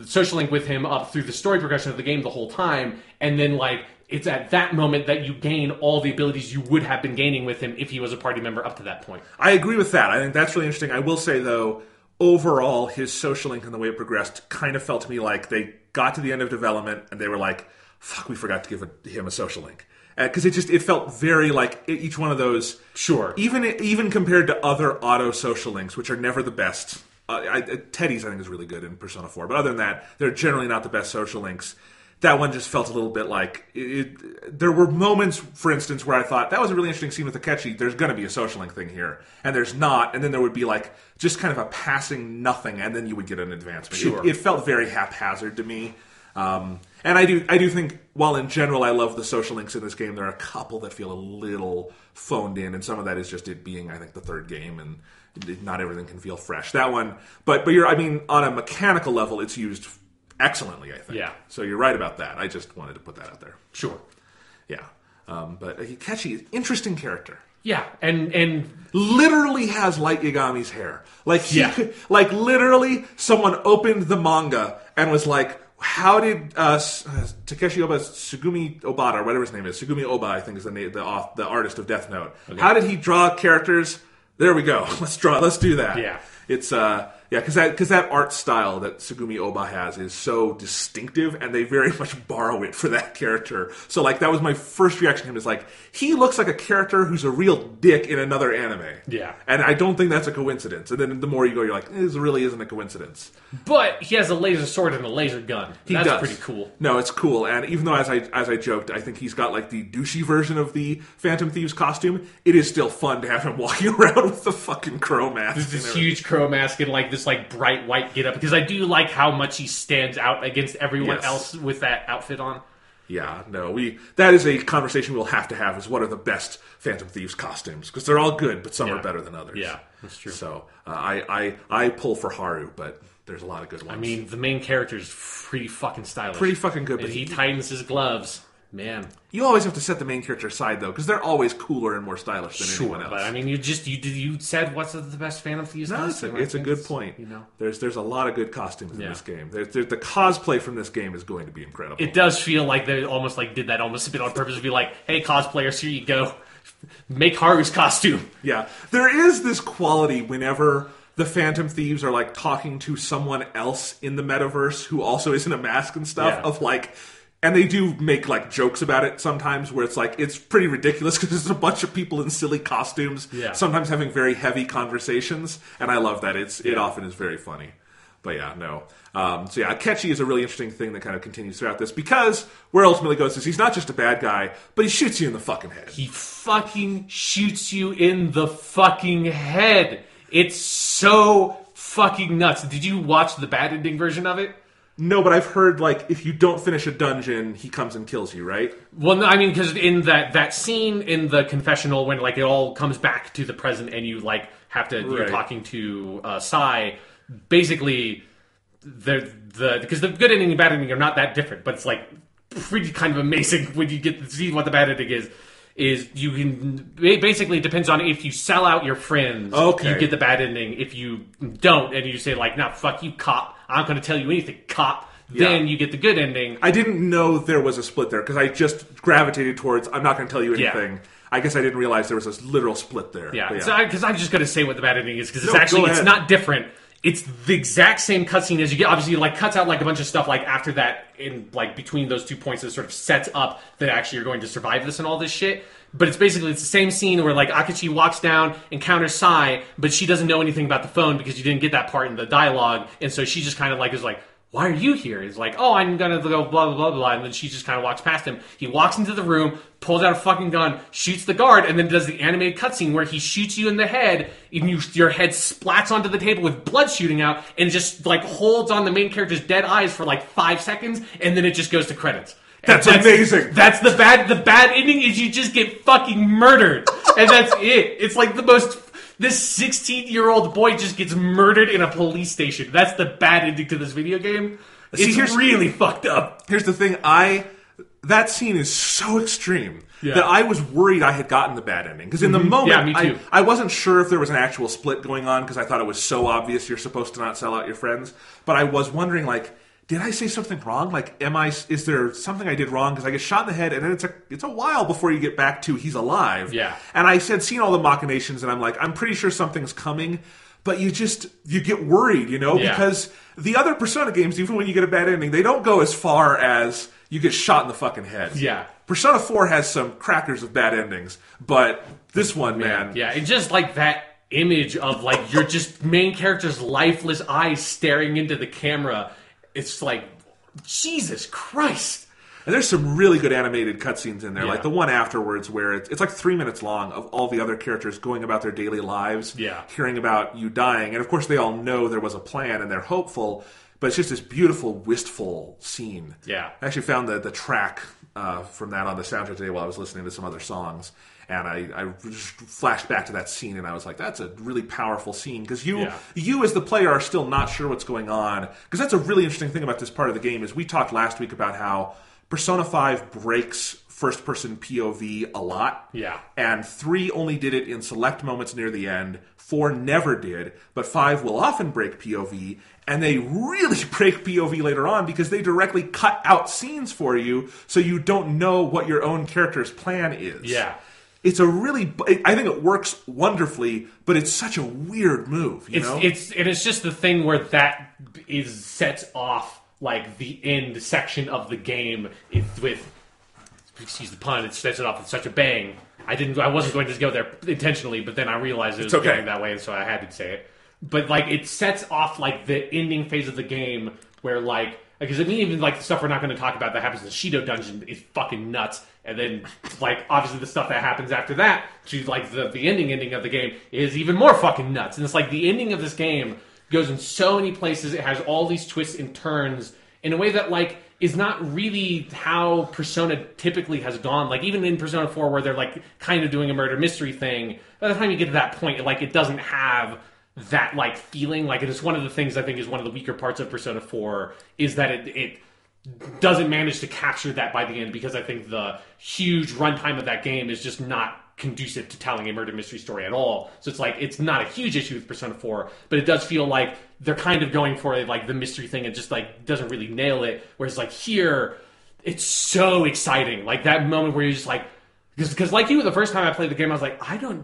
social link with him up through the story progression of the game the whole time, and then like it's at that moment that you gain all the abilities you would have been gaining with him if he was a party member up to that point. I agree with that. I think that's really interesting. I will say, though, overall, his social link and the way it progressed kind of felt to me like they got to the end of development and they were like, fuck, we forgot to give him a social link. Because it felt very like each one of those... Sure. Even compared to other auto social links, which are never the best. Teddy's, I think, is really good in Persona 4. But other than that, they're generally not the best social links. That one just felt a little bit like... there were moments, for instance, where I thought, that was a really interesting scene with Akechi. There's going to be a social link thing here. And there's not. And then there would be like just kind of a passing nothing. And then you would get an advancement. Sure. It felt very haphazard to me. And I do think, while in general I love the social links in this game, there are a couple that feel a little phoned in. And some of that is just it being, I think, the third game. And not everything can feel fresh. That one... But on a mechanical level, it's used... excellently, I think. Yeah. So you're right about that. I just wanted to put that out there. Sure. Yeah. But Hikachi, interesting character. Yeah, and literally has Light Yagami's hair. Like literally, someone opened the manga and was like, "How did Takeshi Oba's Sugumi Obata, or whatever his name is, Sugumi Oba, I think is the artist of Death Note. Okay. How did he draw characters? There we go. Let's do that. Yeah. It's Yeah, because that art style that Tsugumi Oba has is so distinctive, and they very much borrow it for that character. So, like, that was my first reaction to him, is like, he looks like a character who's a real dick in another anime. Yeah. And I don't think that's a coincidence. And then the more you go, you're like, this really isn't a coincidence. But he has a laser sword and a laser gun. That's pretty cool. No, it's cool. And even though, as I joked, I think he's got, like, the douchey version of the Phantom Thieves costume, it is still fun to have him walking around with the fucking crow mask. This huge crow mask and, like, this, like, bright white get up, because I do like how much he stands out against everyone else with that outfit on. Yeah, no, that is a conversation we'll have to have, is what are the best Phantom Thieves costumes, because they're all good, but some are better than others. Yeah, that's true. So I pull for Haru, but there's a lot of good ones. I mean, the main character is pretty fucking stylish. Pretty fucking good. And he tightens his gloves. Man. You always have to set the main character aside, though, because they're always cooler and more stylish than anyone else. But I mean, you said what's the best Phantom Thieves costume? It's a good point. You know, there's a lot of good costumes in this game. The cosplay from this game is going to be incredible. It does feel like they almost like did that almost a bit on purpose to be like, hey, cosplayers, here you go, make Haru's costume. Yeah, there is this quality whenever the Phantom Thieves are like talking to someone else in the metaverse who also isn't a mask and stuff of like. And they do make, like, jokes about it sometimes, where it's, like, it's pretty ridiculous because there's a bunch of people in silly costumes, sometimes having very heavy conversations, and I love that. It often is very funny. But yeah, no. So yeah, Akechi is a really interesting thing that kind of continues throughout this, because where it ultimately goes is he's not just a bad guy, but he shoots you in the fucking head. He fucking shoots you in the fucking head. It's so fucking nuts. Did you watch the bad ending version of it? No, but I've heard, like, if you don't finish a dungeon, he comes and kills you, right? Well, no, I mean, because in that scene in the confessional, when, like, it all comes back to the present and you, like, have to, you're talking to Sai, basically, because the good ending and bad ending are not that different, but it's, like, pretty kind of amazing when you get to see what the bad ending is you can, basically it depends on if you sell out your friends, you get the bad ending. If you don't, and you say, like, nah, fuck you, cop, I'm not going to tell you anything, cop, then you get the good ending. I didn't know there was a split there, because I just gravitated towards, I'm not going to tell you anything. Yeah. I guess I didn't realize there was a literal split there. Yeah, because I'm just going to say what the bad ending is, because it's not different. It's the exact same cutscene as you get. Obviously, like, cuts out, like, a bunch of stuff, like, after that, in, like, between those 2 points that sort of sets up that actually you're going to survive this and all this shit. But it's the same scene where, like, Akechi walks down, encounters Sai, but she doesn't know anything about the phone because you didn't get that part in the dialogue, and so she just kind of, like, is like, why are you here? He's like, oh, I'm gonna go blah, blah, blah, blah, and then she just kind of walks past him. He walks into the room, pulls out a fucking gun, shoots the guard, and then does the animated cutscene where he shoots you in the head, and your head splats onto the table with blood shooting out, and just, like, holds on the main character's dead eyes for, like, 5 seconds, and then it just goes to credits. That's amazing. That's the bad ending is you just get fucking murdered. And that's it. It's like this 16-year-old boy just gets murdered in a police station. That's the bad ending to this video game. It's really fucked up. Here's the thing. That scene is so extreme that I was worried I had gotten the bad ending. Because in the moment, me too. I wasn't sure if there was an actual split going on, because I thought it was so obvious you're supposed to not sell out your friends. But I was wondering, like, did I say something wrong? Like, is there something I did wrong? Because I get shot in the head, and then it's a while before you get back to he's alive. Yeah. And I said, seen all the machinations, and I'm like, I'm pretty sure something's coming. But you get worried, because the other Persona games, even when you get a bad ending, they don't go as far as you get shot in the fucking head. Yeah. Persona 4 has some crackers of bad endings, but this one, man. Yeah, and just like that image of, like, your just main character's lifeless eyes staring into the camera. It's like, Jesus Christ. And there's some really good animated cutscenes in there, like the one afterwards where it's like 3 minutes long of all the other characters going about their daily lives, hearing about you dying. And of course they all know there was a plan and they're hopeful, but it's just this beautiful, wistful scene. Yeah. I actually found the track from that on the soundtrack today while I was listening to some other songs. And I just flashed back to that scene, and I was like, that's a really powerful scene. Because you as the player are still not sure what's going on. Because that's a really interesting thing about this part of the game is we talked last week about how Persona 5 breaks first-person POV a lot. Yeah. And 3 only did it in select moments near the end. 4 never did. But 5 will often break POV. And they really break POV later on because they directly cut out scenes for you so you don't know what your own character's plan is. Yeah. it's I think it works wonderfully, but it's such a weird move. It's just the thing where that sets off like the end section of the game with, excuse the pun, it sets it off with such a bang. I wasn't going to go there intentionally, but then I realized it was going that way, and so I had to say it. But like it sets off like the ending phase of the game where like. Because I mean, even like the stuff we're not going to talk about that happens in the Shido dungeon is fucking nuts, and then like obviously the stuff that happens after that, to like the ending of the game is even more fucking nuts. And it's like the ending of this game goes in so many places. It has all these twists and turns in a way that like is not really how Persona typically has gone. Like even in Persona 4, where they're like kind of doing a murder mystery thing, by the time you get to that point, like it doesn't have that like feeling. Like it's one of the things I think is one of the weaker parts of Persona 4 is that it doesn't manage to capture that by the end, because I think the huge runtime of that game is just not conducive to telling a murder mystery story at all. So it's like it's not a huge issue with Persona 4, but it does feel like they're kind of going for like the mystery thing and just like doesn't really nail it. Whereas like here, it's so exciting. Like that moment where you're just like, because like you, the first time I played the game, I was like,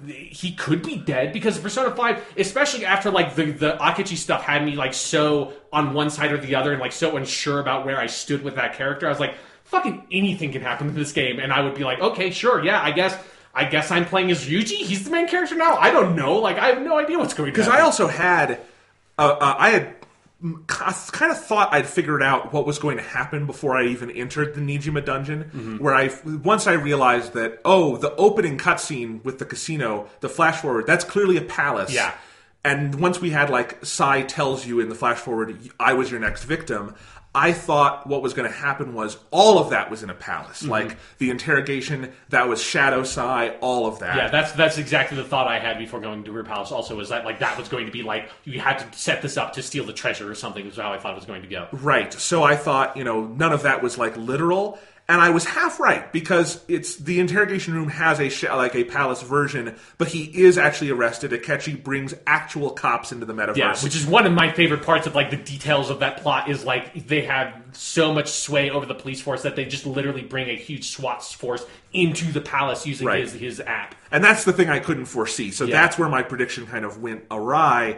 he could be dead. Because Persona 5, especially after like the Akechi stuff had me like so on one side or the other and like so unsure about where I stood with that character, I was like, fucking anything can happen in this game. And I would be like, okay, sure, yeah, I guess I'm playing as Ryuji? He's the main character now? I don't know. Like, I have no idea what's going on. Because I also had... I had kind of thought I'd figured out what was going to happen before I even entered the Nijima dungeon, where once I realized that, the opening cutscene with the casino, the flash forward, that's clearly a palace. Yeah. And once we had, like, Sai tells you in the flash forward, I was your next victim, I thought what was going to happen was all of that was in a palace. Like, the interrogation, that was Shadow Sai, all of that. Yeah, that's exactly the thought I had before going to her palace also, was that, like, that was going to be, like, you had to set this up to steal the treasure or something, was how I thought it was going to go. Right. So I thought, none of that was, like, literal. And I was half right, because it's the interrogation room has a palace version, but he is actually arrested. Akechi brings actual cops into the metaverse. Yeah, which is one of my favorite parts of like the details of that plot is like they have so much sway over the police force that they just literally bring a huge SWAT force into the palace using his app. And that's the thing I couldn't foresee. So that's where my prediction kind of went awry.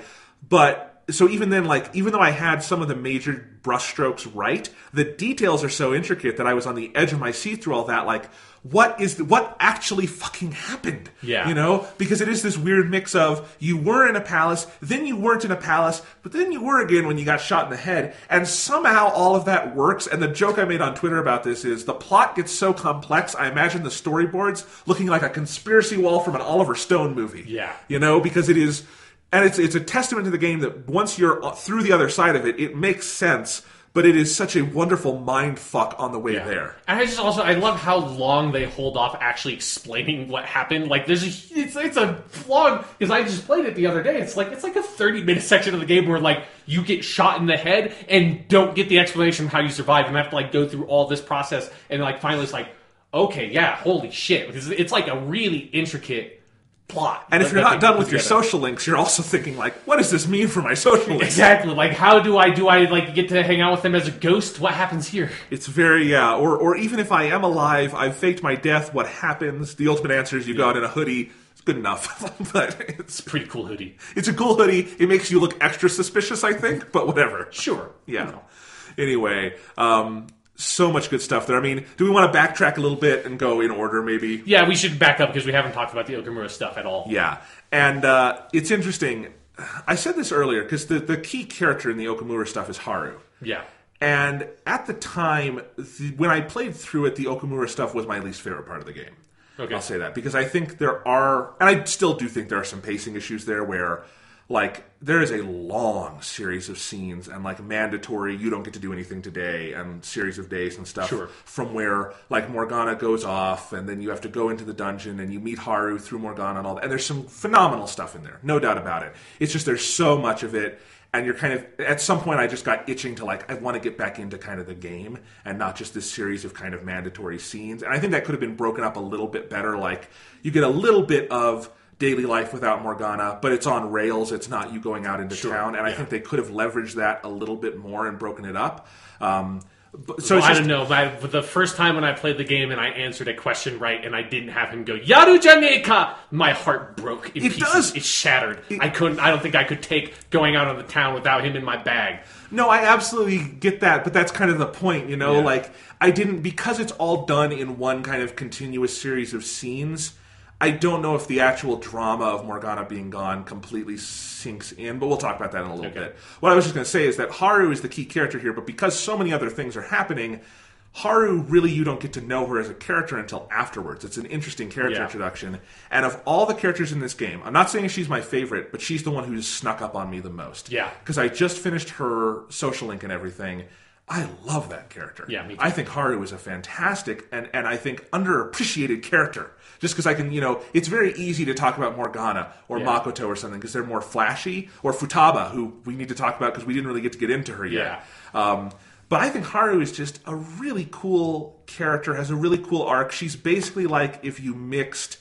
But so even then, like, even though I had some of the major brushstrokes right, the details are so intricate that I was on the edge of my seat through all that. Like, what actually fucking happened? Yeah. Because it is this weird mix of you were in a palace, then you weren't in a palace, but then you were again when you got shot in the head. And somehow all of that works. And the joke I made on Twitter about this is the plot gets so complex, I imagine the storyboards looking like a conspiracy wall from an Oliver Stone movie. Yeah. Because it is... And it's a testament to the game that once you're through the other side of it, it makes sense, but it is such a wonderful mind fuck on the way there. And I love how long they hold off actually explaining what happened. Like it's a long, because I just played it the other day. It's like a 30-minute section of the game where like you get shot in the head and don't get the explanation of how you survive, and have to like go through all this process, and like finally it's like, okay, yeah, holy shit, because it's like a really intricate plot. And if you're not done with your social links, you're also thinking, like, what does this mean for my social links? Exactly. Like, how do I like get to hang out with them as a ghost? What happens here? It's very, or even if I am alive, I've faked my death, what happens? The ultimate answer is you go out in a hoodie. It's good enough. But it's a pretty cool hoodie. It's a cool hoodie. It makes you look extra suspicious, I think, but whatever. Sure. Yeah. Anyway, so much good stuff there. I mean, do we want to backtrack a little bit and go in order, maybe? Yeah, we should back up because we haven't talked about the Okamura stuff at all. Yeah, and it's interesting. I said this earlier because the key character in the Okamura stuff is Haru. Yeah. And at the time, when I played through it, the Okamura stuff was my least favorite part of the game. Okay. I'll say that. Because I think there are, and I still do think there are some pacing issues there where... Like, there is a long series of scenes and, like, mandatory, you don't get to do anything today, and series of days and stuff. Sure. From where, like, Morgana goes off, and then you have to go into the dungeon, and you meet Haru through Morgana and all that. And there's some phenomenal stuff in there, no doubt about it. It's just there's so much of it, and you're kind of... At some point, I just got itching to, like, I want to get back into kind of the game, and not just this series of kind of mandatory scenes. And I think that could have been broken up a little bit better. Like, you get a little bit of... daily life without Morgana, but it's on rails. It's not you going out into town, and I think they could have leveraged that a little bit more and broken it up. So I don't know. The first time when I played the game and I answered a question right and I didn't have him go Yaru Janeka, my heart broke in pieces. It shattered. I don't think I could take going out on the town without him in my bag. No, I absolutely get that, but that's kind of the point, you know? Like, I didn't, because it's all done in one kind of continuous series of scenes, I don't know if the actual drama of Morgana being gone completely sinks in, but we'll talk about that in a little bit. What I was just going to say is that Haru is the key character here, but because so many other things are happening, Haru, really, you don't get to know her as a character until afterwards. It's an interesting character introduction. And of all the characters in this game, I'm not saying she's my favorite, but she's the one who's snuck up on me the most. Yeah. Because I just finished her social link and everything. I love that character. Yeah, me too. I think Haru is a fantastic and I think underappreciated character. Just because I can, it's very easy to talk about Morgana or Makoto or something because they're more flashy, or Futaba, who we need to talk about because we didn't really get into her yet. But I think Haru is just a really cool character, has a really cool arc. She's basically like if you mixed,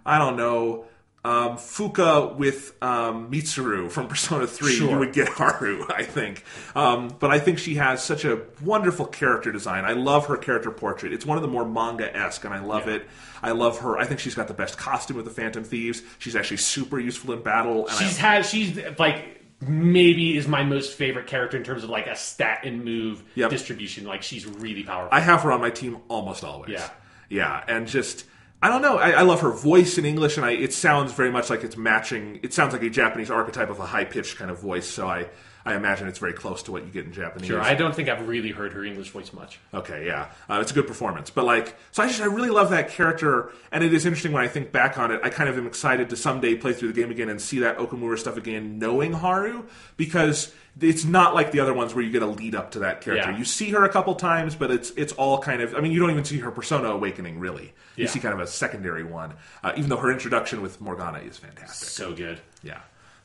I don't know, Fuka with Mitsuru from Persona 3, you would get Haru, I think. But I think she has such a wonderful character design. I love her character portrait. It's one of the more manga-esque, and I love it. I love her. I think she's got the best costume with the Phantom Thieves. She's actually super useful in battle. And she's like maybe is my most favorite character in terms of like a stat and move distribution. Like she's really powerful. I have her on my team almost always. Yeah, and just I don't know. I love her voice in English, and it sounds very much like it's matching. It sounds like a Japanese archetype of a high pitched kind of voice. So I imagine it's very close to what you get in Japanese. Sure, I don't think I've really heard her English voice much. Okay, yeah, it's a good performance. But I really love that character, and it is interesting when I think back on it. I kind of am excited to someday play through the game again and see that Okamura stuff again, knowing Haru, because it's not like the other ones where you get a lead up to that character. You see her a couple times, but it's all kind of. I mean, you don't even see her Persona awakening really. You see kind of a secondary one, even though her introduction with Morgana is fantastic. So good. Yeah.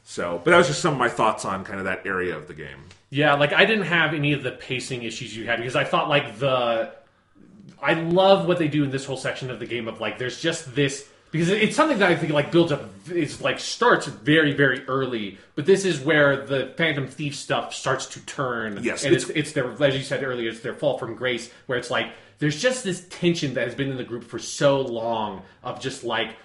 So, but that was just some of my thoughts on kind of that area of the game. Yeah, like I didn't have any of the pacing issues you had because I thought I love what they do in this whole section of the game of like there's just this because it's something that I think like builds up. It's like starts very very early, but this is where the Phantom Thief stuff starts to turn. Yes, and it's their, as you said earlier, it's their fall from grace where it's like there's just this tension that has been in the group for so long of just like.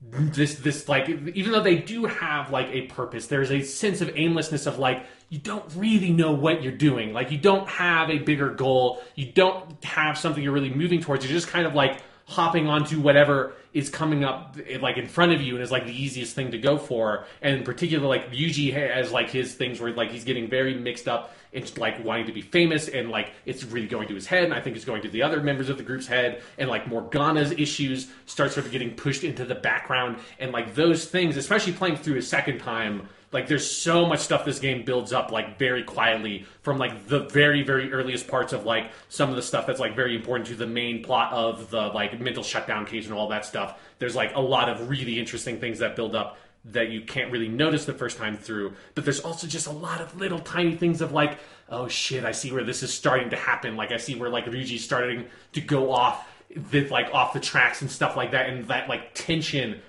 This like even though they do have like a purpose, there's a sense of aimlessness of like you don't really know what you're doing. Like you don't have a bigger goal. You don't have something you're really moving towards. You're just kind of like hopping onto whatever is coming up like in front of you and is like the easiest thing to go for. And in particular, like Yuji has like his things where like he's getting very mixed up in like wanting to be famous and like it's really going to his head and I think it's going to the other members of the group's head and like Morgana's issues start sort of getting pushed into the background and like those things, especially playing through a second time, like there's so much stuff this game builds up like very quietly from like the very very earliest parts of like some of the stuff that's like very important to the main plot of the like mental shutdown case and all that stuff. There's like a lot of really interesting things that build up that you can't really notice the first time through, but there's also just a lot of little tiny things of like, oh shit, I see where this is starting to happen. Like I see where like Ryuji's starting to go off the tracks and stuff like that, and that like tension.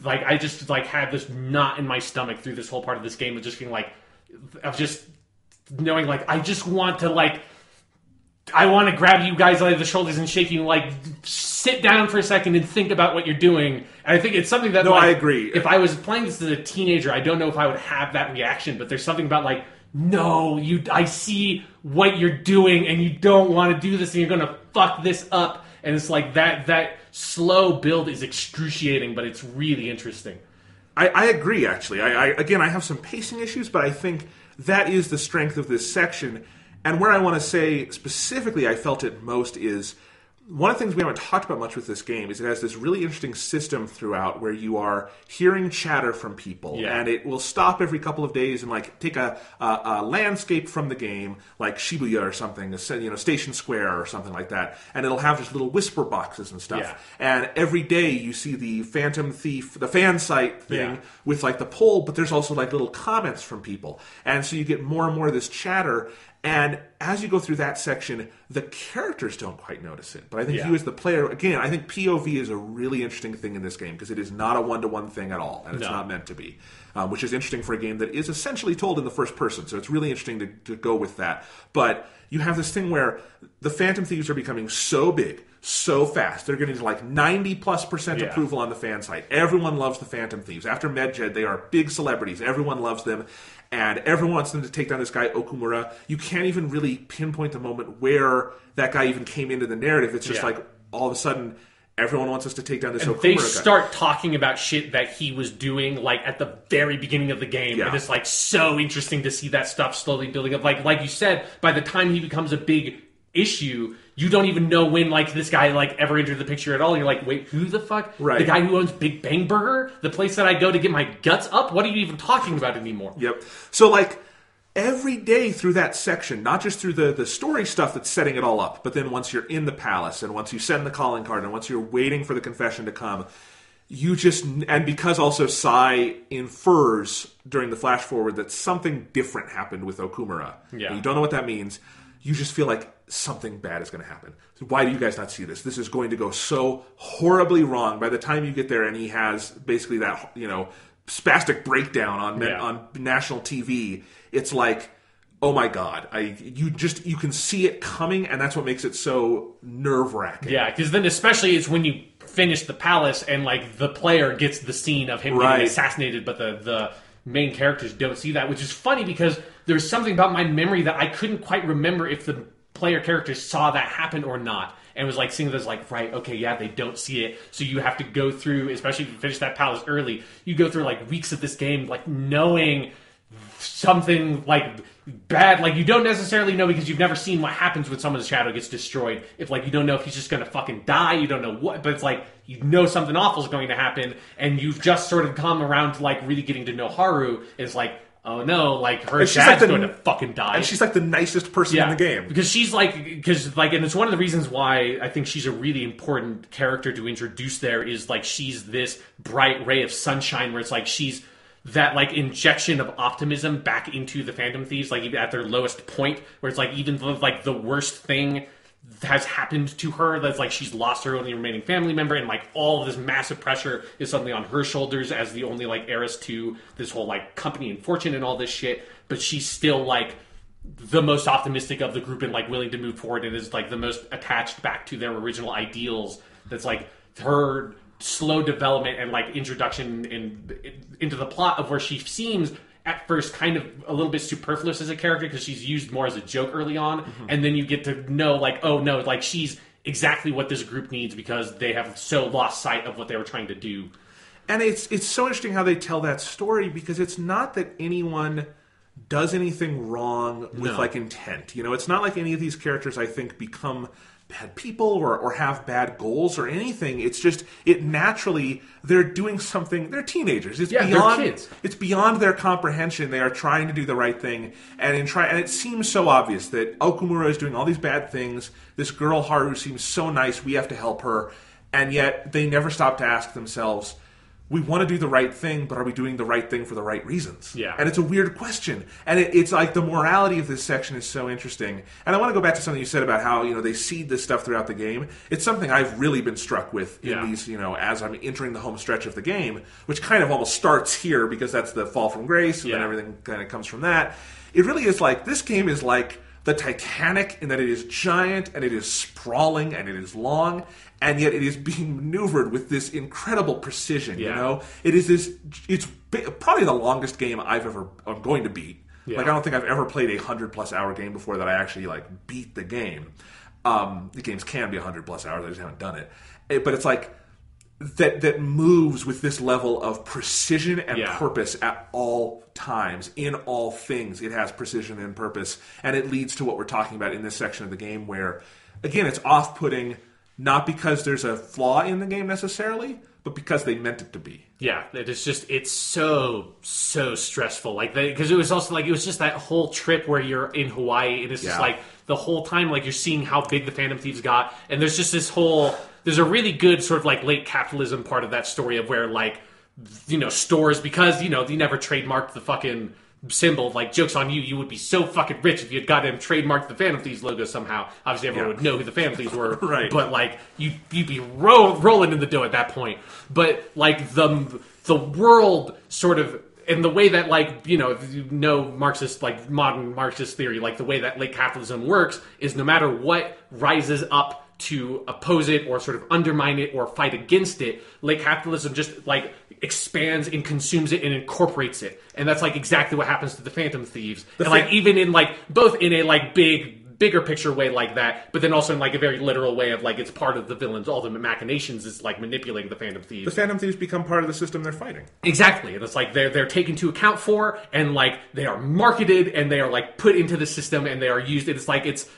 Like I just like had this knot in my stomach through this whole part of this game of just being like, of just knowing like I just want to like. I want to grab you guys by the shoulders and shake you, like, sit down for a second and think about what you're doing. And I think it's something that, no, like, I agree. If I was playing this as a teenager, I don't know if I would have that reaction, but there's something about, like, no, I see what you're doing and you don't want to do this and you're going to fuck this up. And it's like that slow build is excruciating, but it's really interesting. I agree, actually. I have some pacing issues, but I think that is the strength of this section. And where I want to say specifically I felt it most is one of the things we haven't talked about much with this game is it has this really interesting system throughout where you are hearing chatter from people, and it will stop every couple of days and like take a landscape from the game, like Shibuya or something, Station Square or something like that, and it'll have just little whisper boxes and stuff. Yeah. And every day you see the Phantom Thief, the fan site thing with like the poll, but there's also like little comments from people, and so you get more and more of this chatter. And as you go through that section, the characters don't quite notice it. But I think you as the player, again, I think POV is a really interesting thing in this game because it is not a one-to-one thing at all, and it's not meant to be. Which is interesting for a game that is essentially told in the first person. So it's really interesting to go with that. But you have this thing where the Phantom Thieves are becoming so big, so fast. They're getting to like 90+% approval on the fan site. Everyone loves the Phantom Thieves. After Medjed, they are big celebrities. Everyone loves them. And everyone wants them to take down this guy, Okumura. You can't even really pinpoint the moment where that guy even came into the narrative. It's just like all of a sudden, everyone wants us to take down this Okumura guy. They start talking about shit that he was doing like at the very beginning of the game. And it's like so interesting to see that stuff slowly building up. Like you said, by the time he becomes a big issue, you don't even know when like this guy like ever entered the picture at all. You're like, wait, who the fuck? Right. The guy who owns Big Bang Burger? The place that I go to get my guts up? What are you even talking about anymore? Yep. So like every day through that section, not just through the story stuff that's setting it all up, but then once you're in the palace and once you send the calling card and once you're waiting for the confession to come, you just, and because also Sai infers during the flash forward that something different happened with Okumura. Yeah. You don't know what that means. You just feel like something bad is going to happen. So why do you guys not see this? This is going to go so horribly wrong. By the time you get there and he has basically that, spastic breakdown on national TV, it's like, oh my God. You can see it coming, and that's what makes it so nerve-wracking. Yeah, because then especially it's when you finish the palace and like the player gets the scene of him getting assassinated, but the main characters don't see that, which is funny because there's something about my memory that I couldn't quite remember if the player characters saw that happen or not. And was like seeing this like, right, okay, yeah, they don't see it. So you have to go through, especially if you finish that palace early, you go through like weeks of this game, like knowing something like bad. Like you don't necessarily know because you've never seen what happens when someone's shadow gets destroyed. If like you don't know if he's just going to fucking die, you don't know what, but it's like you know something awful is going to happen, and you've just sort of come around to like really getting to know Haru. It's like, oh no, like her dad's going to fucking die. And she's like the nicest person in the game. Because she's like, and it's one of the reasons why I think she's a really important character to introduce there is like she's this bright ray of sunshine where it's like she's that like injection of optimism back into the Phantom Thieves, like even at their lowest point, where it's like even like the worst thing has happened to her, that's like she's lost her only remaining family member, and like all of this massive pressure is suddenly on her shoulders as the only like heiress to this whole like company and fortune and all this shit, but she's still like the most optimistic of the group and like willing to move forward and is like the most attached back to their original ideals. That's like her slow development and like introduction into the plot of where she seems at first kind of a little bit superfluous as a character because she's used more as a joke early on, and then you get to know like, oh no, like she's exactly what this group needs because they have so lost sight of what they were trying to do. And it's so interesting how they tell that story because it's not that anyone does anything wrong with like intent. It's not like any of these characters I think become bad people or have bad goals or anything. It's just naturally they're doing something. They're teenagers. It's beyond they're kids. It's beyond their comprehension. They are trying to do the right thing, and it seems so obvious that Okumura is doing all these bad things. This girl Haru seems so nice. We have to help her, and yet they never stop to ask themselves, we want to do the right thing, but are we doing the right thing for the right reasons? Yeah. And it's a weird question. And it's like the morality of this section is so interesting. And I want to go back to something you said about how, they seed this stuff throughout the game. It's something I've really been struck with in these, as I'm entering the home stretch of the game, which kind of almost starts here because that's the fall from grace and then everything kind of comes from that. It really is like, this game is like the Titanic in that it is giant and it is sprawling and it is long, and yet it is being maneuvered with this incredible precision. It is it's probably the longest game I'm going to beat. Like, I don't think I've ever played a 100+ hour game before that I actually like beat the game. The games can be 100+ hours, I just haven't done it. But it's like that moves with this level of precision and purpose at all times, in all things. It has precision and purpose, and it leads to what we're talking about in this section of the game where, again, it's off-putting, not because there's a flaw in the game necessarily, but because they meant it to be. Yeah, it's so stressful. Like, because it was also like, it was just that whole trip where you're in Hawaii, and it's just like, the whole time, like, you're seeing how big the Phantom Thieves got, and there's just this whole, there's a really good sort of like late capitalism part of that story of where, like, stores, because, they never trademarked symbol. Like, joke's on you, you would be so fucking rich if you had gotten trademarked the Phantom Thieves logo somehow. Obviously, everyone would know who the Phantom Thieves were, Right. But like, you'd be rolling in the dough at that point. But like the world sort of. And the way that, like, if you know Marxist, like, modern Marxist theory, like, the way that late capitalism works is no matter what rises up to oppose it or sort of undermine it or fight against it, late capitalism just, like, expands and consumes it and incorporates it. And that's, like, exactly what happens to the Phantom Thieves. Like, even in, like, both in a, like, bigger picture way like that, but then also in like a very literal way of like it's part of the villain's ultimate machinations is like manipulating the Phantom Thieves. The Phantom Thieves become part of the system they're fighting. Exactly, and it's like they're taken into account for, and like they are marketed, and they are like put into the system, and they are used. It's like it's.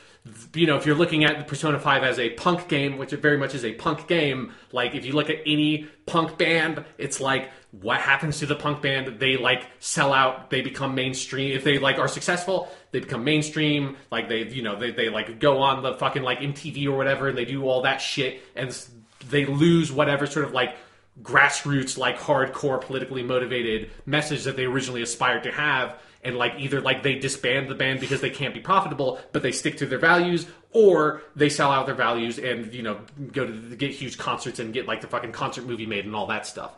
If you're looking at Persona 5 as a punk game, which it very much is a punk game, like if you look at any punk band, it's like what happens to the punk band? They like sell out, they become mainstream. If they like are successful, they become mainstream. Like they like go on the fucking like MTV or whatever, and they do all that shit, and they lose whatever sort of like grassroots, like hardcore, politically motivated message that they originally aspired to have. And like either like they disband the band because they can't be profitable, but they stick to their values, or they sell out their values and go to get huge concerts and get like the fucking concert movie made and all that stuff.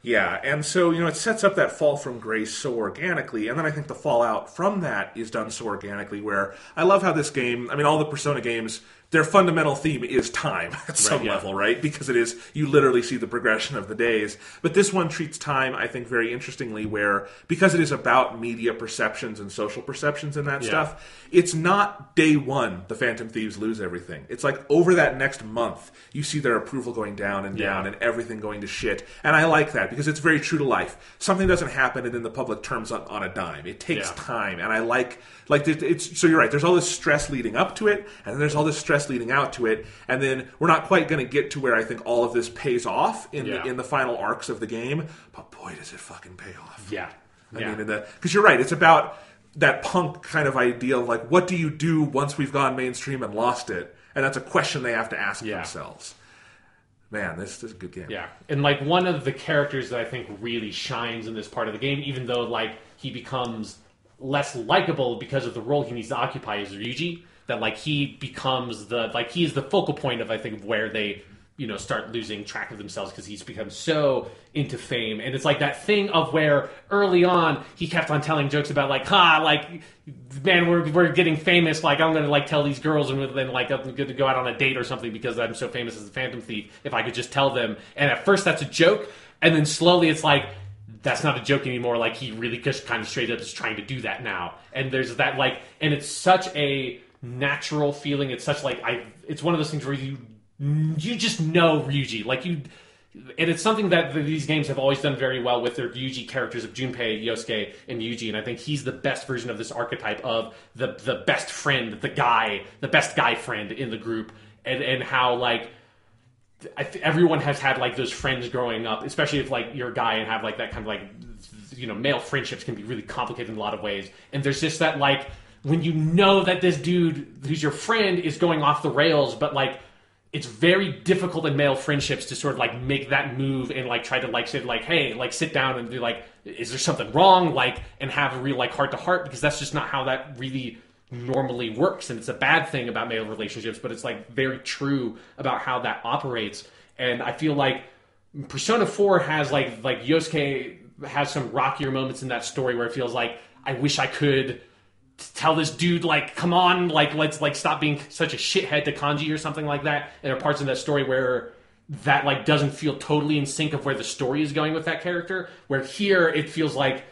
Yeah, and so, it sets up that fall from grace so organically, and then I think the fallout from that is done so organically, where I love how this game, all the Persona games, their fundamental theme is time at some level, right? Because it is, you literally see the progression of the days. But this one treats time, I think, very interestingly, where, because it is about media perceptions and social perceptions and that stuff, it's not day one the Phantom Thieves lose everything. It's like over that next month, you see their approval going down and down and everything going to shit. And I like that, because it's very true to life. Something doesn't happen and then the public turns on a dime. It takes time, and I like it's so you're right. There's all this stress leading up to it, and then there's all this stress leading out to it, and then we're not quite going to get to where I think all of this pays off in the final arcs of the game. But boy, does it fucking pay off! Because you're right. It's about that punk kind of idea of like, what do you do once we've gone mainstream and lost it? And that's a question they have to ask themselves. Man, this is a good game. Yeah, and like one of the characters that I think really shines in this part of the game, even though like he becomes less likable because of the role he needs to occupy, is Ryuji. That like he becomes he is the focal point of I think of where they start losing track of themselves, because he's become so into fame. And it's like that thing of where early on he kept on telling jokes about like, man, we're getting famous, like I'm gonna like tell these girls, and then like I'm gonna go out on a date or something because I'm so famous as the Phantom Thief, if I could just tell them. And at first that's a joke, and then slowly it's like that's not a joke anymore. Like he really just kind of straight up is trying to do that now. And there's that like, and it's such a natural feeling. It's such like it's one of those things where you just know Ryuji, like you, and it's something that these games have always done very well with their Ryuji characters of Junpei, Yosuke, and Yuji. And I think he's the best version of this archetype of the best friend, the best guy friend in the group, and how like everyone has had like those friends growing up, especially if like you're a guy and have like that kind of like male friendships can be really complicated in a lot of ways. And there's just that like when you know that this dude who's your friend is going off the rails, but like it's very difficult in male friendships to sort of like make that move and like try to like say like, hey, like sit down and be like, is there something wrong? Like, and have a real like heart to heart, because that's just not how that really normally works. And it's a bad thing about male relationships, but it's like very true about how that operates. And I feel like Persona 4 has like Yosuke has some rockier moments in that story where it feels like I wish I could tell this dude like, come on, like let's like stop being such a shithead to Kanji or something like that. And there are parts in that story where that like doesn't feel totally in sync of where the story is going with that character, where here it feels like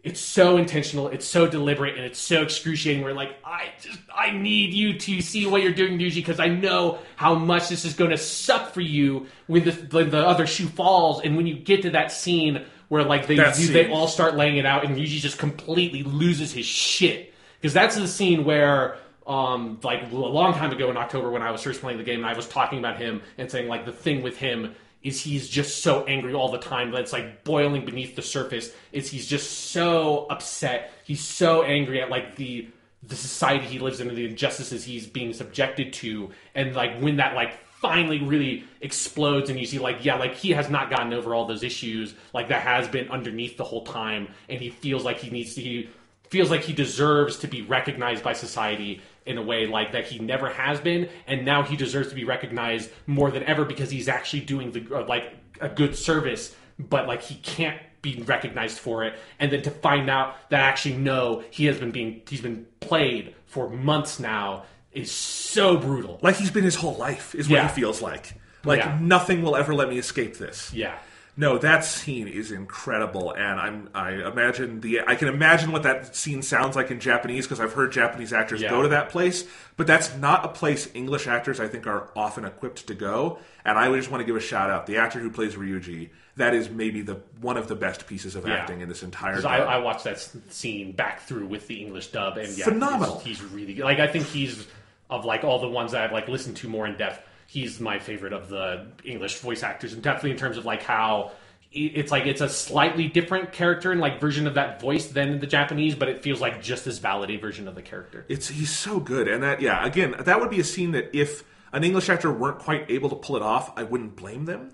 it's so intentional, it's so deliberate, and it's so excruciating where like I need you to see what you're doing, Yuji, because I know how much this is going to suck for you when the other shoe falls. And when you get to that scene where like they all start laying it out and Yuji just completely loses his shit. Because that's the scene where, like a long time ago in October when I was first playing the game, and I was talking about him and saying like the thing with him is he's just so angry all the time that it's like boiling beneath the surface. He's just so upset. He's so angry at like the society he lives in and the injustices he's being subjected to. And like when that like finally really explodes and you see like, yeah, like he has not gotten over all those issues, like that has been underneath the whole time, and he feels like he feels like he deserves to be recognized by society in a way like that he never has been, and now he deserves to be recognized more than ever because he's actually doing like a good service, but like he can't be recognized for it. And then to find out that actually no, he's been played for months now is so brutal. Like he's been his whole life is what he feels like. Like nothing will ever let me escape this. Yeah. No, that scene is incredible, and I can imagine what that scene sounds like in Japanese because I've heard Japanese actors go to that place, but that's not a place English actors I think are often equipped to go. And I would just want to give a shout out the actor who plays Ryuji. That is maybe one of the best pieces of acting in this entire. I watched that scene back through with the English dub, and phenomenal. He's really good. Like I think he's of like all the ones that I've like listened to more in depth. He's my favorite of the English voice actors, and definitely in terms of like how it's a slightly different character and like version of that voice than the Japanese, but it feels like just as valid a version of the character. He's so good, and again, that would be a scene that if an English actor weren't quite able to pull it off, I wouldn't blame them.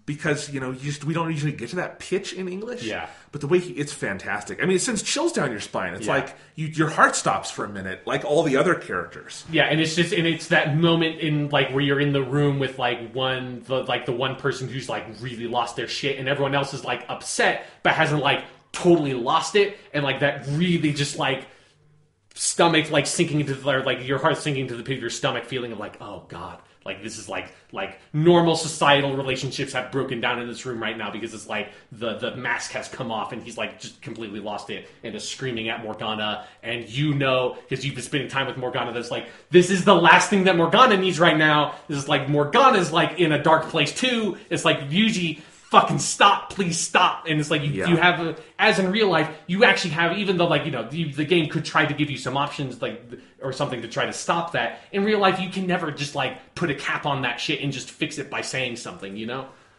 Because, we don't usually get to that pitch in English. Yeah. But the way it's fantastic. I mean, it sends chills down your spine. It's like your heart stops for a minute, like all the other characters. Yeah, and it's that moment in like where you're in the room with like the one person who's like really lost their shit, and everyone else is like upset but hasn't like totally lost it, and like that really just like stomach like sinking into like your heart sinking to the pit of your stomach, feeling of like, oh god. Like, this is like normal societal relationships have broken down in this room right now because it's like the mask has come off and he's like just completely lost it and is screaming at Morgana. And because you've been spending time with Morgana, that's like, this is the last thing that Morgana needs right now. This is like, Morgana's like in a dark place too. It's like, Yuji, fucking stop, please stop. And it's like, you have, as in real life, you actually have, even though like, the game could try to give you some options like or something to try to stop that. In real life, you can never just like put a cap on that shit and just fix it by saying something,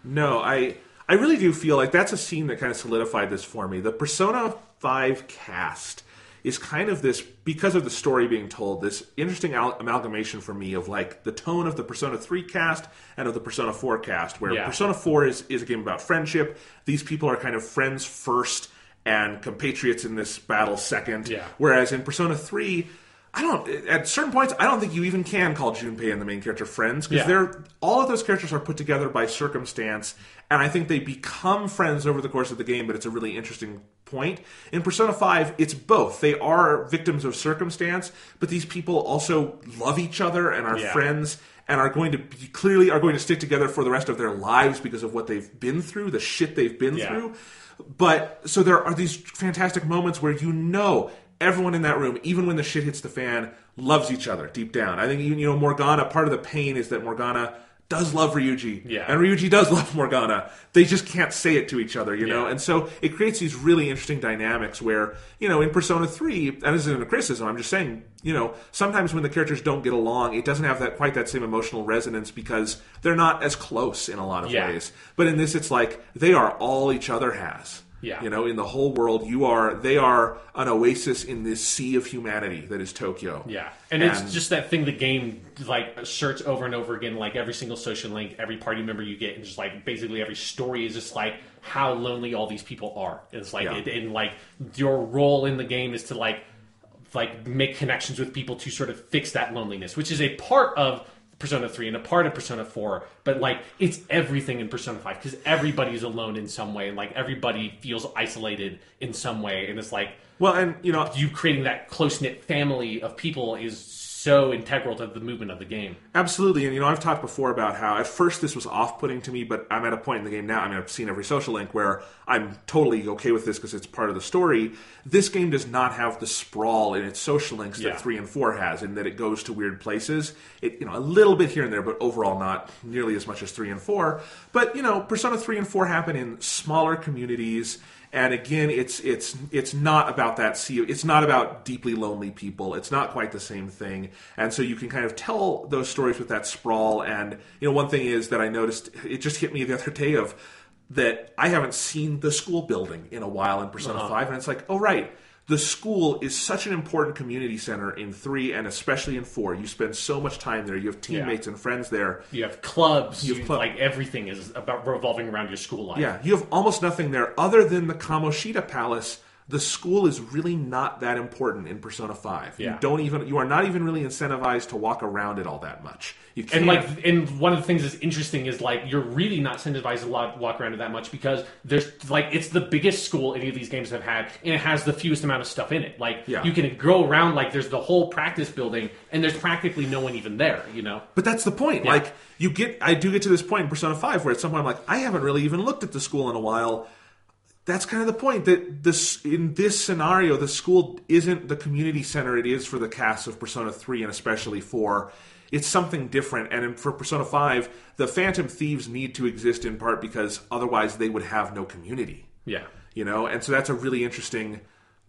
No, I really do feel like that's a scene that kind of solidified this for me. The Persona 5 cast is kind of this, because of the story being told, this interesting amalgamation for me of like the tone of the Persona 3 cast and of the Persona 4 cast, where Persona 4 is a game about friendship. These people are kind of friends first and compatriots in this battle second. Yeah. Whereas in Persona 3, at certain points, I don't think you even can call Junpei and the main character friends, because all of those characters are put together by circumstance, and I think they become friends over the course of the game, but it's a really interesting point. In Persona 5, it's both. They are victims of circumstance, but these people also love each other and are friends, and are going to stick together for the rest of their lives because of what they've been through, the shit they've been through. But, so there are these fantastic moments where everyone in that room, even when the shit hits the fan, loves each other deep down. I think, Morgana, part of the pain is that Morgana does love Ryuji. Yeah. And Ryuji does love Morgana. They just can't say it to each other, know? And so it creates these really interesting dynamics where, in Persona 3, and this isn't a criticism, I'm just saying, sometimes when the characters don't get along, it doesn't have quite that same emotional resonance because they're not as close in a lot of ways. But in this, it's like they are all each other has. Yeah. In the whole world, they are an oasis in this sea of humanity that is Tokyo. Yeah. And it's just that thing the game like asserts over and over again, like every single social link, every party member you get, and just like basically every story is just like how lonely all these people are. It's like and like your role in the game is to like make connections with people to sort of fix that loneliness, which is a part of Persona 3 and a part of Persona 4, but like it's everything in Persona 5 because everybody's alone in some way and like everybody feels isolated in some way, and it's like, well, and you creating that close-knit family of people is so integral to the movement of the game. Absolutely, and I've talked before about how at first this was off-putting to me, but I'm at a point in the game now, I've seen every social link where I'm totally okay with this because it's part of the story. This game does not have the sprawl in its social links that 3 and 4 has, in that it goes to weird places. It, a little bit here and there, but overall not nearly as much as 3 and 4. But, Persona 3 and 4 happen in smaller communities. And again, it's not about that sea. It's not about deeply lonely people. It's not quite the same thing. And so you can kind of tell those stories with that sprawl. And one thing is that I noticed, it just hit me the other day of that I haven't seen the school building in a while in Persona 5, and it's like, oh right. The school is such an important community center in 3 and especially in 4. You spend so much time there. You have teammates and friends there. You have clubs. Like everything is about revolving around your school life. Yeah, you have almost nothing there other than the Kamoshida Palace, the school is really not that important in Persona 5. Yeah. You are not even really incentivized to walk around it all that much. You can't. And one of the things that's interesting is like you're really not incentivized to walk around it that much because there's like it's the biggest school any of these games have had, and it has the fewest amount of stuff in it. Like you can go around like there's the whole practice building, and there's practically no one even there. You know. But that's the point. Yeah. Like I do get to this point in Persona 5 where at some point I'm like, I haven't really even looked at the school in a while. That's kind of the point, that in this scenario, the school isn't the community center it is for the cast of Persona 3 and especially 4. It's something different. And for Persona 5, the Phantom Thieves need to exist in part because otherwise they would have no community. Yeah. You know? And so that's a really interesting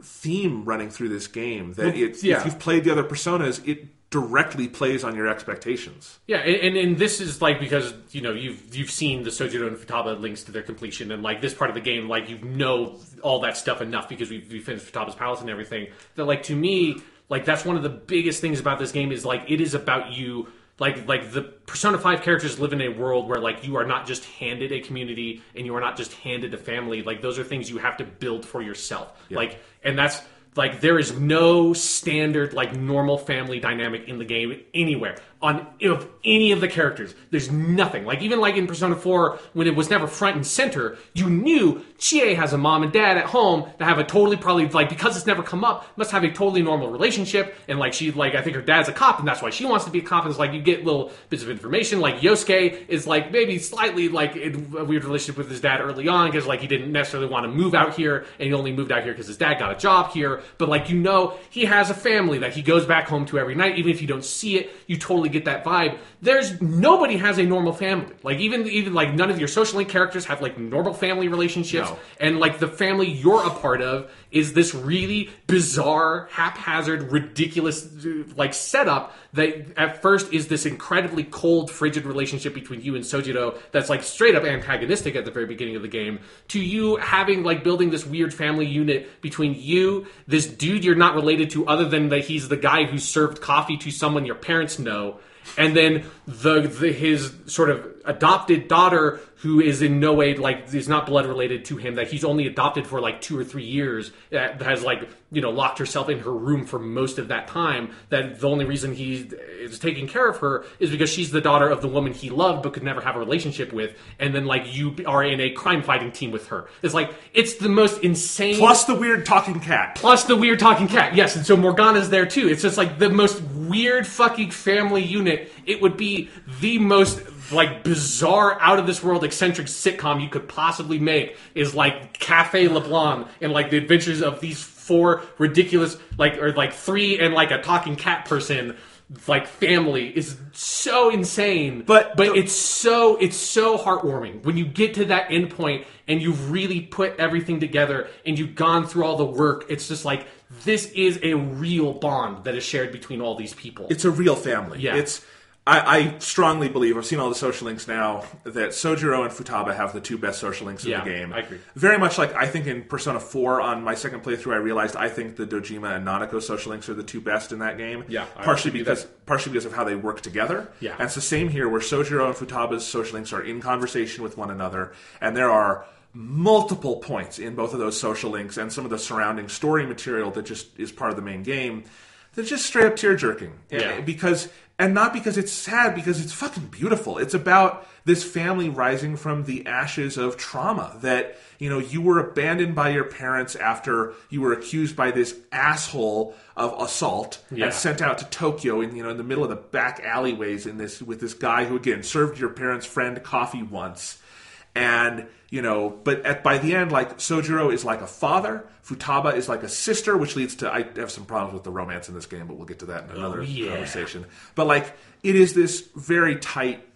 theme running through this game. That if you've played the other Personas, it directly plays on your expectations. Yeah, and this is like because you've seen the Sojiro and Futaba links to their completion, and like this part of the game, like you know all that stuff enough because we finished Futaba's Palace and everything. That like to me, like that's one of the biggest things about this game is like it is about you. Like the Persona 5 characters live in a world where like you are not just handed a community and you are not just handed a family. Like those are things you have to build for yourself. Yeah. Like, and that's. Like, there is no standard, like, normal family dynamic in the game anywhere. Of any of the characters. There's nothing. Like, even like in Persona 4, when it was never front and center, you knew Chie has a mom and dad at home that have a totally, probably, like, because it's never come up, must have a totally normal relationship. And, like, she, like, I think her dad's a cop, and that's why she wants to be a cop. And it's like, you get little bits of information. Like, Yosuke is, like, maybe slightly, like, in a weird relationship with his dad early on, because, like, he didn't necessarily want to move out here, and he only moved out here because his dad got a job here. But, like, you know, he has a family that he goes back home to every night. Even if you don't see it, you totally get that vibe. Nobody has a normal family. Like even like none of your social link characters have like normal family relationships. No. And like the family you're a part of is this really bizarre, haphazard, ridiculous like setup that at first is this incredibly cold, frigid relationship between you and Sojiro that's like straight up antagonistic at the very beginning of the game, to you having like building this weird family unit between you, this dude you're not related to other than that he's the guy who served coffee to someone your parents know, and then his sort of adopted daughter who is in no way like is not blood related to him, that he's only adopted for like 2 or 3 years, that has like locked herself in her room for most of that time, that the only reason he is taking care of her is because she's the daughter of the woman he loved but could never have a relationship with, and then like you are in a crime fighting team with her. It's like it's the most insane, plus the weird talking cat, yes. And so Morgana's there too. It's just like the most weird fucking family unit. It would be the most like bizarre, out of this world, eccentric sitcom you could possibly make is like Cafe LeBlanc and like the adventures of these 4 ridiculous or 3 and like a talking cat person like family is so insane. But it's so heartwarming when you get to that end point and you've really put everything together and you've gone through all the work. It's just like this is a real bond that is shared between all these people. It's a real family. Yeah. I strongly believe, I've seen all the social links now, that Sojiro and Futaba have the 2 best social links in the game. I agree. Very much like I think in Persona 4, on my second playthrough, I realized I think the Dojima and Nanako social links are the 2 best in that game. Yeah, partially because of how they work together. Yeah. And it's the same here, where Sojiro and Futaba's social links are in conversation with one another, and there are multiple points in both of those social links and some of the surrounding story material that just is part of the main game that's just straight up tear-jerking. Yeah. And not because it's sad, because it's fucking beautiful. It's about this family rising from the ashes of trauma. That, you were abandoned by your parents after you were accused by this asshole of assault and sent out to Tokyo in the middle of the back alleyways with this guy who, again, served your parents' friend coffee once. And, but by the end, like, Sojiro is like a father, Futaba is like a sister, which leads to, I have some problems with the romance in this game, but we'll get to that in another conversation. But, like, it is this very tight,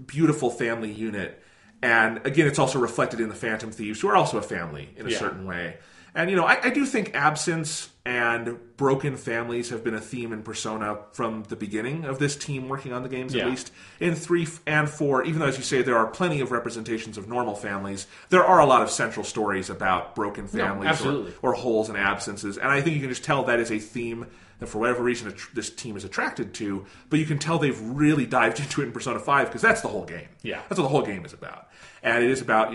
beautiful family unit. And, again, it's also reflected in the Phantom Thieves, who are also a family in a certain way. And, I do think absence and broken families have been a theme in Persona from the beginning of this team working on the games, at least. In 3 and 4, even though, as you say, there are plenty of representations of normal families, there are a lot of central stories about broken families or holes and absences. And I think you can just tell that is a theme that, for whatever reason, this team is attracted to. But you can tell they've really dived into it in Persona 5, because that's the whole game. Yeah. That's what the whole game is about. And it is about,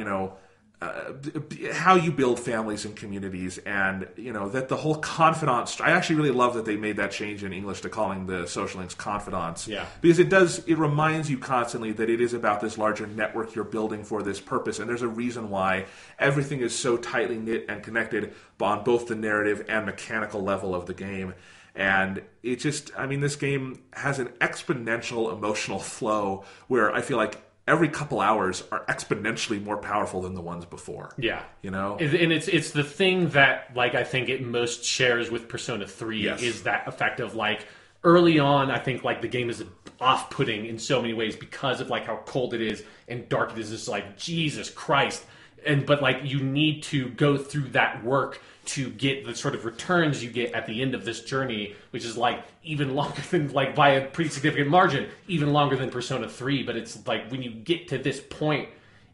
how you build families and communities, and that the whole confidant. I actually really love that they made that change in English to calling the social links confidants. Yeah. Because it reminds you constantly that it is about this larger network you're building for this purpose, and there's a reason why everything is so tightly knit and connected on both the narrative and mechanical level of the game. And it just, this game has an exponential emotional flow where I feel like every couple hours are exponentially more powerful than the ones before. Yeah. And it's the thing that, like, I think it most shares with Persona 3 Yes. is that effect of, like, early on, I think, like, the game is off-putting in so many ways because of, like, how cold it is and dark it is. It's like, Jesus Christ. But, like, you need to go through that work to get the sort of returns you get at the end of this journey, which is, like, even longer than, like, by a pretty significant margin, even longer than Persona 3. But it's, like, when you get to this point,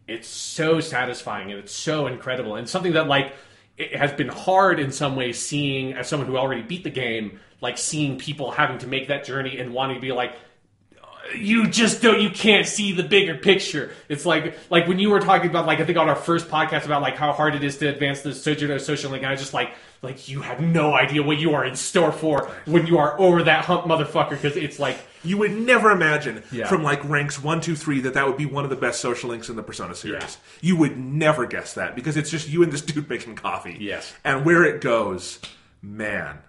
it's so satisfying and it's so incredible. And something that, like, it has been hard in some ways seeing, as someone who already beat the game, like, seeing people having to make that journey and wanting to be like, you can't see the bigger picture. It's like when you were talking about, like, I think on our first podcast about, like, how hard it is to advance the Sojourner social link, and I was just like you have no idea what you are in store for when you are over that hump, motherfucker, because it's like... You would never imagine from, like, ranks 1, 2, 3 that would be one of the best social links in the Persona series. Yeah. You would never guess that because it's just you and this dude making coffee. Yes. And where it goes, man...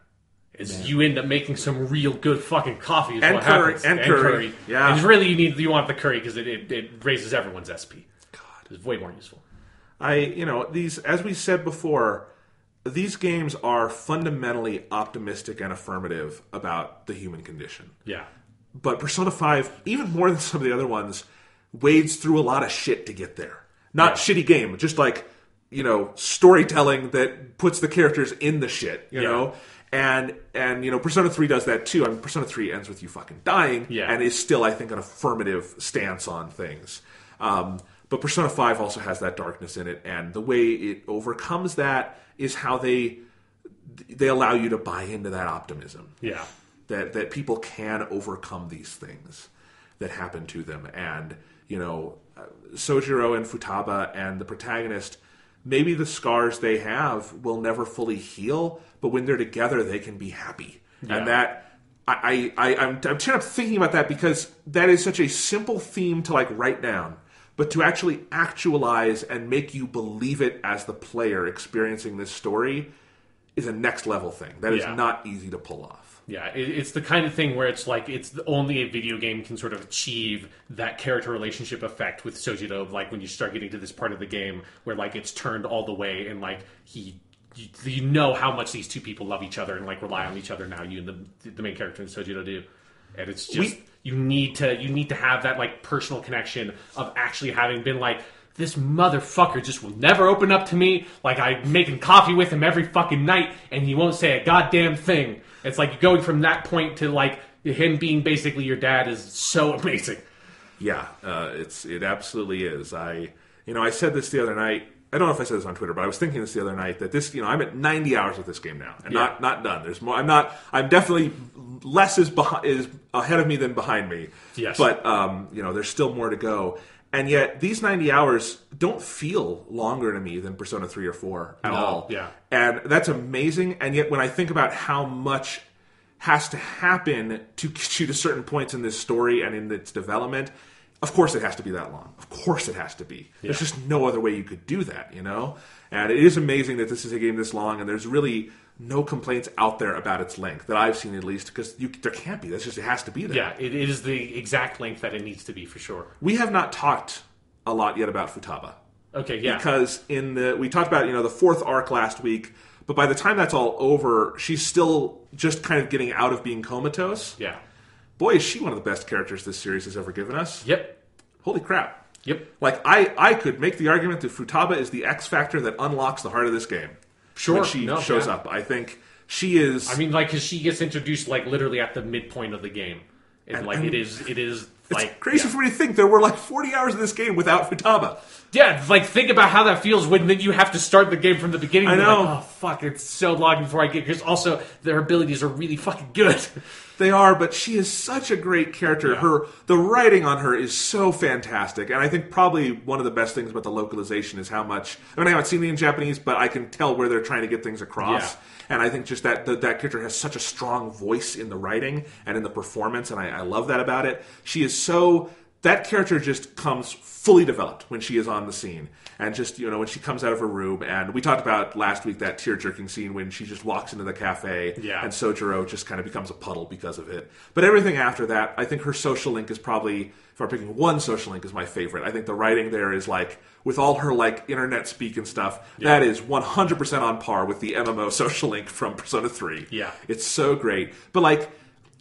You end up making some real good fucking coffee is and what curry, happens. and curry. Yeah. And really you want the curry because it raises everyone's SP. God. It's way more useful. These, as we said before, these games are fundamentally optimistic and affirmative about the human condition. Yeah. But Persona 5, even more than some of the other ones, wades through a lot of shit to get there. Not shitty game, just like, storytelling that puts the characters in the shit, you know? And Persona 3 does that too. Persona 3 ends with you fucking dying, and is still, I think, an affirmative stance on things. But Persona 5 also has that darkness in it, and the way it overcomes that is how they allow you to buy into that optimism. Yeah. That people can overcome these things that happen to them. And, Sojiro and Futaba and the protagonist, maybe the scars they have will never fully heal, but when they're together, they can be happy. Yeah. And that, I'm kind of thinking about that because that is such a simple theme to, like, write down, but to actually actualize and make you believe it as the player experiencing this story is a next level thing. That is not easy to pull off. Yeah, it's the kind of thing where it's like only a video game can sort of achieve that character relationship effect with Sojiro. Like when you start getting to this part of the game where, like, it's turned all the way and, like, you know how much these two people love each other and, like, rely on each other now. You and the main character and Sojiro do, and it's just you need to have that, like, personal connection of actually having been like, this motherfucker just will never open up to me. Like, I'm making coffee with him every fucking night, and he won't say a goddamn thing. It's like going from that point to, like, him being basically your dad is so amazing. Yeah, it absolutely is. I said this the other night. I don't know if I said this on Twitter, but I was thinking this the other night that this, I'm at 90 hours with this game now, and not done. There's more. I'm definitely less is ahead of me than behind me. Yes. But there's still more to go. And yet, these 90 hours don't feel longer to me than Persona 3 or 4 at all. Yeah. And that's amazing. And yet, when I think about how much has to happen to get you to certain points in this story and in its development, of course it has to be that long. Of course it has to be. Yeah. There's just no other way you could do that, And it is amazing that this is a game this long, and there's really no complaints out there about its length, that I've seen at least, because there can't be. It has to be there. Yeah, it is the exact length that it needs to be, for sure. We have not talked a lot yet about Futaba. Okay, yeah. Because we talked about, the fourth arc last week, but by the time that's all over, she's still just kind of getting out of being comatose. Yeah. Boy, is she one of the best characters this series has ever given us. Yep. Holy crap. Yep. Like, I could make the argument that Futaba is the X factor that unlocks the heart of this game. Sure. When she shows up. I think she is... I mean, like, because she gets introduced, like, literally at the midpoint of the game. And it is It's crazy for me to think there were like 40 hours of this game without Futaba. Yeah, like think about how that feels when then you have to start the game from the beginning. I know. Like, oh fuck, it's so long before I get. Because also their abilities are really fucking good. They are, but she is such a great character. Yeah. The writing on her is so fantastic, and I think probably one of the best things about the localization is how much. I mean, I haven't seen it in Japanese, but I can tell where they're trying to get things across. Yeah. And I think just that character has such a strong voice in the writing and in the performance, and I love that about it. She is so. That character just comes fully developed when she is on the scene. And just, when she comes out of her room, and we talked about last week that tear-jerking scene when she just walks into the cafe, and Sojiro just kind of becomes a puddle because of it. But everything after that, I think her social link is probably, if I'm picking one social link, is my favorite. I think the writing there is like, with all her like internet speak and stuff, that is 100% on par with the MMO social link from Persona 3. Yeah. It's so great. But like,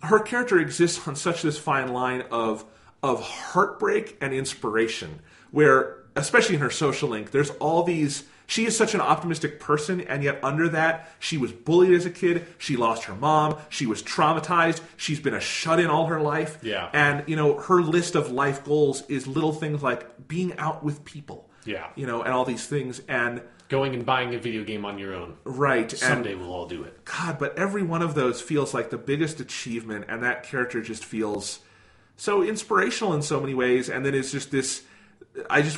her character exists on such this fine line of heartbreak and inspiration, where, especially in her social link, there's all these... She is such an optimistic person, and yet under that, she was bullied as a kid, she lost her mom, she was traumatized, she's been a shut-in all her life. Yeah. And, her list of life goals is little things like being out with people. Yeah. And all these things, and... Going and buying a video game on your own. Right. Someday we'll all do it. God, but every one of those feels like the biggest achievement, and that character just feels... so inspirational in so many ways, and then it's just this...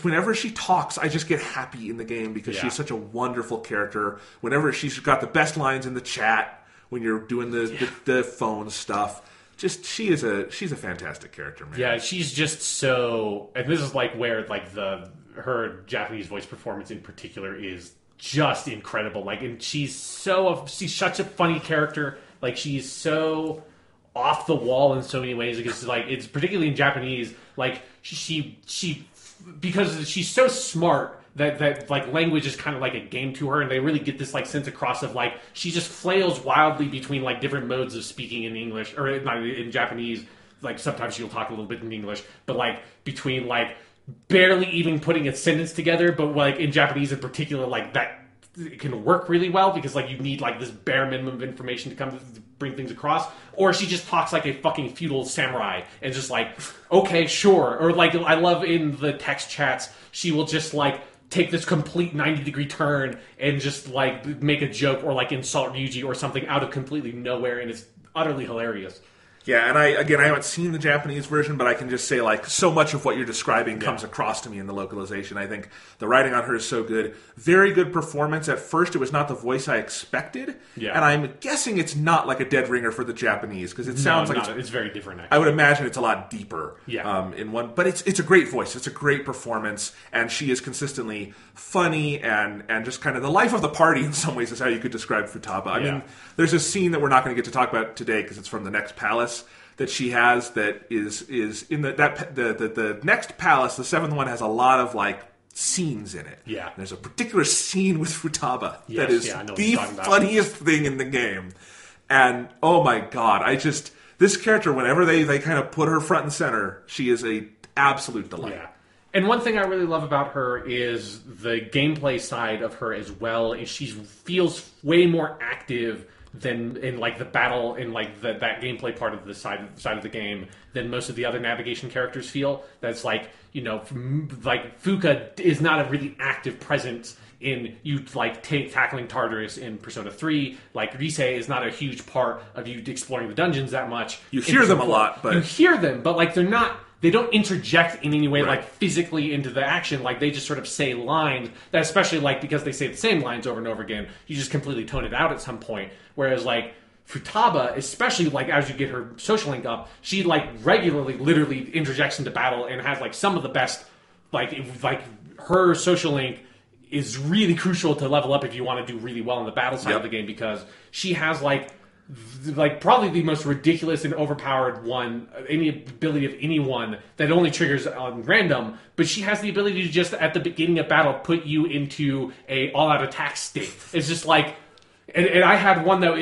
whenever she talks, I just get happy in the game because she's such a wonderful character. Whenever she's got the best lines in the chat, when you're doing the phone stuff, she's a fantastic character, man. Yeah, she's just so... And this is like where like her Japanese voice performance in particular is just incredible. Like, and she's such a funny character. Like, she's so... off the wall in so many ways, because like it's particularly in Japanese, like she because she's so smart that like language is kind of like a game to her, and they really get this like sense across of like she just flails wildly between like different modes of speaking in English or not in Japanese. Like sometimes she'll talk a little bit in English, but like between like barely even putting a sentence together, but like in Japanese in particular, like that it can work really well because like you need like this bare minimum of information to bring things across, or she just talks like a fucking feudal samurai and just like, okay, sure. Or like I love in the text chats, she will just like take this complete 90-degree turn and just like make a joke or like insult Ryuji or something out of completely nowhere, and it's utterly hilarious. Yeah, and I haven't seen the Japanese version, but I can just say, like, so much of what you're describing comes across to me in the localization. I think the writing on her is so good. Very good performance. At first, it was not the voice I expected. Yeah. And I'm guessing it's not like a dead ringer for the Japanese, because it sounds like it's very different, actually. I would imagine it's a lot deeper. Yeah. In one, but it's a great voice. It's a great performance, and she is consistently funny and just kind of the life of the party in some ways is how you could describe Futaba. I mean, there's a scene that we're not going to get to talk about today because it's from the next palace that she has that is in the next palace. The seventh one has a lot of like scenes in it. Yeah. And there's a particular scene with Futaba that is the funniest thing in the game. And oh my god, this character, whenever they kind of put her front and center, she is a absolute delight. Yeah. And one thing I really love about her is the gameplay side of her as well. Is she feels way more active than in like the battle in like that gameplay part of the side of the game than most of the other navigation characters feel. That's like, like Fuka is not a really active presence in you like tackling Tartarus in Persona 3. Like Rise is not a huge part of you exploring the dungeons that much. You hear them a lot, but you hear them, but like they don't interject in any way like physically into the action. Like they just sort of say lines that, especially like because they say the same lines over and over again, you just completely tone it out at some point. Whereas like Futaba, especially like as you get her social link up, she like regularly literally interjects into battle and has like some of the best like her social link is really crucial to level up if you want to do really well in the battle side of the game, because she has like probably the most ridiculous and overpowered any ability of anyone that only triggers on random, but she has the ability to just at the beginning of battle put you into a all-out attack state. It's just like, and I had one that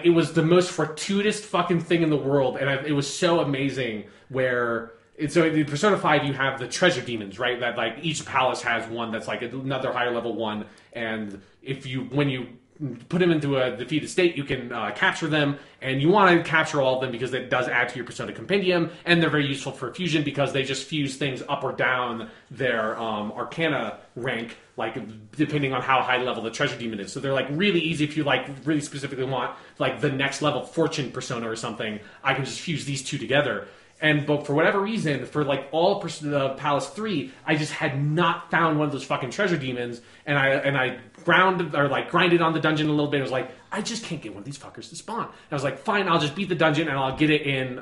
it was the most fortuitous fucking thing in the world, and it was so amazing where. So in Persona 5, you have the treasure demons, right? That like each palace has one that's like another higher level one, and when you put them into a defeated state, you can capture them, and you want to capture all of them because it does add to your Persona Compendium, and they're very useful for fusion because they just fuse things up or down their Arcana rank, like depending on how high level the treasure demon is. So they're like really easy if you like really specifically want like the next level fortune persona or something. I can just fuse these two together. But for whatever reason, for like all Palace 3, I just had not found one of those fucking treasure demons, and I grinded on the dungeon a little bit. I was like, I just can't get one of these fuckers to spawn. And I was like, fine, I'll just beat the dungeon and I'll get it in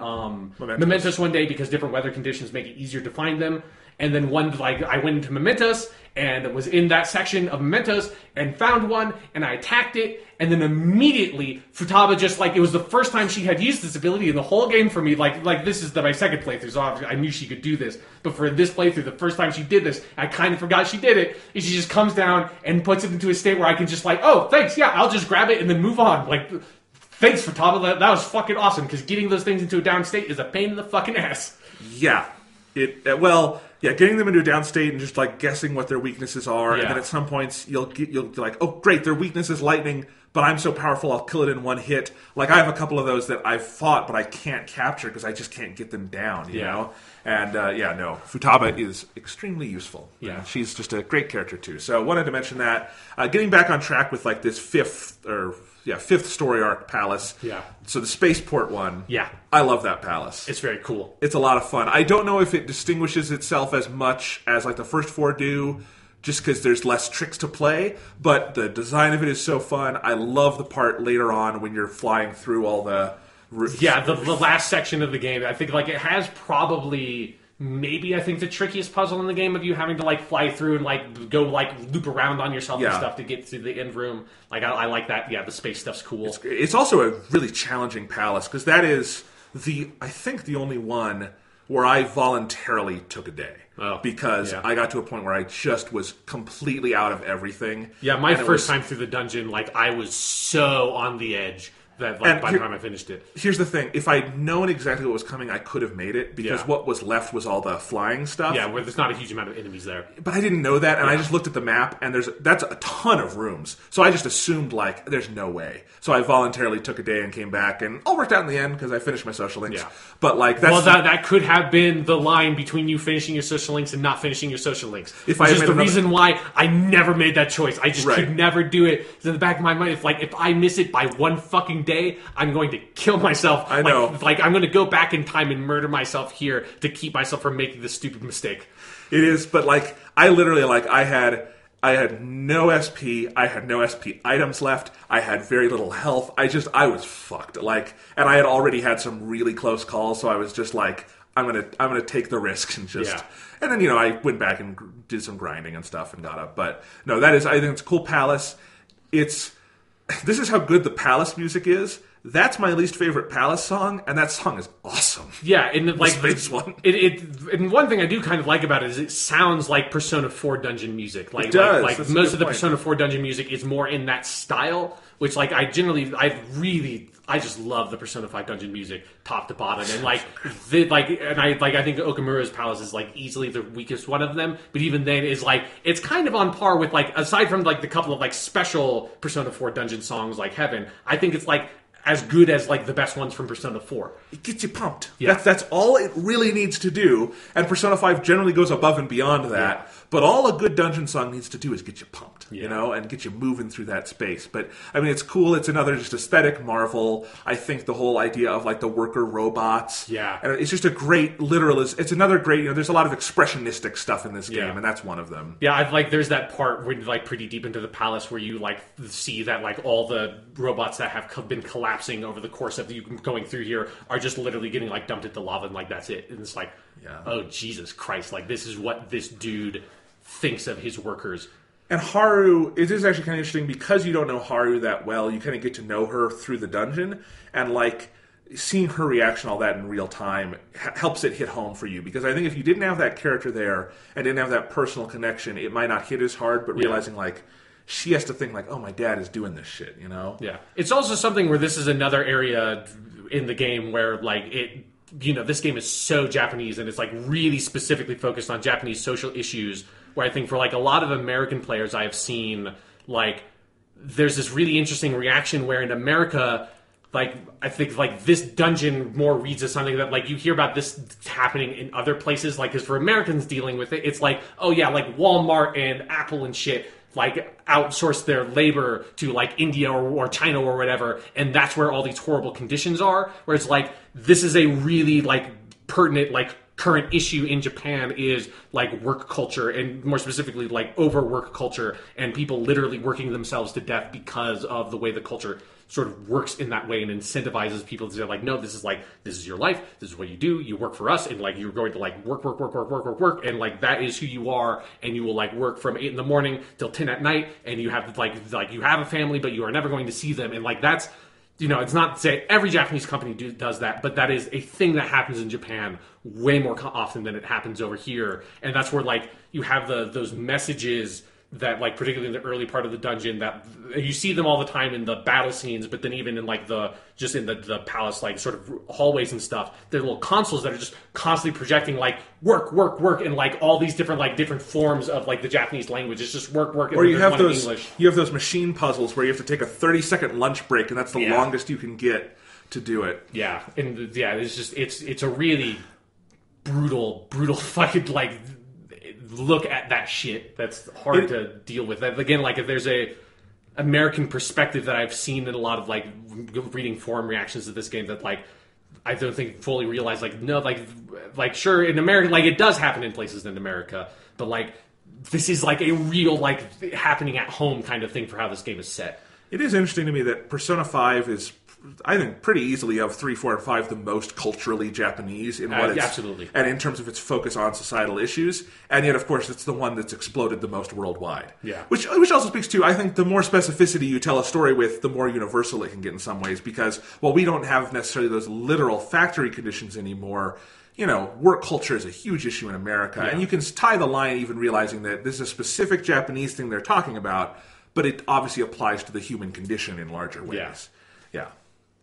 Mementos one day because different weather conditions make it easier to find them. And then I went into Mementos and was in that section of Mementos and found one, and I attacked it, and then immediately Futaba just it was the first time she had used this ability in the whole game for me. Like this is my second playthrough, so I knew she could do this. But for this playthrough, the first time she did this, I kind of forgot she did it, and she just comes down and puts it into a state where I can just oh, thanks, yeah, I'll just grab it and then move on. Thanks, Futaba, that was fucking awesome, because getting those things into a down state is a pain in the fucking ass. Yeah. Getting them into a down state and just guessing what their weaknesses are, and then at some points you'll be like, oh great, their weakness is lightning, but I'm so powerful I'll kill it in one hit. I have a couple of those that I've fought but I can't capture because I just can't get them down, you know? And Futaba is extremely useful. Yeah, she's just a great character too. So wanted to mention that. Getting back on track with this fifth story arc palace. Yeah. So the spaceport one. Yeah. I love that palace. It's very cool. It's a lot of fun. I don't know if it distinguishes itself as much as the first four do, just because there's less tricks to play, but the design of it is so fun. I love the part later on when you're flying through all the... the last section of the game. I think it has probably... Maybe I think the trickiest puzzle in the game of you having to fly through and go loop around on yourself and stuff to get to the end room. I like that. Yeah, the space stuff's cool. It's also a really challenging palace because that is I think the only one where I voluntarily took a day. Oh, because I got to a point where I just was completely out of everything. Yeah, my first time through the dungeon, I was so on the edge. That by the time I finished it. Here's the thing. If I'd known exactly what was coming, I could have made it, because what was left was all the flying stuff. Yeah, where there's not a huge amount of enemies there. But I didn't know that, and I just looked at the map, and that's a ton of rooms. So I just assumed, there's no way. So I voluntarily took a day and came back, and all worked out in the end, because I finished my social links. Yeah. But, that's... Well, that could have been the line between you finishing your social links and not finishing your social links. Which is the reason why I never made that choice. I just could never do it. It's in the back of my mind, if I miss it by one fucking day, I'm going to kill myself. I know. I'm going to go back in time and murder myself here to keep myself from making this stupid mistake. It is, but I literally I had no SP, I had no SP items left, I had very little health. I was fucked. And I had already had some really close calls, so I was just I'm gonna take the risk and just and then I went back and did some grinding and stuff and got up. But no, I think it's a cool palace. This is how good the palace music is. That's my least favorite Palace song, and that song is awesome. Yeah, and this one. And one thing I do kind of like about it is it sounds like Persona 4 dungeon music. It does. Most of the Persona 4 dungeon music is more in that style, which I just love the Persona 5 dungeon music top to bottom, and I think Okamura's Palace is easily the weakest one of them, but even then is it's kind of on par with aside from the couple of special Persona 4 dungeon songs like Heaven, I think it's as good as the best ones from Persona 4. It gets you pumped. Yeah. That's all it really needs to do. And Persona 5 generally goes above and beyond that. Yeah. But all a good dungeon song needs to do is get you pumped, and get you moving through that space. But it's cool. It's another just aesthetic marvel. I think the whole idea of the worker robots. Yeah. And it's just a great it's another great, there's a lot of expressionistic stuff in this game, and that's one of them. Yeah, there's that part where pretty deep into the palace where you see that all the robots that have been collapsing over the course of you going through here are just literally getting dumped into lava, and that's it. And it's oh Jesus Christ, this is what this dude thinks of his workers. And Haru, it is actually kind of interesting because you don't know Haru that well. You kind of get to know her through the dungeon, and seeing her reaction, all that in real time, helps it hit home for you. Because I think if you didn't have that character there and didn't have that personal connection, it might not hit as hard. But realizing she has to think oh, my dad is doing this shit, Yeah. It's also something where this is another area in the game where this game is so Japanese, and it's really specifically focused on Japanese social issues, where I think for a lot of American players I have seen there's this really interesting reaction where in America, like, I think, like, this dungeon more reads as something that, like, you hear about this happening in other places, like, because for Americans dealing with it, it's like, oh yeah, like Walmart and Apple and shit, like, outsource their labor to, like, India or China or whatever, and that's where all these horrible conditions are, where it's like, this is a really, like, pertinent, like, current issue in Japan is like work culture, and more specifically like overwork culture, and people literally working themselves to death because of the way the culture sort of works in that way and incentivizes people to say like, no, this is your life, this is what you do, you work for us, and like you're going to like work, and like that is who you are, and you will like work from 8 in the morning till 10 at night, and you have like you have a family, but you are never going to see them, and like that's, you know, it's not to say every Japanese company does that, but that is a thing that happens in Japan way more often than it happens over here. And that's where, like, you have those messages that, like, particularly in the early part of the dungeon, that you see them all the time in the battle scenes, but then even in, like, the palace, like, sort of hallways and stuff, there are little consoles that are just constantly projecting, like, work, and, like, all these different forms of, like, the Japanese language. It's just work, and or you have English. You have those machine puzzles where you have to take a 30-second lunch break, and that's the longest you can get to do it. Yeah, and yeah, it's just it's a really brutal fucking, like, look at that shit. That's hard to deal with. That, again, like, if there's a American perspective that I've seen in a lot of, like, reading forum reactions to this game, that, like, I don't think fully realize, like, no, like sure, in America, like, it does happen in places in America, but, like, this is, like, a real, like, happening at home kind of thing for how this game is set. It is interesting to me that Persona 5 is, I think, pretty easily of 3, 4, and 5 the most culturally Japanese in what it's, absolutely, and in terms of its focus on societal issues, and yet, of course, it's the one that's exploded the most worldwide. Yeah, which also speaks to, I think, the more specificity you tell a story with, the more universal it can get in some ways. Because while we don't have necessarily those literal factory conditions anymore, you know, work culture is a huge issue in America, and you can tie the line, even realizing that this is a specific Japanese thing they're talking about, but it obviously applies to the human condition in larger ways. Yeah.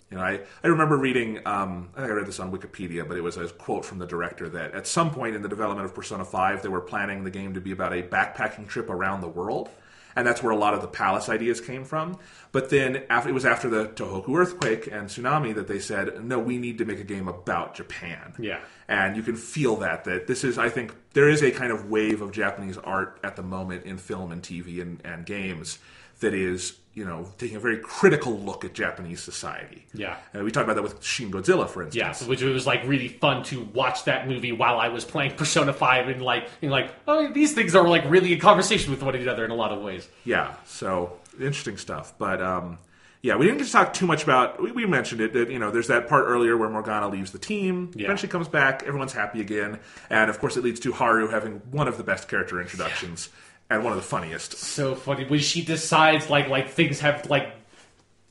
You know, I remember reading, I think I read this on Wikipedia, but it was a quote from the director that at some point in the development of Persona 5, they were planning the game to be about a backpacking trip around the world. And that's where a lot of the palace ideas came from. But then it was after the Tohoku earthquake and tsunami that they said, no, we need to make a game about Japan. Yeah. And you can feel that this is, I think, there is a kind of wave of Japanese art at the moment in film and TV and games that is, you know, taking a very critical look at Japanese society. Yeah. We talked about that with Shin Godzilla, for instance. Yeah, which was, like, really fun to watch that movie while I was playing Persona 5 and, like, oh, these things are, like, really in conversation with one another in a lot of ways. Yeah, so interesting stuff. But, yeah, we didn't get to talk too much about, we mentioned it, that, you know, there's that part earlier where Morgana leaves the team, eventually comes back, everyone's happy again, and, of course, it leads to Haru having one of the best character introductions. Yeah. And one of the funniest. So funny. When she decides, like things have, like,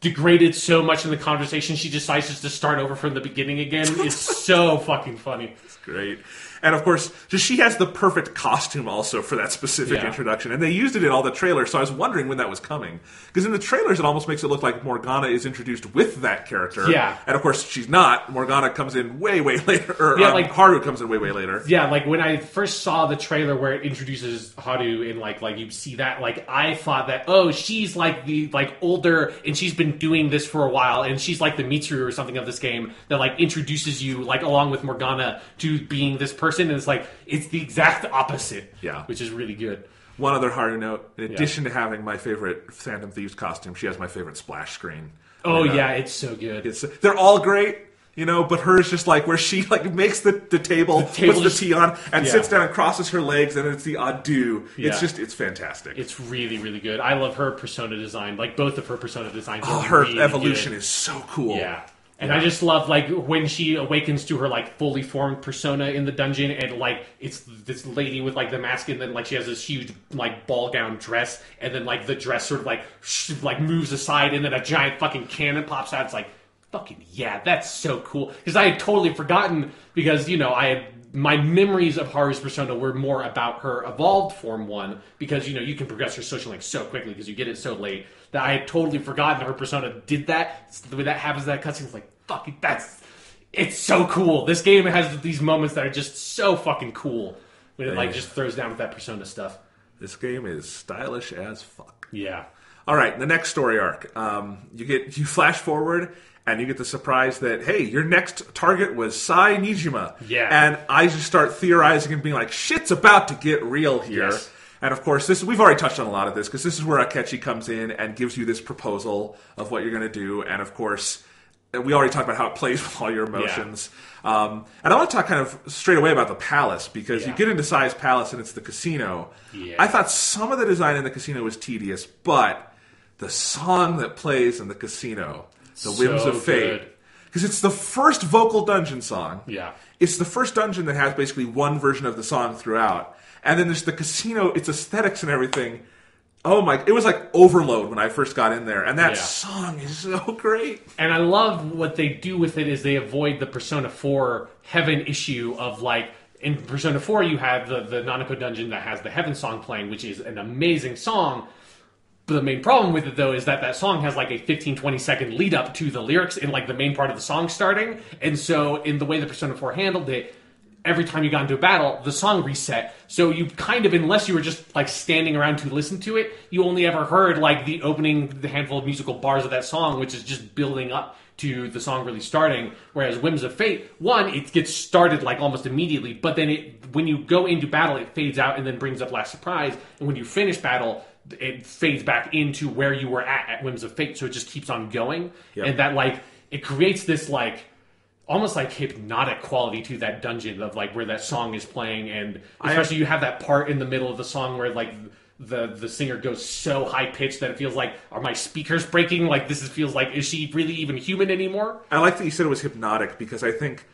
degraded so much in the conversation, she decides just to start over from the beginning again. It's so fucking funny. It's great. And, of course, just she has the perfect costume also for that specific introduction. And they used it in all the trailers, so I was wondering when that was coming. Because in the trailers, it almost makes it look like Morgana is introduced with that character. Yeah. And, of course, she's not. Morgana comes in way, way later. Or Haru comes in way, way later. Yeah, like, when I first saw the trailer where it introduces Haru and, like you see that, like, I thought that, oh, she's, like, the, like, older, and she's been doing this for a while, and she's, like, the Mitsuru or something of this game that, like, introduces you, like, along with Morgana to being this person. And it's like, it's the exact opposite. Yeah. Which is really good. One other Haru note, in addition to having my favorite Phantom Thieves costume, she has my favorite splash screen. Oh, yeah, it's so good. They're all great, you know, but hers just like where she like makes the table puts the tea on, and sits down and crosses her legs, and it's the adieu. Yeah. It's fantastic. It's really, really good. I love her persona design. Like, both of her persona designs are her really evolution good. Is so cool. Yeah. And I just love, like, when she awakens to her, like, fully formed persona in the dungeon, and, like, it's this lady with, like, the mask, and then, like, she has this huge, like, ball gown dress, and then, like, the dress sort of, like, moves aside, and then a giant fucking cannon pops out. It's like, fucking yeah, that's so cool. Because I had totally forgotten, because, you know, my memories of Haru's persona were more about her evolved form one, because, you know, you can progress your social link so quickly because you get it so late, that I had totally forgotten her persona did that. The way that happens, that cutscene, it's like, fucking, it's so cool. This game has these moments that are just so fucking cool when it, like, just throws down with that persona stuff. This game is stylish as fuck. Yeah. All right, the next story arc. You flash forward, and you get the surprise that, hey, your next target was Sai Nijima. Yeah. And I just start theorizing and being like, shit's about to get real here. Yes. And of course, we've already touched on a lot of this, because this is where Akechi comes in and gives you this proposal of what you're going to do. And of course, we already talked about how it plays with all your emotions. And I want to talk kind of straight away about the palace, because you get into Sai's palace and it's the casino. Yeah. I thought some of the design in the casino was tedious, but the song that plays in the casino, The Whims of Fate, because it's the first vocal dungeon song. Yeah. It's the first dungeon that has basically one version of the song throughout. And then there's the casino, its aesthetics and everything. Oh my, it was like overload when I first got in there. And that song is so great. And I love what they do with it is they avoid the Persona 4 heaven issue of like, in Persona 4 you have the Nanako dungeon that has the heaven song playing, which is an amazing song. But the main problem with it, though, is that song has like a 15-20 second lead up to the lyrics in like the main part of the song starting. And so in the way the Persona 4 handled it, every time you got into a battle, the song reset. So you kind of, unless you were just like standing around to listen to it, you only ever heard like the handful of musical bars of that song, which is just building up to the song really starting. Whereas Whims of Fate, it gets started like almost immediately, but then when you go into battle, it fades out and then brings up Last Surprise. And when you finish battle, it fades back into where you were at Whims of Fate. So it just keeps on going. Yep. And that like, it creates this like, almost like hypnotic quality to that dungeon of like where that song is playing, and especially you have that part in the middle of the song where like the singer goes so high pitched that it feels like, are my speakers breaking? Like feels like, is she really even human anymore? I like that you said it was hypnotic, because I think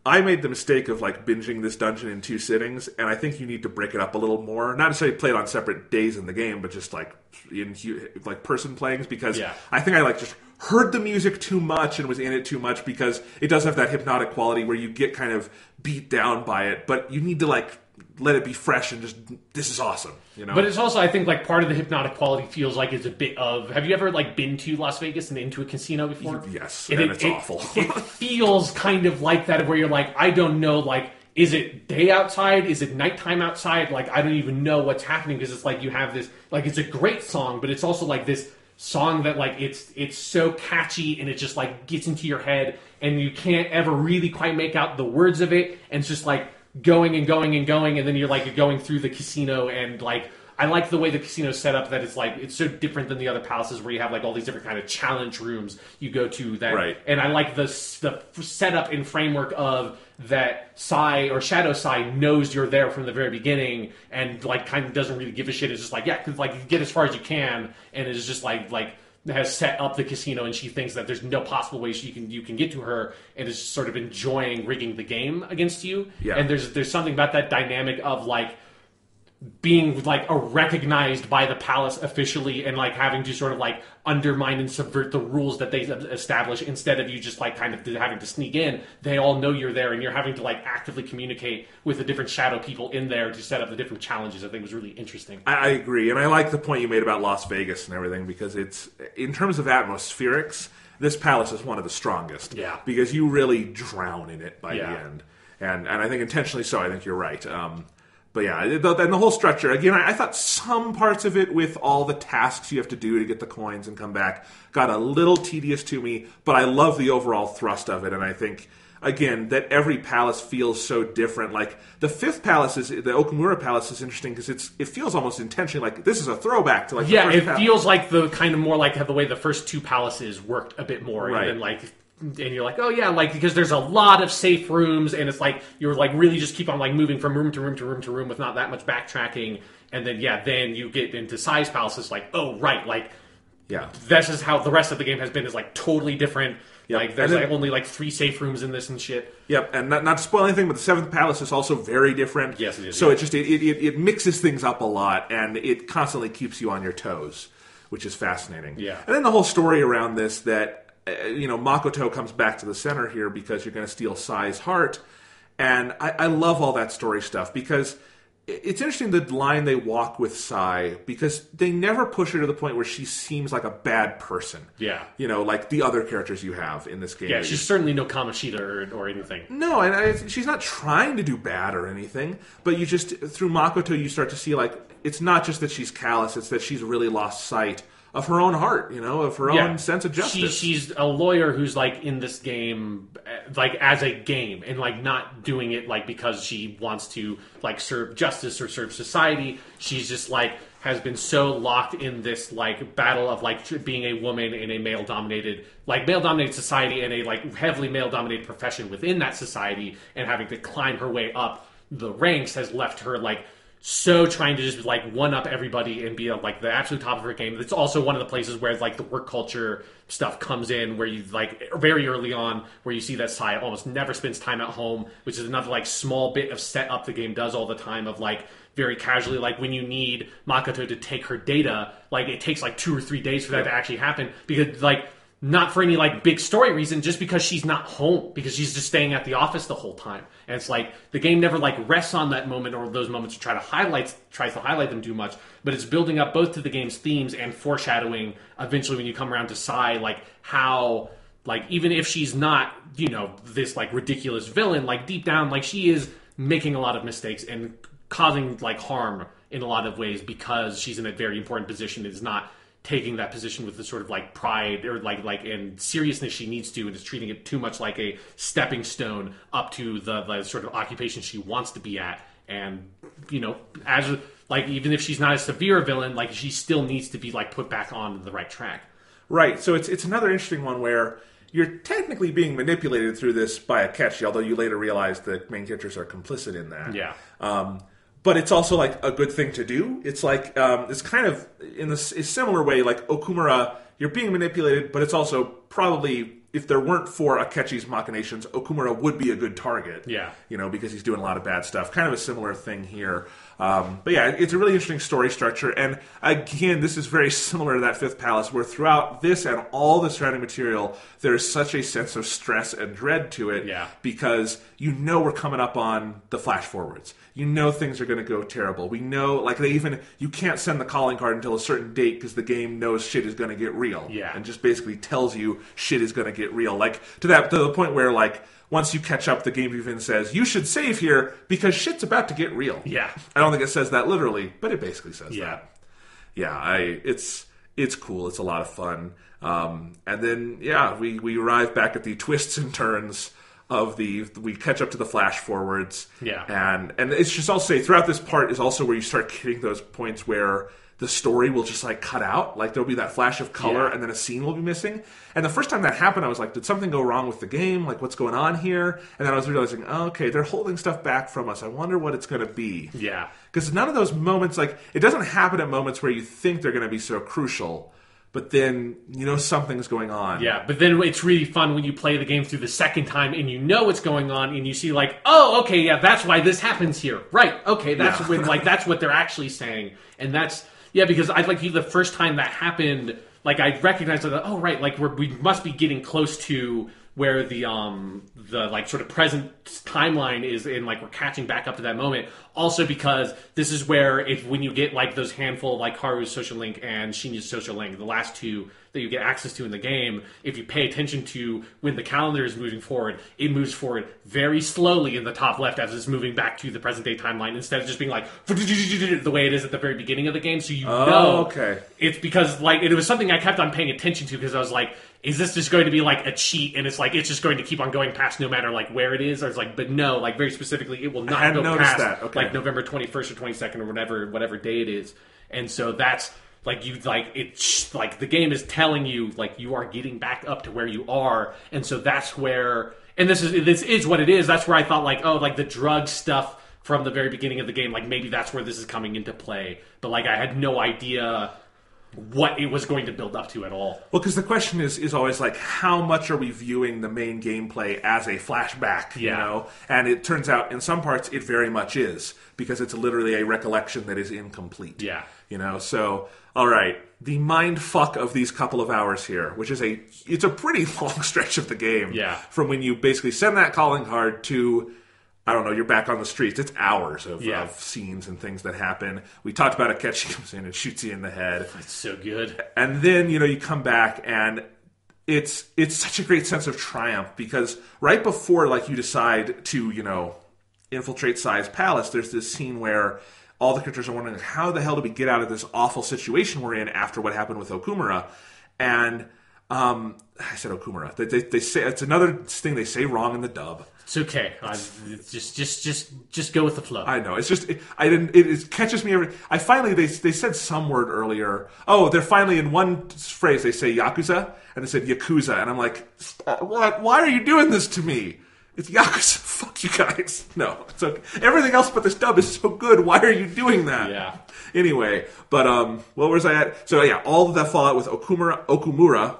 I made the mistake of like binging this dungeon in 2 sittings, and I think you need to break it up a little more. Not necessarily play it on separate days in the game, but just like in like person playings, because I think I like just heard the music too much and was in it too much, because it does have that hypnotic quality where you get kind of beat down by it, but you need to like let it be fresh and just, this is awesome, you know? But it's also, I think, like part of the hypnotic quality feels like it's a bit of, have you ever like been to Las Vegas and into a casino before? Yes, and it's awful. It feels kind of like that, where you're like, I don't know, like, is it day outside? Is it nighttime outside? Like, I don't even know what's happening, because it's like you have this, like, it's a great song, but it's also like this song that like it's so catchy and it just like gets into your head and you can't ever really quite make out the words of it, and it's just like going and going and going, and then you're like going through the casino, and like I like the way the casino is set up, that it's like it's so different than the other palaces where you have like all these different kind of challenge rooms you go to that, right. And I like the setup and framework of that Sai or Shadow Sai knows you're there from the very beginning, and like kind of doesn't really give a shit. It's just like, yeah, cause like you get as far as you can, and it's just like has set up the casino, and she thinks that there's no possible way you can get to her, and is just sort of enjoying rigging the game against you. Yeah. And there's something about that dynamic of like being like recognized by the palace officially, and like having to sort of like undermine and subvert the rules that they establish, instead of you just like kind of having to sneak in. They all know you're there, and you're having to like actively communicate with the different shadow people in there to set up the different challenges. I think was really interesting. I agree, and I like the point you made about Las Vegas and everything, because it's, in terms of atmospherics, this palace is one of the strongest. Yeah. Because you really drown in it by the end. And I think intentionally so. I think you're right. But yeah, and the whole structure, again, I thought some parts of it with all the tasks you have to do to get the coins and come back got a little tedious to me, but I love the overall thrust of it, and I think, again, that every palace feels so different. Like, the 5th palace, the Okumura Palace, is interesting because it feels almost intentionally like this is a throwback to like the first palace. Feels like the kind of more like the way the first 2 palaces worked a bit more, right. And then like... And you're like, oh yeah, like, because there's a lot of safe rooms, and it's like you're like really just keep on like moving from room to room to room to room with not that much backtracking, and then then you get into Sai's palace. It's like, oh right, like this is how the rest of the game has been, is like totally different. Yep. Like there's only like 3 safe rooms in this and shit. Yep, and not to spoil anything, but the 7th palace is also very different. Yes, it is. So it mixes things up a lot, and it constantly keeps you on your toes, which is fascinating. Yeah, and then the whole story around this that. Makoto comes back to the center here because you're going to steal Sai's heart. And I love all that story stuff, because it's interesting the line they walk with Sai, because they never push her to the point where she seems like a bad person. Yeah. Like the other characters you have in this game. Yeah, she's certainly no Kamoshida or anything. No, and she's not trying to do bad or anything, but you just, through Makoto, you start to see, like, it's not just that she's callous, it's that she's really lost sight her own heart, of her own sense of justice. She's a lawyer who's like in this game, like as a game, and like not doing it like because she wants to like serve justice or serve society. She's just like has been so locked in this like battle of like being a woman in a male dominated society and a like heavily male dominated profession within that society, and having to climb her way up the ranks has left her like so trying to just like one up everybody and be like the absolute top of her game. It's also one of the places where like the work culture stuff comes in, where you like very early on where you see that Sai almost never spends time at home, which is another like small bit of setup the game does all the time of like very casually, like when you need Makoto to take her data, like it takes like 2 or 3 days for that to actually happen, because like not for any like big story reason, just because she's not home, because she's just staying at the office the whole time. And it's like the game never like rests on that moment or those moments to tries to highlight them too much, but it's building up both to the game's themes and foreshadowing eventually when you come around to Sai, like how like even if she's not, this like ridiculous villain, like deep down like she is making a lot of mistakes and causing like harm in a lot of ways because she's in a very important position. Is not taking that position with the sort of like pride or like and seriousness she needs to, and is treating it too much like a stepping stone up to the sort of occupation she wants to be at. And as like even if she's not a severe villain, like she still needs to be like put back on the right track. Right. So it's another interesting one where you're technically being manipulated through this by Akechi, although you later realize that main characters are complicit in that. Yeah. But it's also like a good thing to do. It's like it's kind of in a similar way, like Okumura, you're being manipulated, but it's also probably, if there weren't for Akechi's machinations, Okumura would be a good target. Yeah. Because he's doing a lot of bad stuff. Kind of a similar thing here. But yeah, it's a really interesting story structure. And again, this is very similar to that Fifth Palace, where throughout this and all the surrounding material, there's such a sense of stress and dread to it. Yeah. Because we're coming up on the flash forwards. Things are going to go terrible. We know, like you can't send the calling card until a certain date because the game knows shit is going to get real. Yeah. And just basically tells you shit is going to get real. Like to the point where like once you catch up, the game even says you should save here because shit's about to get real. Yeah. I don't think it says that literally, but it basically says yeah. that. Yeah. It's cool. It's a lot of fun. And then we arrive back at the twists and turns of we catch up to the flash forwards. Yeah. And it's just, I'll say, throughout this part is also where you start hitting those points where the story will just like cut out. Like there'll be that flash of color and then a scene will be missing. And the first time that happened, I was like, did something go wrong with the game? Like what's going on here? And then I was realizing, okay, they're holding stuff back from us. I wonder what it's going to be. Yeah. Because none of those moments, like it doesn't happen at moments where you think they're going to be so crucial. But then, something's going on. Yeah, but then it's really fun when you play the game through the second time and you know what's going on and you see like, oh, okay, yeah, that's why this happens here. Right, okay, that's when, like, that's what they're actually saying. And that's, because I like the first time that happened, like, I recognized that, oh, right, like, we must be getting close to where the like sort of present timeline is, and like we're catching back up to that moment. Also because this is where when you get like those handful like Haru's social link and Shinya's social link, the last two that you get access to in the game, if you pay attention to when the calendar is moving forward, it moves forward very slowly in the top left as it's moving back to the present day timeline, instead of just being like the way it is at the very beginning of the game. So okay, it's because like it was something I kept on paying attention to, because I was like, is this just going to be like a cheat, and it's like it's just going to keep on going past no matter like where it is? Or it's like, but no, like very specifically, it will not go past like November 21st or 22nd or whatever day it is. And so that's like it's like the game is telling you like you are getting back up to where you are, and so that's where, and this is what it is. That's where I thought like, oh, like the drug stuff from the very beginning of the game, like maybe that's where this is coming into play. But like I had no idea what it was going to build up to at all. Well, because the question is always like, how much are we viewing the main gameplay as a flashback, And it turns out in some parts it very much is, because it's literally a recollection that is incomplete. Yeah. So, all right, the mind fuck of these couple of hours here, which is it's a pretty long stretch of the game. Yeah. From when you basically send that calling card to, I don't know, you're back on the streets. It's hours of scenes and things that happen. We talked about Akechi comes in and shoots you in the head. That's so good. And then, you come back and it's such a great sense of triumph, because right before like you decide to, infiltrate Sai's palace, there's this scene where all the characters are wondering, like, how the hell do we get out of this awful situation we're in after what happened with Okumura? And I said Okumura. They say it's another thing they say wrong in the dub. It's okay. Just go with the flow. I know. It's just it catches me every. I finally they said some word earlier. Oh, they're finally in one phrase they say Yakuza and they said Yakuza, and I'm like, what? Why are you doing this to me? It's Yakuza. Fuck you guys. No, it's okay. Everything else but this dub is so good. Why are you doing that? Yeah. Anyway, but what was I at? So yeah, all of that fallout with Okumura.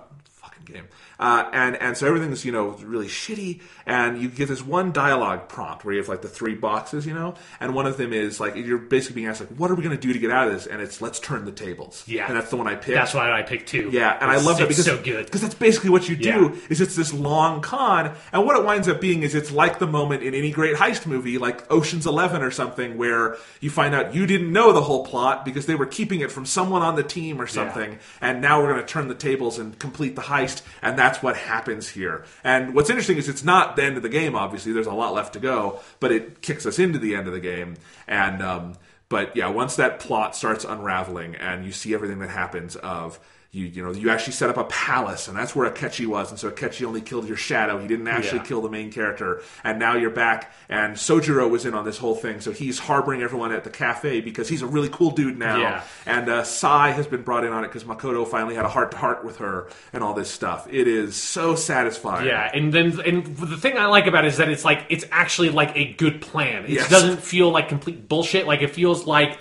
Game. And so everything's, really shitty, and you get this one dialogue prompt where you have, like, the 3 boxes, and one of them is, like, you're basically being asked, like, what are we going to do to get out of this? And it's, let's turn the tables. Yeah. And that's the one I picked. That's why I picked too. Yeah, and I love that because it's so good. Because that's basically what you do, is it's this long con, and what it winds up being is it's like the moment in any great heist movie, like Ocean's 11 or something, where you find out you didn't know the whole plot because they were keeping it from someone on the team or something, and now we're going to turn the tables and complete the heist, and that's what happens here. And what's interesting is it's not the end of the game, obviously. There's a lot left to go, but it kicks us into the end of the game. And but yeah, once that plot starts unraveling and you see everything that happens of you actually set up a palace, and that's where Akechi was, and so Akechi only killed your shadow. He didn't actually kill the main character, and now you're back, and Sojiro was in on this whole thing, so he's harboring everyone at the cafe because he's a really cool dude now. Yeah. And Sai has been brought in on it because Makoto finally had a heart-to-heart with her and all this stuff. It is so satisfying. Yeah, and the thing I like about it is that it's actually like a good plan. It Yes. doesn't feel like complete bullshit. Like, it feels like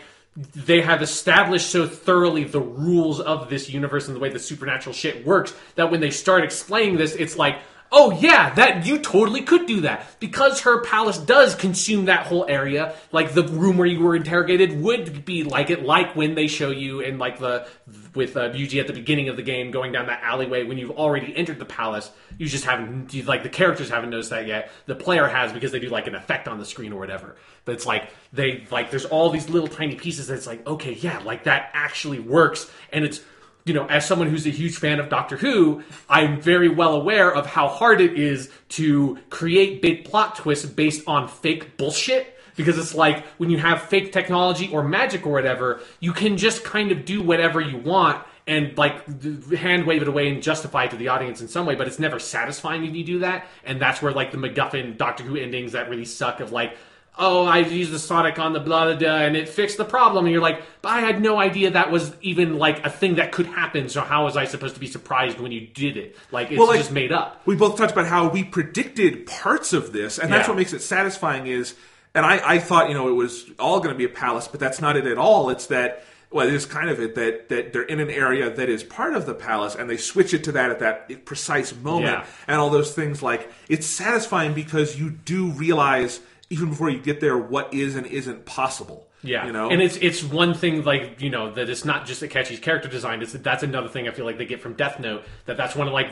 they have established so thoroughly the rules of this universe and the way the supernatural shit works that when they start explaining this, it's like, oh yeah, that you totally could do that. Because her palace does consume that whole area, like the room where you were interrogated would be like it, like when they show you in like with Yuji at the beginning of the game going down that alleyway when you've already entered the palace. You just haven't, like, the characters haven't noticed that yet. The player has because they do like an effect on the screen or whatever. But it's like, there's all these little tiny pieces that's like, okay, yeah, like that actually works. And it's, as someone who's a huge fan of Doctor Who, I'm very well aware of how hard it is to create big plot twists based on fake bullshit. Because it's like, when you have fake technology or magic or whatever, you can just kind of do whatever you want and, like, hand wave it away and justify it to the audience in some way, but it's never satisfying when you do that. And that's where, like, the MacGuffin Doctor Who endings that really suck of, like, oh, I used the Sonic on the blah, blah, blah, and it fixed the problem. And you're like, but I had no idea that was even, like, a thing that could happen, so how was I supposed to be surprised when you did it? Like, it's just made up. We both talked about how we predicted parts of this, and that's what makes it satisfying is, and I thought, it was all going to be a palace, but that's not it at all. It's that, well, it is kind of it, that they're in an area that is part of the palace, and they switch it to that at that precise moment, and all those things. Like, it's satisfying because you do realize, even before you get there, what is and isn't possible. Yeah, and it's one thing, like, that it's not just Akechi's character design. That's another thing I feel like they get from Death Note. That's one of, like,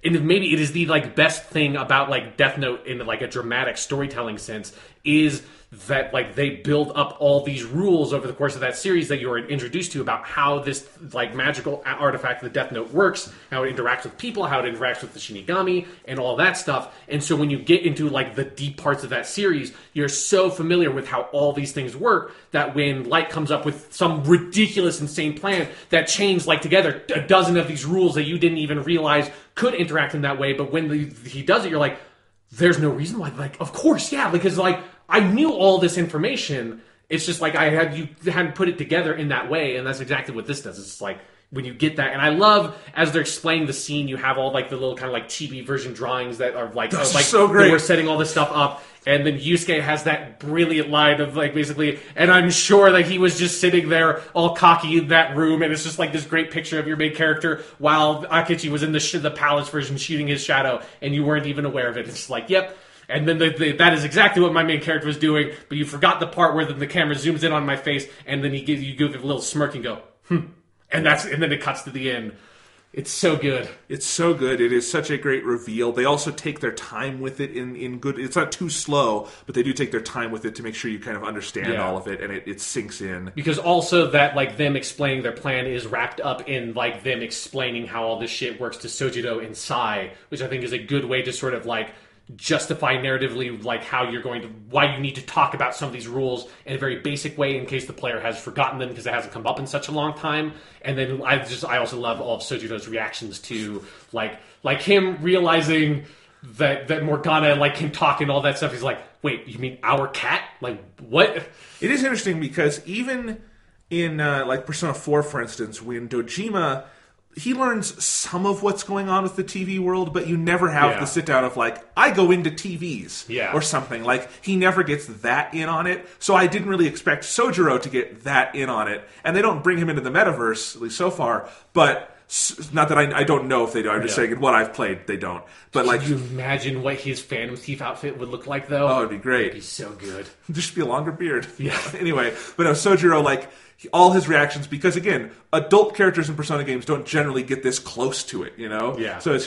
and maybe it is the, like, best thing about, like, Death Note in, like, a dramatic storytelling sense is that, like, they build up all these rules over the course of that series that you're introduced to about how this, like, magical artifact, the Death Note, works, how it interacts with people, how it interacts with the Shinigami, and all that stuff. And so when you get into, like, the deep parts of that series, you're so familiar with how all these things work that when Light comes up with some ridiculous, insane plan that chains, like, together a dozen of these rules that you didn't even realize could interact in that way, but when he does it, you're like, there's no reason why. Like, of course, yeah, because, like, I knew all this information. It's just like you hadn't put it together in that way, and that's exactly what this does. It's like when you get that, and I love as they're explaining the scene, you have all, like, the little kind of like chibi version drawings that are like, so great. We're setting all this stuff up, and then Yusuke has that brilliant line of, like, basically, and I'm sure that he was just sitting there all cocky in that room, and it's just like this great picture of your main character while Akechi was in the palace version shooting his shadow, and you weren't even aware of it. It's just like, yep. And then that is exactly what my main character was doing, but you forgot the part where the camera zooms in on my face, and then you give it a little smirk and go, and then it cuts to the end. It's so good. It's so good. It is such a great reveal. They also take their time with it in good. It's not too slow, but they do take their time with it to make sure you kind of understand all of it, and it sinks in. Because also that, like, them explaining their plan is wrapped up in, like, them explaining how all this shit works to Sojiro and Sai, which I think is a good way to sort of, like, justify narratively like why you need to talk about some of these rules in a very basic way in case the player has forgotten them because it hasn't come up in such a long time. And then I also love all of Sojiro's reactions to like him realizing that Morgana like can talk and all that stuff. He's like, wait, you mean our cat? Like, what? It is interesting because even in like Persona 4, for instance, when Dojima, he learns some of what's going on with the TV world, but you never have the sit down of like, I go into TVs or something. Like, he never gets that in on it. So I didn't really expect Sojiro to get that in on it. And they don't bring him into the metaverse, at least so far. But not that I don't know if they do. I'm just saying in what I've played, they don't. But like, can you imagine what his Phantom Thief outfit would look like, though? Oh, it'd be great. It'd be so good. Just be a longer beard. Yeah. Anyway, but no, Sojiro, like, all his reactions, because again, adult characters in Persona games don't generally get this close to it, you know? Yeah. So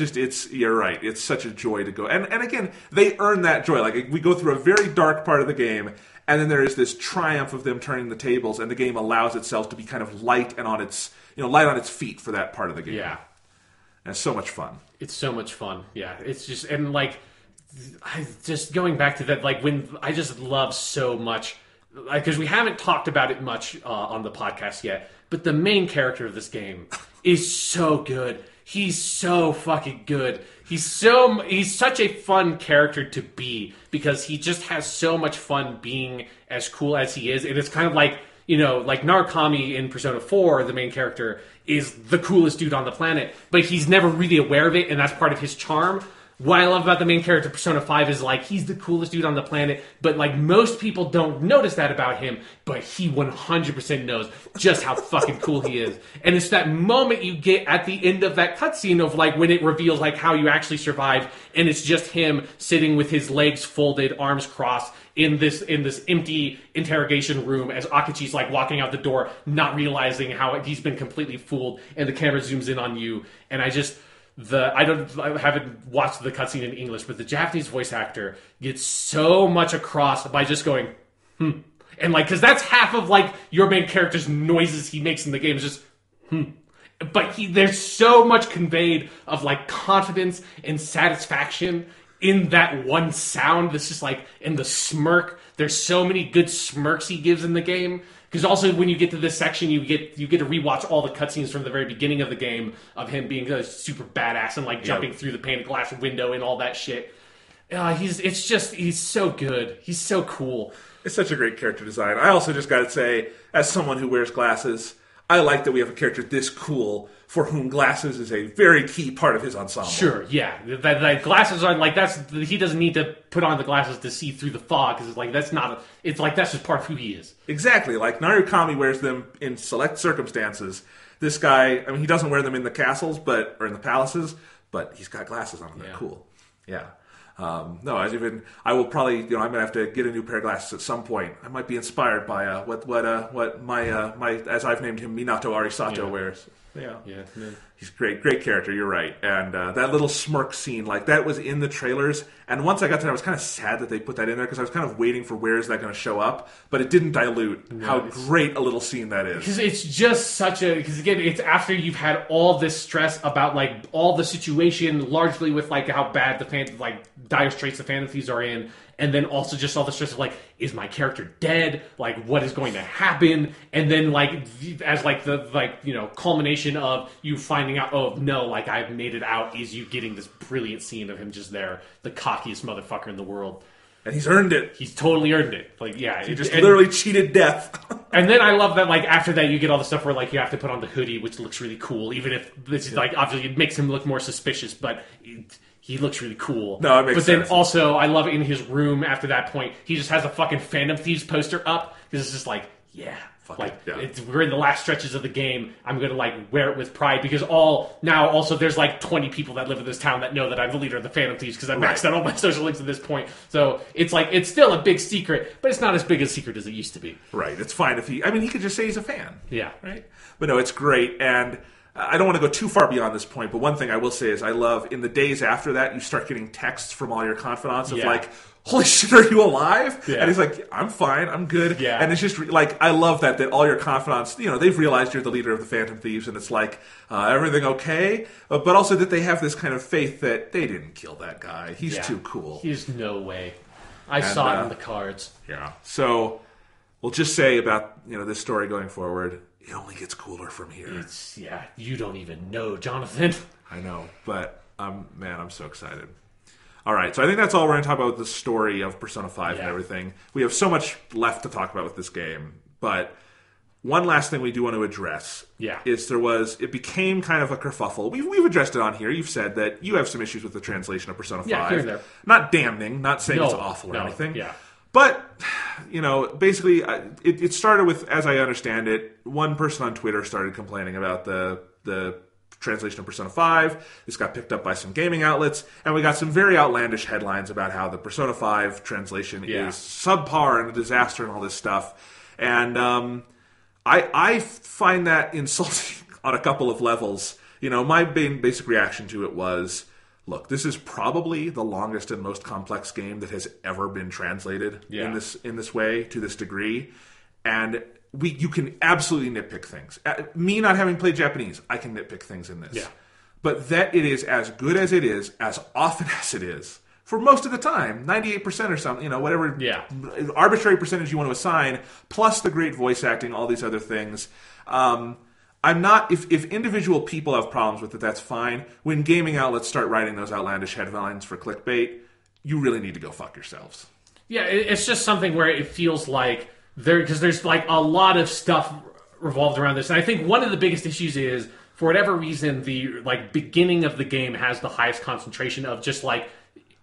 you're right. It's such a joy to go. And again, they earn that joy. Like, we go through a very dark part of the game, and then there is this triumph of them turning the tables, and the game allows itself to be kind of light and light on its feet for that part of the game. Yeah. And it's so much fun. It's so much fun. Yeah. It's just, and like, just going back to that, like, when I just love so much, because we haven't talked about it much on the podcast yet, but the main character of this game is so good. He's so fucking good. He's such a fun character to be because he just has so much fun being as cool as he is. And it's kind of like, like Narukami in Persona 4, the main character, is the coolest dude on the planet, but he's never really aware of it, and that's part of his charm. What I love about the main character, Persona 5, is like, he's the coolest dude on the planet, but like, most people don't notice that about him, but he 100% knows just how fucking cool he is. And it's that moment you get at the end of that cutscene of like, when it reveals like how you actually survived, and it's just him sitting with his legs folded, arms crossed, in this empty interrogation room as Akachi's like walking out the door, not realizing how he's been completely fooled, and the camera zooms in on you, and I haven't watched the cutscene in English, but the Japanese voice actor gets so much across by just going, and like, because that's half of like your main character's noises he makes in the game is just, but there's so much conveyed of like confidence and satisfaction in that one sound. That's just like, in the smirk. There's so many good smirks he gives in the game. Because also when you get to this section, you get to rewatch all the cutscenes from the very beginning of the game of him being super badass and like jumping through the painted glass window and all that shit. He's so good. He's so cool. It's such a great character design. I also just got to say, as someone who wears glasses, I like that we have a character this cool for whom glasses is a very key part of his ensemble. Sure, yeah. That glasses are like, he doesn't need to put on the glasses to see through the fog, because it's like, that's just part of who he is. Exactly. Like, Narukami wears them in select circumstances. This guy, he doesn't wear them in the castles, or in the palaces, but he's got glasses on him. They're cool. Yeah. I will probably, I'm going to have to get a new pair of glasses at some point. I might be inspired by what my as I've named him, Minato Arisato wears. Yeah. He's great character. You're right. And that little smirk scene, like, that was in the trailers. And once I got to that, I was kind of sad that they put that in there because I was kind of waiting for where is that going to show up. But it didn't dilute how great a little scene that is. Because it's just because again, it's after you've had all this stress about like all the situation, largely with like how bad dire straits the Phantom Thieves are in. And then also just all the stress of like, is my character dead? Like, what is going to happen? And then like, as like the culmination of you finding out, oh no, like I've made it out, is you getting this brilliant scene of him just there, the cockiest motherfucker in the world. And he's earned it. He's totally earned it. Like, yeah. He just literally cheated death. And then I love that, like, after that you get all the stuff where, like, you have to put on the hoodie, which looks really cool, even if this is, like, obviously it makes him look more suspicious, but he looks really cool. No, it makes sense. But then also, I love in his room after that point, he just has a fucking Phantom Thieves poster up, because it's just like, yeah. We're in the last stretches of the game. I'm going to like wear it with pride because also there's like 20 people that live in this town that know that I'm the leader of the Phantom Thieves because I maxed out all my social links at this point. So it's like, it's still a big secret, but it's not as big a secret as it used to be. Right. It's fine if he could just say he's a fan. Yeah. Right. But no, it's great. And I don't want to go too far beyond this point, but one thing I will say is I love, in the days after that, you start getting texts from all your confidants of like, holy shit, are you alive? Yeah. And he's like, I'm fine, I'm good. Yeah. And it's just like, I love that all your confidants, they've realized you're the leader of the Phantom Thieves, and it's like, everything okay? But also that they have this kind of faith that they didn't kill that guy. He's too cool. There's no way. I saw it in the cards. Yeah. So we'll just say about, this story going forward, it only gets cooler from here. You don't even know, Jonathan. I know, but man, I'm so excited. All right, so I think that's all we're going to talk about with the story of Persona 5 and everything. We have so much left to talk about with this game, but one last thing we do want to address is it became kind of a kerfuffle. We've addressed it on here. You've said that you have some issues with the translation of Persona 5. Yeah, here and there. Not damning, not saying it's awful or anything. Yeah. But, basically, it started with, as I understand it, one person on Twitter started complaining about the translation of Persona 5. This got picked up by some gaming outlets, and we got some very outlandish headlines about how the Persona 5 translation is subpar and a disaster and all this stuff. And I find that insulting on a couple of levels. My basic reaction to it was, look, this is probably the longest and most complex game that has ever been translated in this way, to this degree. And you can absolutely nitpick things. Me not having played Japanese, I can nitpick things in this. Yeah. But that it is as good as it is, as often as it is, for most of the time, 98% or something, whatever arbitrary percentage you want to assign, plus the great voice acting, all these other things. I'm not, if individual people have problems with it, that's fine. When gaming outlets start writing those outlandish headlines for clickbait, you really need to go fuck yourselves. Yeah, it's just something where it feels like because there's like a lot of stuff revolved around this. And I think one of the biggest issues is, for whatever reason, the beginning of the game has the highest concentration of just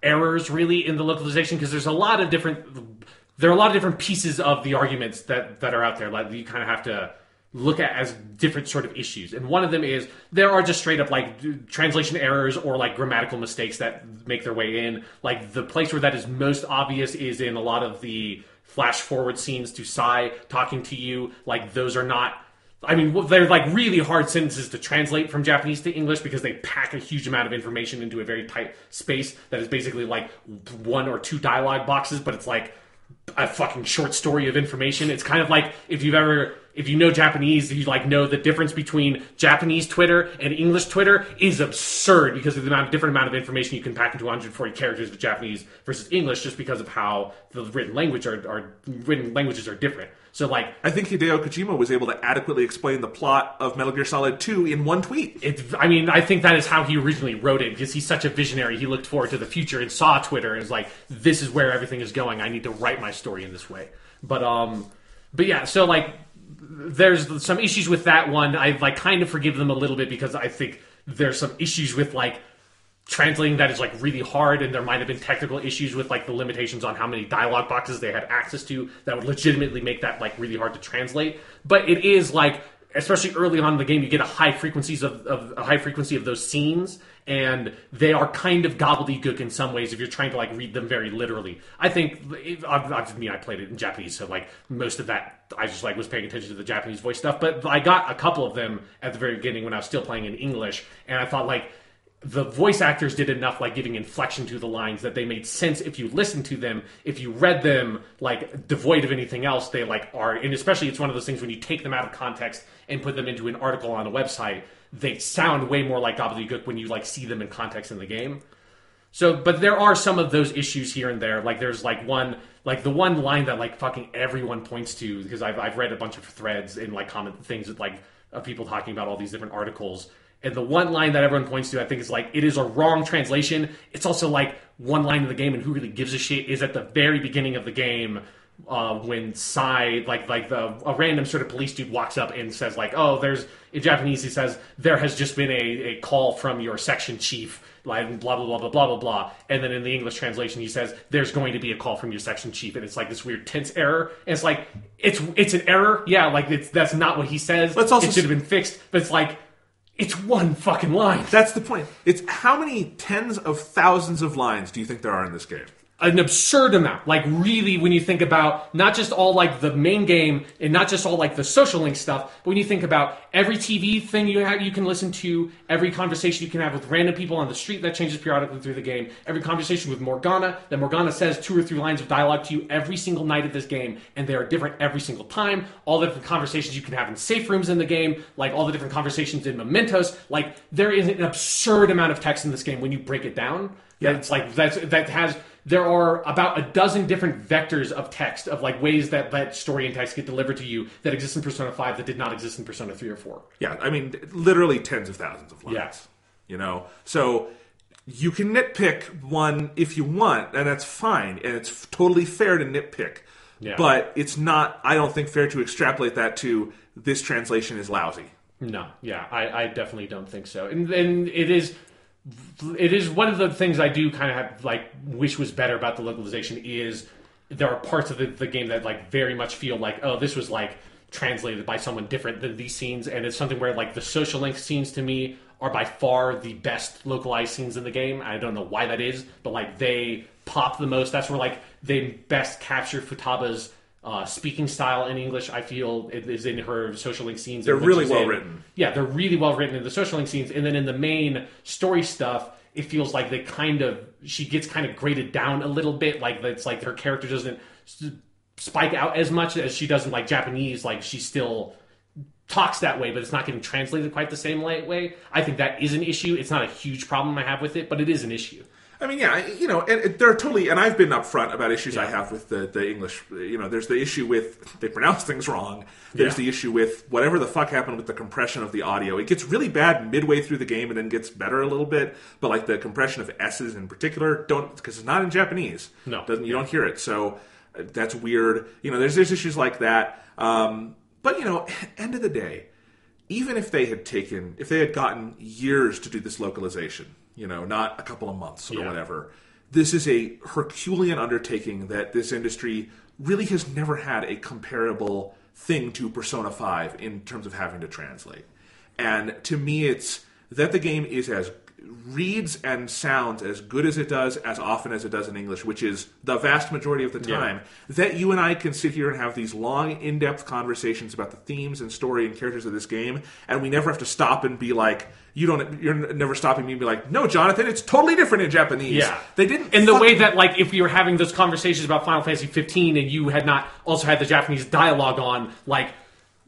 errors really in the localization, because there are a lot of different pieces of the arguments that are out there. Like, you kind of have to look at as different sort of issues. And one of them is there are just straight up translation errors or grammatical mistakes that make their way in. The place where that is most obvious is in a lot of the flash forward scenes to Sai talking to you. Those are not, they're really hard sentences to translate from Japanese to English, because they pack a huge amount of information into a very tight space that is basically one or two dialogue boxes, but it's a fucking short story of information. It's kind of like if you know Japanese, you know the difference between Japanese Twitter and English Twitter is absurd, because of the different amount of information you can pack into 140 characters with Japanese versus English, just because of how the written languages are different. So I think Hideo Kojima was able to adequately explain the plot of Metal Gear Solid 2 in one tweet. I think that is how he originally wrote it, because he's such a visionary. He looked forward to the future and saw Twitter and was this is where everything is going. I need to write my story in this way. But yeah, so there's some issues with that one. I kind of forgive them a little bit, because I think there's some issues with translating that is really hard, and there might have been technical issues with the limitations on how many dialogue boxes they had access to that would legitimately make that really hard to translate. But it is especially early on in the game, you get a high frequency of those scenes, and they are kind of gobbledygook in some ways if you're trying to read them very literally. I think, I played it in Japanese, so most of that I just was paying attention to the Japanese voice stuff. But I got a couple of them at the very beginning when I was still playing in English, and I thought the voice actors did enough giving inflection to the lines that they made sense if you listened to them. If you read them devoid of anything else, they are. And especially, it's one of those things when you take them out of context and put them into an article on a website, they sound way more like gobbledygook when you see them in context in the game. So, but there are some of those issues here and there. There's one, the one line that fucking everyone points to, because I've read a bunch of threads and comment things with of people talking about all these different articles. And the one line that everyone points to, I think, is it is a wrong translation. It's also one line in the game, and who really gives a shit, is at the very beginning of the game, when Sai, a random sort of police dude walks up and says in Japanese, he says, there has just been a call from your section chief, blah, blah, blah, blah, blah, blah, blah. And then in the English translation, he says, there's going to be a call from your section chief. And it's this weird tense error. And it's it's an error. Yeah, that's not what he says. It should have been fixed. But it's one fucking line. That's the point. It's how many tens of thousands of lines do you think there are in this game? an absurd amount. Like, really, when you think about not just all, like, the main game and not just all, like, the social link stuff, but when you think about every TV thing you can listen to, every conversation you can have with random people on the street that changes periodically through the game, every conversation with Morgana, that Morgana says 2 or 3 lines of dialogue to you every single night of this game, and they are different every single time, all the different conversations you can have in safe rooms in the game, like, all the different conversations in Mementos, like, there is an absurd amount of text in this game when you break it down. Yeah. It's like, there are about a dozen different vectors of text, of like ways that story and text get delivered to you that exist in Persona 5 that did not exist in Persona 3 or 4. Yeah, I mean, literally tens of thousands of lines. Yeah. You know? So you can nitpick one if you want, and that's fine, and it's totally fair to nitpick. Yeah. But it's not, I don't think, fair to extrapolate that to this translation is lousy. No, yeah, I definitely don't think so. And it is one of the things I do kind of have, like, wish was better about the localization is there are parts of the game that, like, very much feel like, oh, this was, like, translated by someone different than these scenes, and it's something where, like, the social link scenes to me are by far the best localized scenes in the game. I don't know why that is, but, like, they pop the most. That's where, like, they best capture Futaba's speaking style in English. I feel it is in her social link scenes. They're really well written. Yeah, they're really well written in the social link scenes, and then in the main story stuff, it feels like she gets kind of graded down a little bit. Like, it's like her character doesn't spike out as much as she does in, like, Japanese. Like, she still talks that way, but it's not getting translated quite the same way. I think that is an issue. It's not a huge problem I have with it, but it is an issue. I mean, yeah, you know, and they're totally, and I've been upfront about issues I have with the English. You know, there's the issue with they pronounce things wrong. There's the issue with whatever the fuck happened with the compression of the audio. It gets really bad midway through the game and then gets better a little bit. But like the compression of S's in particular, because it's not in Japanese. No, you don't hear it, so that's weird. You know, there's issues like that. But you know, end of the day, even if they had gotten years to do this localization. You know, not a couple of months or whatever. This is a Herculean undertaking that this industry really has never had a comparable thing to Persona 5 in terms of having to translate. And to me, it's that the game is reads and sounds as good as it does, as often as it does in English, which is the vast majority of the time, that you and I can sit here and have these long, in-depth conversations about the themes and story and characters of this game, and we never have to stop and be like, you're never stopping me and be like, no, Jonathan, it's totally different in Japanese. Yeah. They didn't. In the way that, like, if we were having those conversations about Final Fantasy 15 and you had not also had the Japanese dialogue on, like,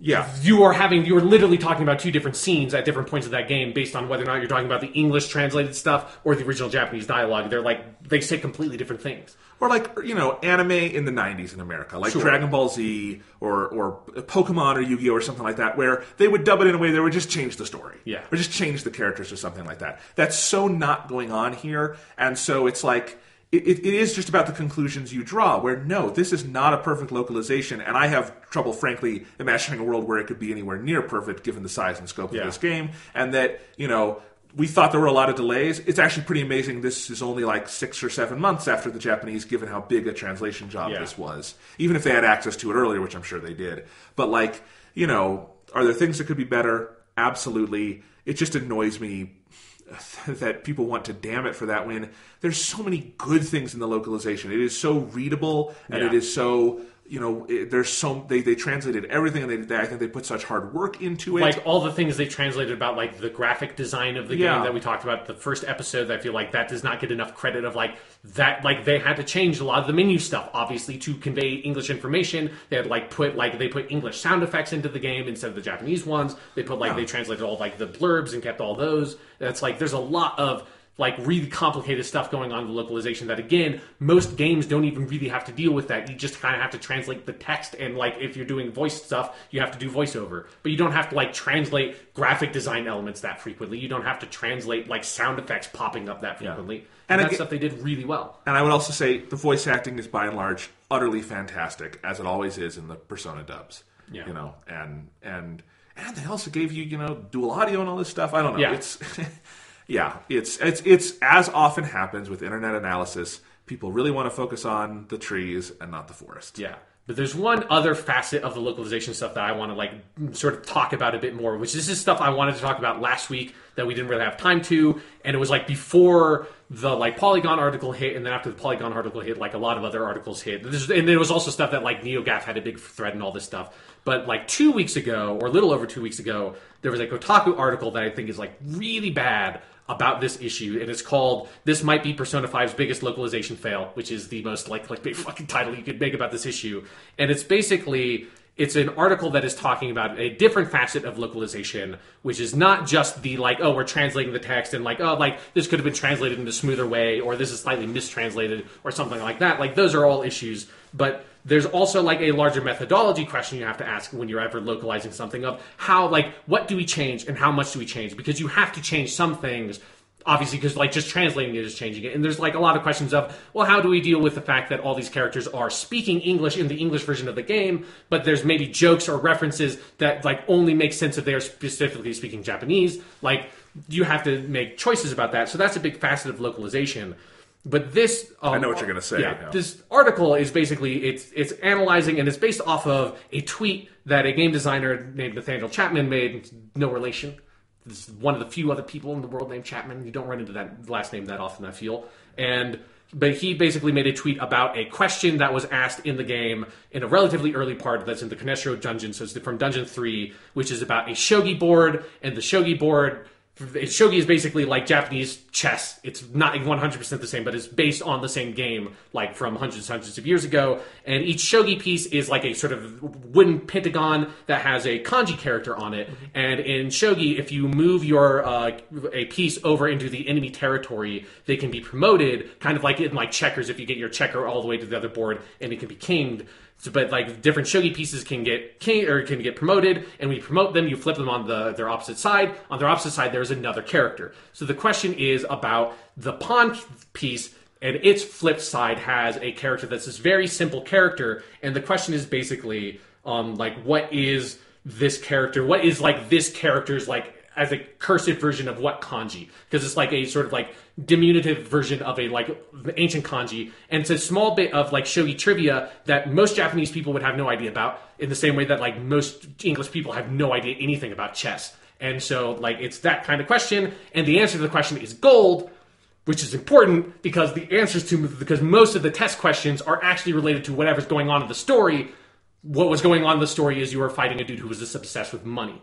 you are literally talking about 2 different scenes at different points of that game based on whether or not you're talking about the English translated stuff or the original Japanese dialogue. They're like, they say completely different things. Or like, you know, anime in the 90s in America, like Dragon Ball Z or Pokemon or Yu-Gi-Oh! Or something like that, where they would dub it in a way that would just change the story. Yeah. Or just change the characters or something like that. That's so not going on here, and so it's like, it is just about the conclusions you draw, where no, this is not a perfect localization, and I have trouble, frankly, imagining a world where it could be anywhere near perfect given the size and scope of this game, and that, you know, we thought there were a lot of delays. It's actually pretty amazing this is only like 6 or 7 months after the Japanese, given how big a translation job this was. Even if they had access to it earlier, which I'm sure they did. But like, you know, are there things that could be better? Absolutely. It just annoys me that people want to damn it for that when there's so many good things in the localization. It is so readable, and it is so, you know, they translated everything, and I think they put such hard work into it. Like all the things they translated about, like the graphic design of the game that we talked about the first episode. I feel like that does not get enough credit of like that. Like they had to change a lot of the menu stuff, obviously, to convey English information. They had they put English sound effects into the game instead of the Japanese ones. They put they translated all like the blurbs and kept all those. That's like there's a lot of like really complicated stuff going on in the localization that, again, most games don't even really have to deal with that. You just kind of have to translate the text, and like if you're doing voice stuff, you have to do voiceover. But you don't have to like translate graphic design elements that frequently. You don't have to translate like sound effects popping up that frequently. And that's stuff they did really well. And I would also say the voice acting is by and large utterly fantastic, as it always is in the Persona dubs. Yeah. You know, and they also gave you, you know, dual audio and all this stuff. I don't know. Yeah. It's yeah, it's as often happens with internet analysis, people really want to focus on the trees and not the forest. Yeah. But there's one other facet of the localization stuff that I want to like sort of talk about a bit more, which this is stuff I wanted to talk about last week that we didn't really have time to, and it was like before the like Polygon article hit, and then after the Polygon article hit, like a lot of other articles hit. And there was also stuff that like NeoGAF had a big thread and all this stuff. But like 2 weeks ago, or a little over 2 weeks ago, there was a Kotaku article that I think is like really bad about this issue, and it's called "This Might Be Persona 5's Biggest Localization Fail," which is the most like big fucking title you could make about this issue. And it's basically an article that is talking about a different facet of localization, which is not just the like, oh, we're translating the text and like, oh, like this could have been translated in a smoother way, or this is slightly mistranslated, or something like that. Like those are all issues, but there's also like a larger methodology question you have to ask when you're ever localizing something of how, like, what do we change and how much do we change? Because you have to change some things, obviously, because like just translating it is changing it. And there's like a lot of questions of, well, how do we deal with the fact that all these characters are speaking English in the English version of the game, but there's maybe jokes or references that like only make sense if they're specifically speaking Japanese. Like you have to make choices about that. So that's a big facet of localization. But this, I know what you're going to say. Yeah, this article is basically it's analyzing, and it's based off of a tweet that a game designer named Nathaniel Chapman made. No relation. This is one of the few other people in the world named Chapman. You don't run into that last name that often, I feel. But he basically made a tweet about a question that was asked in the game in a relatively early part that's in the Kaneshiro dungeon. So it's from Dungeon 3, which is about a shogi board, and the shogi board. Shogi is basically like Japanese chess. It's not 100% the same, but it's based on the same game, like from hundreds of years ago. And each shogi piece is like a sort of wooden pentagon that has a kanji character on it. And in shogi, if you move your a piece over into the enemy territory, they can be promoted, kind of like in like checkers. If you get your checker all the way to the other board, and it can be kinged. But like different shogi pieces can get promoted, and when you promote them, you flip them on their opposite side. On their opposite side, there's another character. So the question is about the pawn piece, and its flip side has a character that's this very simple character. And the question is basically, like, what is this character? What is like this character's like as a cursive version of what kanji? Because it's like a sort of like diminutive version of a like ancient kanji, and it's a small bit of like shogi trivia that most Japanese people would have no idea about, in the same way that like most English people have no idea anything about chess. And so like it's that kind of question, and the answer to the question is gold, which is important because because most of the test questions are actually related to whatever's going on in the story. What was going on in the story is you were fighting a dude who was just obsessed with money.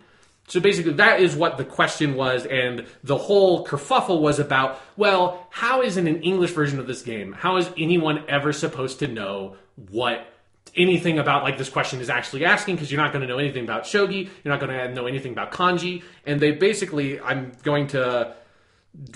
So basically, that is what the question was, and the whole kerfuffle was about, well, how is in an English version of this game, how is anyone ever supposed to know what anything about like this question is actually asking, because you're not going to know anything about shogi, you're not going to know anything about kanji, and they basically, I'm going to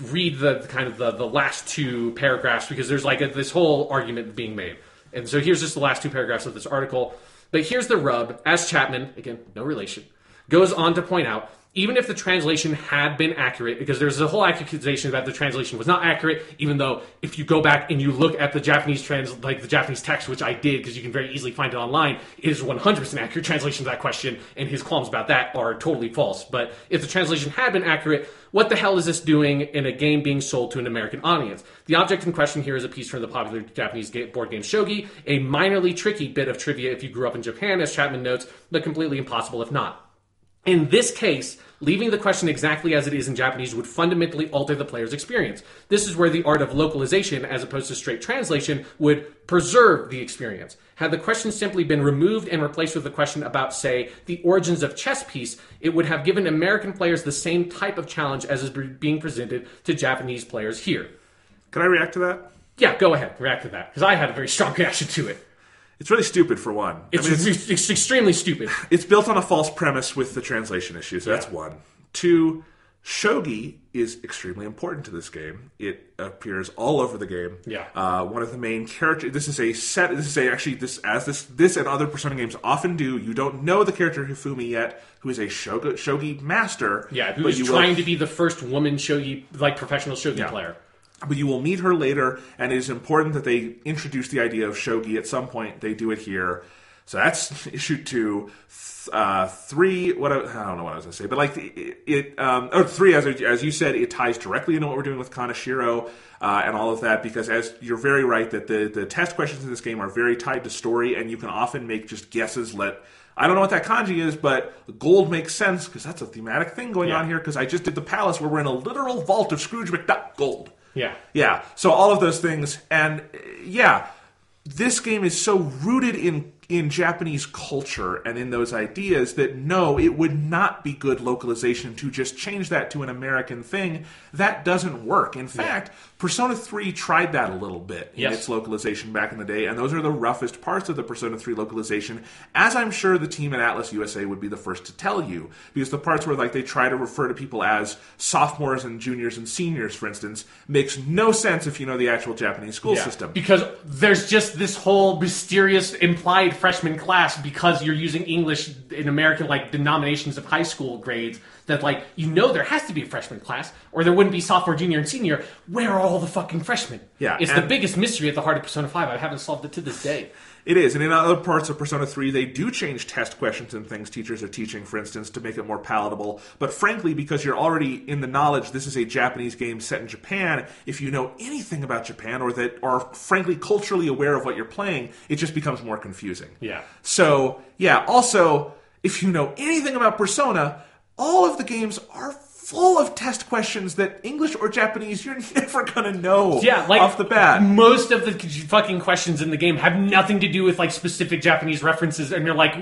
read the kind of the last two paragraphs, because there's like this whole argument being made. And so here's just the last two paragraphs of this article. But here's the rub, as Chapman, again, no relation, goes on to point out, even if the translation had been accurate, because there's a whole accusation that the translation was not accurate, even though if you go back and you look at the Japanese the Japanese text, which I did, because you can very easily find it online, it is 100% accurate translation of that question, and his qualms about that are totally false. But if the translation had been accurate, what the hell is this doing in a game being sold to an American audience? The object in question here is a piece from the popular Japanese board game Shogi, a minorly tricky bit of trivia if you grew up in Japan, as Chapman notes, but completely impossible if not. In this case, leaving the question exactly as it is in Japanese would fundamentally alter the player's experience. This is where the art of localization, as opposed to straight translation, would preserve the experience. Had the question simply been removed and replaced with a question about, say, the origins of chess piece, it would have given American players the same type of challenge as is being presented to Japanese players here. Can I react to that? Yeah, go ahead. React to that, because I had a very strong reaction to it. It's really stupid, for one. It's extremely stupid. It's built on a false premise with the translation issue, so that's one. Two, shogi is extremely important to this game. It appears all over the game. Yeah. One of the main characters. This and other Persona games often do. You don't know the character Hifumi yet, who is a shogi master. Yeah, who is trying to be the first woman shogi, like professional shogi player. But you will meet her later, and it is important that they introduce the idea of shogi at some point. They do it here. So that's issue 2. 3, I don't know what I was going to say, but like or 3, as you said, it ties directly into what we're doing with Kaneshiro and all of that, because as you're very right that the test questions in this game are very tied to story, and you can often make just guesses. I don't know what that kanji is, but gold makes sense because that's a thematic thing going on here, because I just did the palace where we're in a literal vault of Scrooge McDuck gold. Yeah. So all of those things, and this game is so rooted in Japanese culture and in those ideas that no, it would not be good localization to just change that to an American thing. That doesn't work. In fact, Persona 3 tried that a little bit in its localization back in the day, and those are the roughest parts of the Persona 3 localization, as I'm sure the team at Atlas USA would be the first to tell you, because the parts where like they try to refer to people as sophomores and juniors and seniors, for instance, makes no sense if you know the actual Japanese school system. Because there's just this whole mysterious implied freshman class, because you're using English in American like denominations of high school grades, that like there has to be a freshman class or there wouldn't be sophomore, junior, and senior. Where are all the fucking freshmen? It's the biggest mystery at the heart of Persona 5. I haven't solved it to this day. It is, and in other parts of Persona 3, they do change test questions and things teachers are teaching, for instance, to make it more palatable. But frankly, because you're already in the knowledge this is a Japanese game set in Japan, if you know anything about Japan or that are frankly culturally aware of what you're playing, it just becomes more confusing. So, also, if you know anything about Persona, all of the games are full of test questions that English or Japanese you're never gonna know off the bat. Most of the fucking questions in the game have nothing to do with like specific Japanese references, and you're like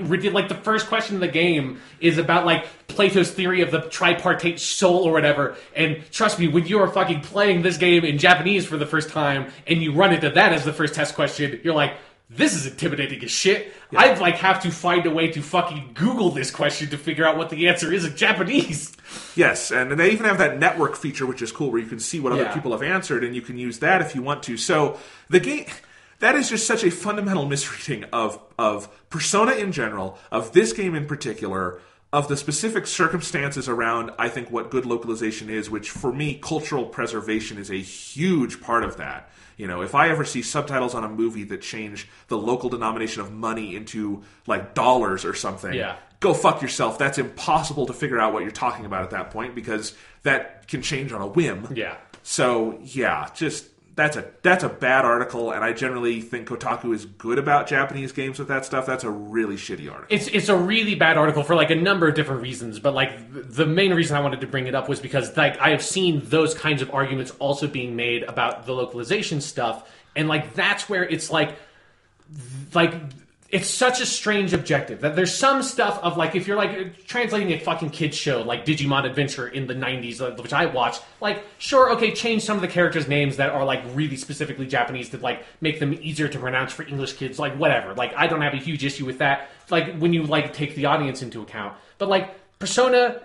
the first question of the game is about like Plato's theory of the tripartite soul or whatever, and trust me, when you are fucking playing this game in Japanese for the first time and you run into that as the first test question, you're like, this is intimidating as shit. I'd like have to find a way to fucking Google this question to figure out what the answer is in Japanese. Yes, and they even have that network feature, which is cool, where you can see what other people have answered, and you can use that if you want to. So the game, that is just such a fundamental misreading of Persona in general, of this game in particular, of the specific circumstances around, I think, what good localization is, which for me, cultural preservation is a huge part of that. You know, if I ever see subtitles on a movie that change the local denomination of money into, like, dollars or something, go fuck yourself. That's impossible to figure out what you're talking about at that point, because that can change on a whim. So, just... That's a bad article, and I generally think Kotaku is good about Japanese games with that stuff. That's a really shitty article. It's a really bad article for like a number of different reasons, but like the main reason I wanted to bring it up was because like I have seen those kinds of arguments also being made about the localization stuff, and like that's where it's like it's such a strange objective that there's some stuff of like if you're like translating a fucking kids show like Digimon Adventure in the 90s, which I watched, like sure, okay, change some of the characters' names that are like really specifically Japanese to like make them easier to pronounce for English kids, like whatever. Like I don't have a huge issue with that. Like when you like take the audience into account, but like Persona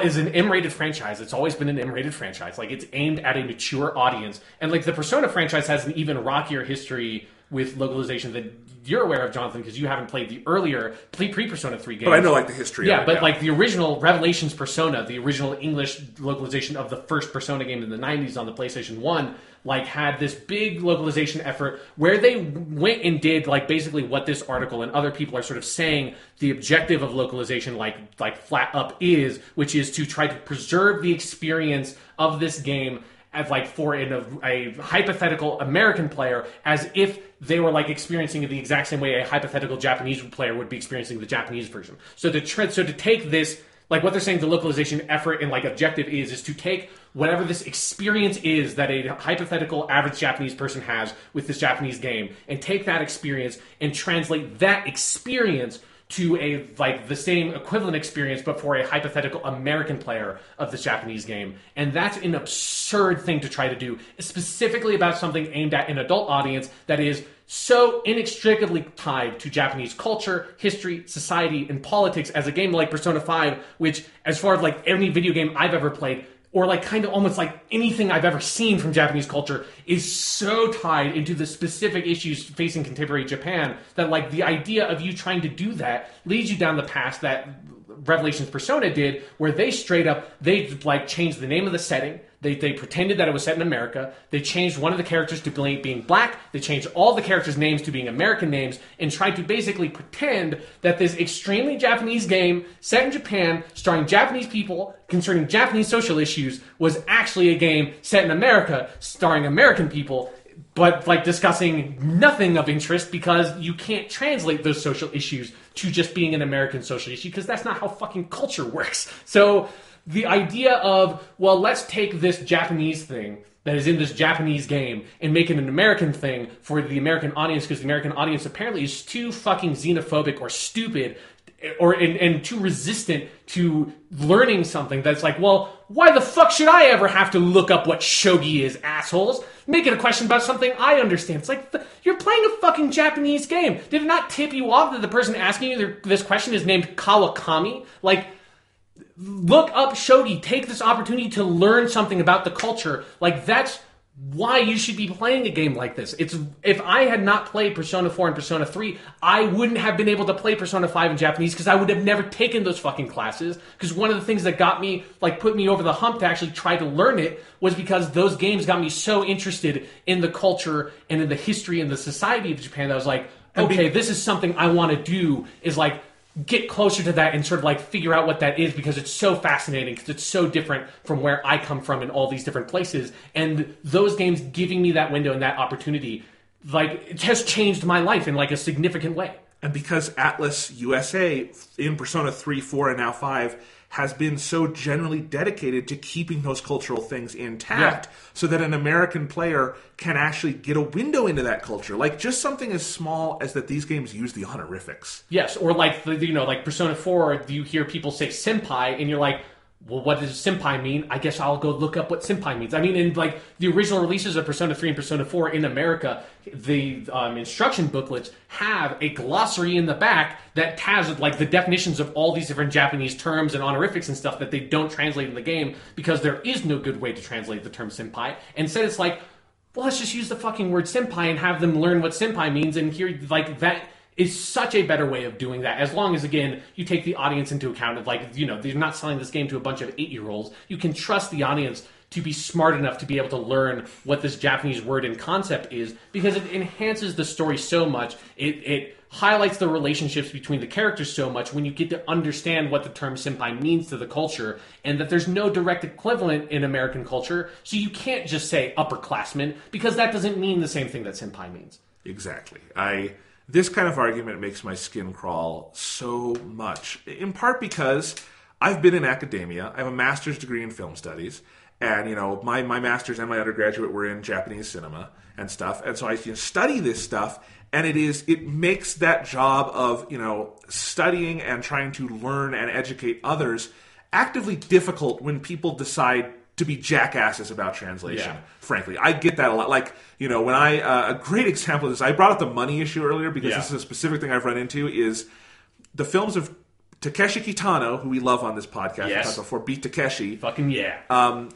is an M-rated franchise. It's always been an M-rated franchise. Like it's aimed at a mature audience, and like the Persona franchise has an even rockier history with localization that you're aware of, Jonathan, because you haven't played the earlier pre-Persona 3 games. But I know like the history of it. But like the original Revelations Persona, the original English localization of the first Persona game in the 90s on the PlayStation 1, like had this big localization effort where they went and did like basically what this article and other people are sort of saying the objective of localization like flat up is, which is to try to preserve the experience of this game as like for a hypothetical American player, as if they were like experiencing it the exact same way a hypothetical Japanese player would be experiencing the Japanese version. So to take this, like what they're saying the localization effort and like objective is to take whatever this experience is that a hypothetical average Japanese person has with this Japanese game, and take that experience and translate that experience to a like the same equivalent experience but for a hypothetical American player of this Japanese game. And that's an absurd thing to try to do, specifically about something aimed at an adult audience that is so inextricably tied to Japanese culture, history, society, and politics as a game like Persona 5, which as far as like any video game I've ever played, or like kind of almost like anything I've ever seen from Japanese culture, is so tied into the specific issues facing contemporary Japan that like the idea of you trying to do that leads you down the path that Revelations Persona did, where they straight up, they like changed the name of the setting, They pretended that it was set in America. They changed one of the characters to being black. They changed all the characters' names to being American names and tried to basically pretend that this extremely Japanese game set in Japan, starring Japanese people, concerning Japanese social issues, was actually a game set in America, starring American people, but like discussing nothing of interest because you can't translate those social issues to just being an American social issue because that's not how fucking culture works. So the idea of, well, let's take this Japanese thing that is in this Japanese game and make it an American thing for the American audience because the American audience apparently is too fucking xenophobic or stupid and too resistant to learning something that's like, well, why the fuck should I ever have to look up what shogi is, assholes? Make it a question about something I understand. It's like, you're playing a fucking Japanese game. Did it not tip you off that the person asking you this question is named Kawakami? Like, look up shogi. Take this opportunity to learn something about the culture. Like, that's why you should be playing a game like this. If I had not played Persona 4 and Persona 3, I wouldn't have been able to play Persona 5 in Japanese because I would have never taken those fucking classes. Because one of the things that got me, like, put me over the hump to actually try to learn it was because those games got me so interested in the culture and in the history and the society of Japan that I was like, okay, this is something I want to do, is like get closer to that and sort of like figure out what that is because it's so fascinating because it's so different from where I come from in all these different places. And those games giving me that window and that opportunity, like, it has changed my life in like a significant way. And because Atlas USA in Persona 3, 4, and now 5 has been so generally dedicated to keeping those cultural things intact so that an American player can actually get a window into that culture. Like, just something as small as that these games use the honorifics. Yes, or like, like Persona 4, you hear people say senpai, and you're like, well, what does senpai mean? I guess I'll go look up what senpai means. I mean, in like the original releases of Persona 3 and Persona 4 in America, the instruction booklets have a glossary in the back that has like the definitions of all these different Japanese terms and honorifics and stuff that they don't translate in the game because there is no good way to translate the term senpai. Instead, it's like, well, let's just use the fucking word senpai and have them learn what senpai means, and here, like, that is such a better way of doing that, as long as, again, you take the audience into account of, like, they're not selling this game to a bunch of 8-year-olds. You can trust the audience to be smart enough to be able to learn what this Japanese word and concept is, because it enhances the story so much. It highlights the relationships between the characters so much when you get to understand what the term senpai means to the culture, and that there's no direct equivalent in American culture, so you can't just say upperclassmen, because that doesn't mean the same thing that senpai means. Exactly. This kind of argument makes my skin crawl so much, in part because I've been in academia. I have a master's degree in film studies, and my master's and my undergraduate were in Japanese cinema and stuff, and so I can study this stuff, and it makes that job of studying and trying to learn and educate others actively difficult when people decide to be jackasses about translation. Yeah. Frankly, I get that a lot. Like, when a great example of this, I brought up the money issue earlier because this is a specific thing I've run into, is the films of Takeshi Kitano, who we love on this podcast. Yes. We talked before, Beat Takeshi. Fucking yeah.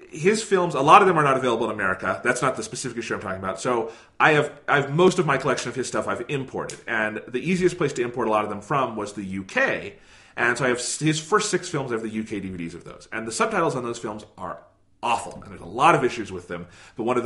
His films, a lot of them are not available in America. That's not the specific issue I'm talking about. So I have most of my collection of his stuff I've imported, and the easiest place to import a lot of them from was the UK. And so I have his first 6 films. I have the UK DVDs of those, and the subtitles on those films are awful, and there's a lot of issues with them. But one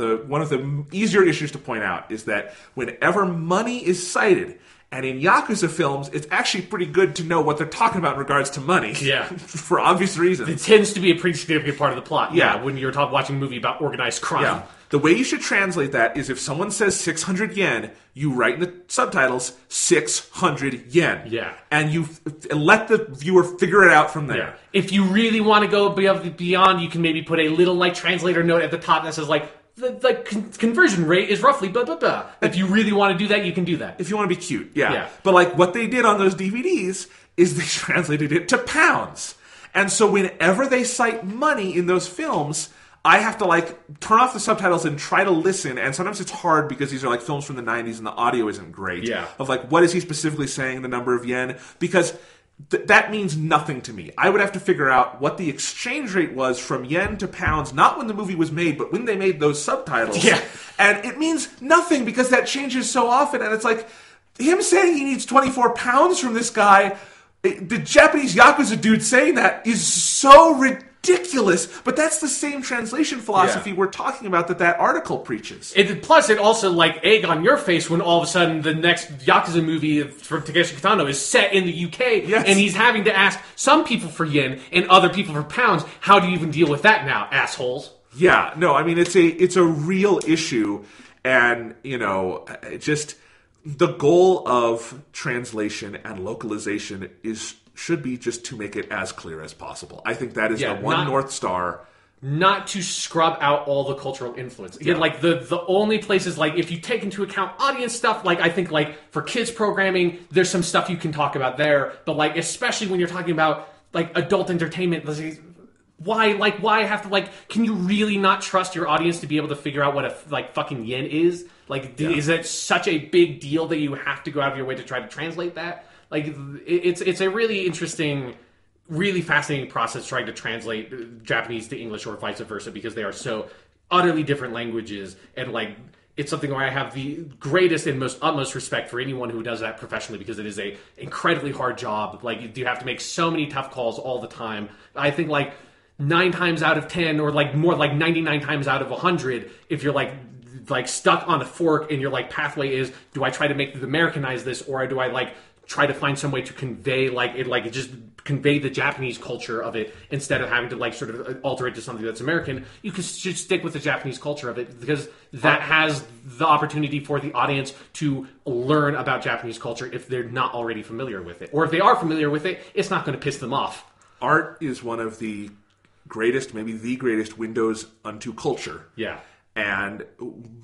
of the easier issues to point out is that whenever money is cited, and in Yakuza films, it's actually pretty good to know what they're talking about in regards to money. Yeah. For obvious reasons. It tends to be a pretty significant part of the plot. Yeah. When you're watching a movie about organized crime. Yeah. The way you should translate that is if someone says 600 yen, you write in the subtitles 600 yen. Yeah. And you let the viewer figure it out from there. Yeah. If you really want to go beyond, you can maybe put a little translator note at the top that says the conversion rate is roughly blah, blah, blah. If you really want to do that, you can do that. If you want to be cute, yeah. But what they did on those DVDs is they translated it to pounds. And so whenever they cite money in those films, I have to turn off the subtitles and try to listen. And sometimes it's hard because these are films from the 90s and the audio isn't great. Yeah. Of what is he specifically saying, the number of yen? Because that means nothing to me. I would have to figure out what the exchange rate was from yen to pounds, not when the movie was made, but when they made those subtitles. Yeah. And it means nothing because that changes so often. And it's him saying he needs 24 pounds from this guy, the Japanese Yakuza dude saying that is so ridiculous. But that's the same translation philosophy we're talking about that article preaches. Plus, it also, like, egg on your face when all of a sudden the next Yakuza movie from Takeshi Kitano is set in the UK, and he's having to ask some people for yen and other people for pounds. How do you even deal with that now, assholes? Yeah, no, I mean, it's a real issue, and, just the goal of translation and localization should be just to make it as clear as possible. I think that is the one North Star. Not to scrub out all the cultural influence. Again, like, the only places, like, if you take into account audience stuff, like, I think, like, for kids programming, there's some stuff you can talk about there, but, like, especially when you're talking about, like, adult entertainment, why have to, like, can you really not trust your audience to be able to figure out what a, like, fucking yen is? Like, is it such a big deal that you have to go out of your way to try to translate that? Like, it's a really interesting, really fascinating process trying to translate Japanese to English or vice versa, because they are so utterly different languages, and, like, it's something where I have the greatest and utmost respect for anyone who does that professionally, because it is a incredibly hard job. Like, you have to make so many tough calls all the time. I think, like, 9 times out of 10, or, like, more like 99 times out of 100, if you're, like stuck on a fork and your, like, pathway is, do I try to Americanize this, or do I, like, try to find some way to convey, just convey the Japanese culture of it, instead of having to, like, sort of alter it to something that's American. You should stick with the Japanese culture of it, because that has the opportunity for the audience to learn about Japanese culture if they're not already familiar with it. Or if they are familiar with it, it's not going to piss them off. Art is one of the greatest, maybe the greatest windows unto culture. Yeah. And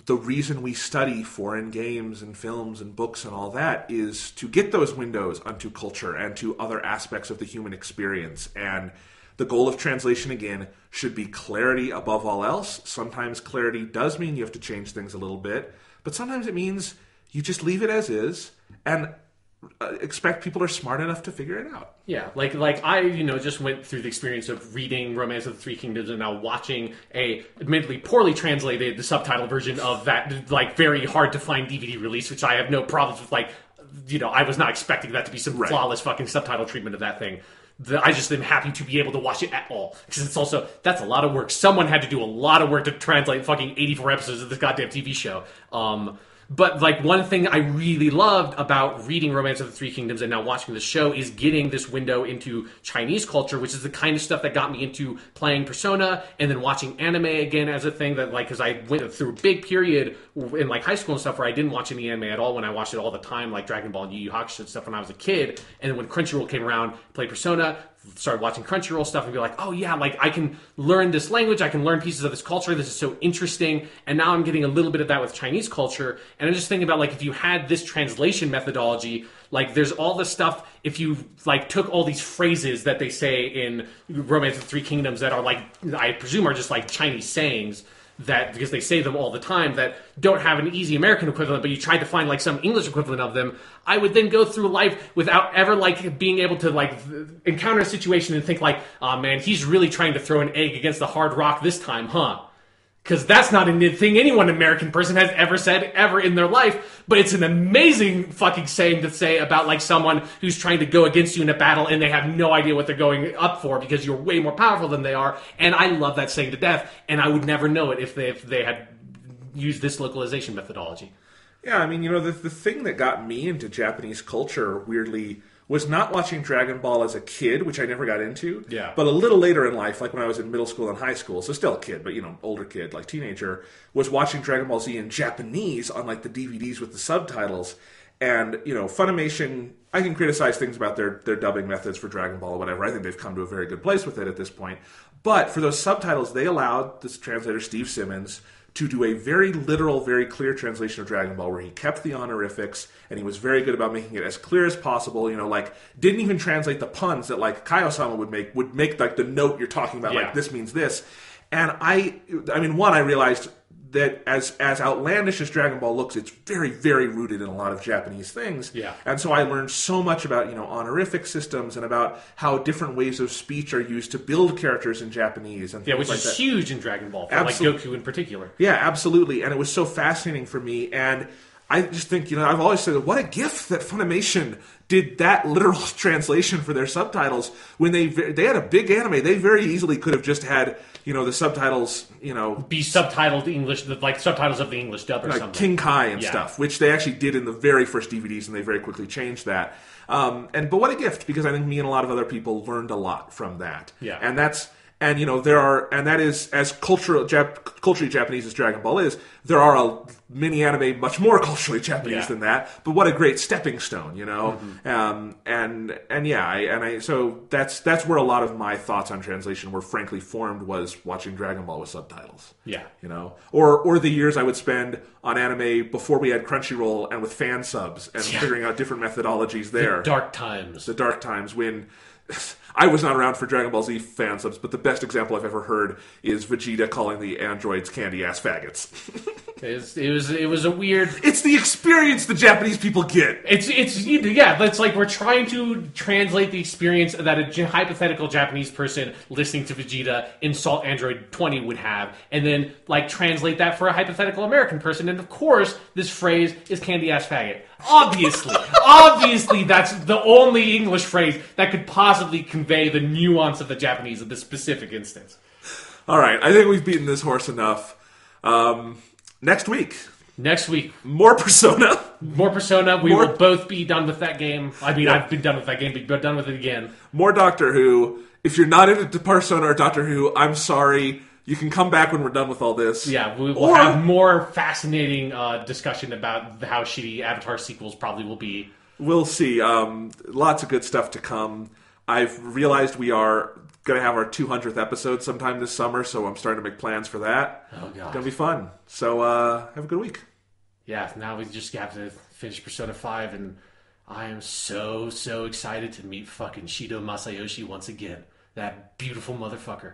the reason we study foreign games and films and books and all that is to get those windows onto culture and to other aspects of the human experience. And the goal of translation, again, should be clarity above all else. Sometimes clarity does mean you have to change things a little bit, but sometimes it means you just leave it as is and expect people are smart enough to figure it out. Yeah, like I, just went through the experience of reading Romance of the Three Kingdoms and now watching a admittedly poorly translated subtitle version of that, like, very hard to find DVD release, which I have no problems with. Like, I was not expecting that to be some flawless fucking subtitle treatment of that thing. I just am happy to be able to watch it at all, because it's also, that's a lot of work. Someone had to do a lot of work to translate fucking 84 episodes of this goddamn TV show. But, like, one thing I really loved about reading Romance of the Three Kingdoms and now watching the show is getting this window into Chinese culture, which is the kind of stuff that got me into playing Persona and then watching anime again as a thing that, like, because I went through a big period in, like, high school and stuff where I didn't watch any anime at all, when I watched it all the time, like Dragon Ball and Yu Yu Hakusho and stuff when I was a kid. And then when Crunchyroll came around, played Persona, started watching Crunchyroll stuff and be like, oh yeah, like, I can learn this language, I can learn pieces of this culture, this is so interesting. And now I'm getting a little bit of that with Chinese culture. And I'm just thinking about, like, if you had this translation methodology, like, there's all this stuff, if you, like, took all these phrases that they say in Romance of the Three Kingdoms that are, like, I presume are just, like, Chinese sayings, that, because they say them all the time, that don't have an easy American equivalent, but you tried to find, like, some English equivalent of them, I would then go through life without ever, like, being able to, like, encounter a situation and think, like, oh man, he's really trying to throw an egg against the hard rock this time, huh? Because that's not a thing any one American person has ever said ever in their life, but it's an amazing fucking saying to say about, like, someone who's trying to go against you in a battle and they have no idea what they're going up for because you're way more powerful than they are. And I love that saying to death, and I would never know it if they had used this localization methodology. Yeah, I mean, the thing that got me into Japanese culture, weirdly, was not watching Dragon Ball as a kid, which I never got into. Yeah. But a little later in life, like when I was in middle school and high school, so still a kid, but, older kid, like teenager, was watching Dragon Ball Z in Japanese on, like, the DVDs with the subtitles. And, Funimation, I can criticize things about their dubbing methods for Dragon Ball or whatever. I think they've come to a very good place with it at this point. But for those subtitles, they allowed this translator, Steve Simmons, to do a very literal, very clear translation of Dragon Ball where he kept the honorifics and he was very good about making it as clear as possible, like, didn't even translate the puns that, like, Kaio-sama would make, like, the note you're talking about, like, this means this. And I mean, I realized that as outlandish as Dragon Ball looks, it's very, very rooted in a lot of Japanese things. Yeah. And so I learned so much about, honorific systems and about how different ways of speech are used to build characters in Japanese. And which is huge in Dragon Ball, for, like, Goku in particular. Yeah, absolutely. And it was so fascinating for me. And I just think, I've always said, what a gift that Funimation did that literal translation for their subtitles when they had a big anime. They very easily could have just had, the subtitles, be subtitled English, like subtitles of the English dub or like something. King Kai and stuff, which they actually did in the very first DVDs, and they very quickly changed that. But what a gift, because I think me and a lot of other people learned a lot from that. Yeah. And that is, as culturally Japanese as Dragon Ball is, there are a mini anime much more culturally Japanese than that. But what a great stepping stone, Mm-hmm. So that's where a lot of my thoughts on translation were frankly formed, was watching Dragon Ball with subtitles. Yeah. Or the years I would spend on anime before we had Crunchyroll and with fan subs and figuring out different methodologies there. The dark times when I was not around for Dragon Ball Z fan subs, but the best example I've ever heard is Vegeta calling the androids candy ass faggots. It was a weird. It's the experience the Japanese people get. It's like we're trying to translate the experience that a hypothetical Japanese person listening to Vegeta insult Android 20 would have, and then like translate that for a hypothetical American person. And of course, this phrase is candy ass faggot. Obviously, that's the only English phrase that could possibly convey the nuance of the Japanese in this specific instance. All right, I think we've beaten this horse enough. Next week, more Persona. We will both be done with that game. I mean, I've been done with that game, but you're done with it again. More Doctor Who. If you're not into Persona or Doctor Who, I'm sorry. You can come back when we're done with all this. Yeah, we will have more fascinating discussion about how shitty Avatar sequels probably will be. We'll see. Lots of good stuff to come. I've realized we are going to have our 200th episode sometime this summer, so I'm starting to make plans for that. Oh, God. It's going to be fun. So have a good week. Yeah, now we just have to finish Persona 5, and I am so excited to meet fucking Shido Masayoshi once again. That beautiful motherfucker.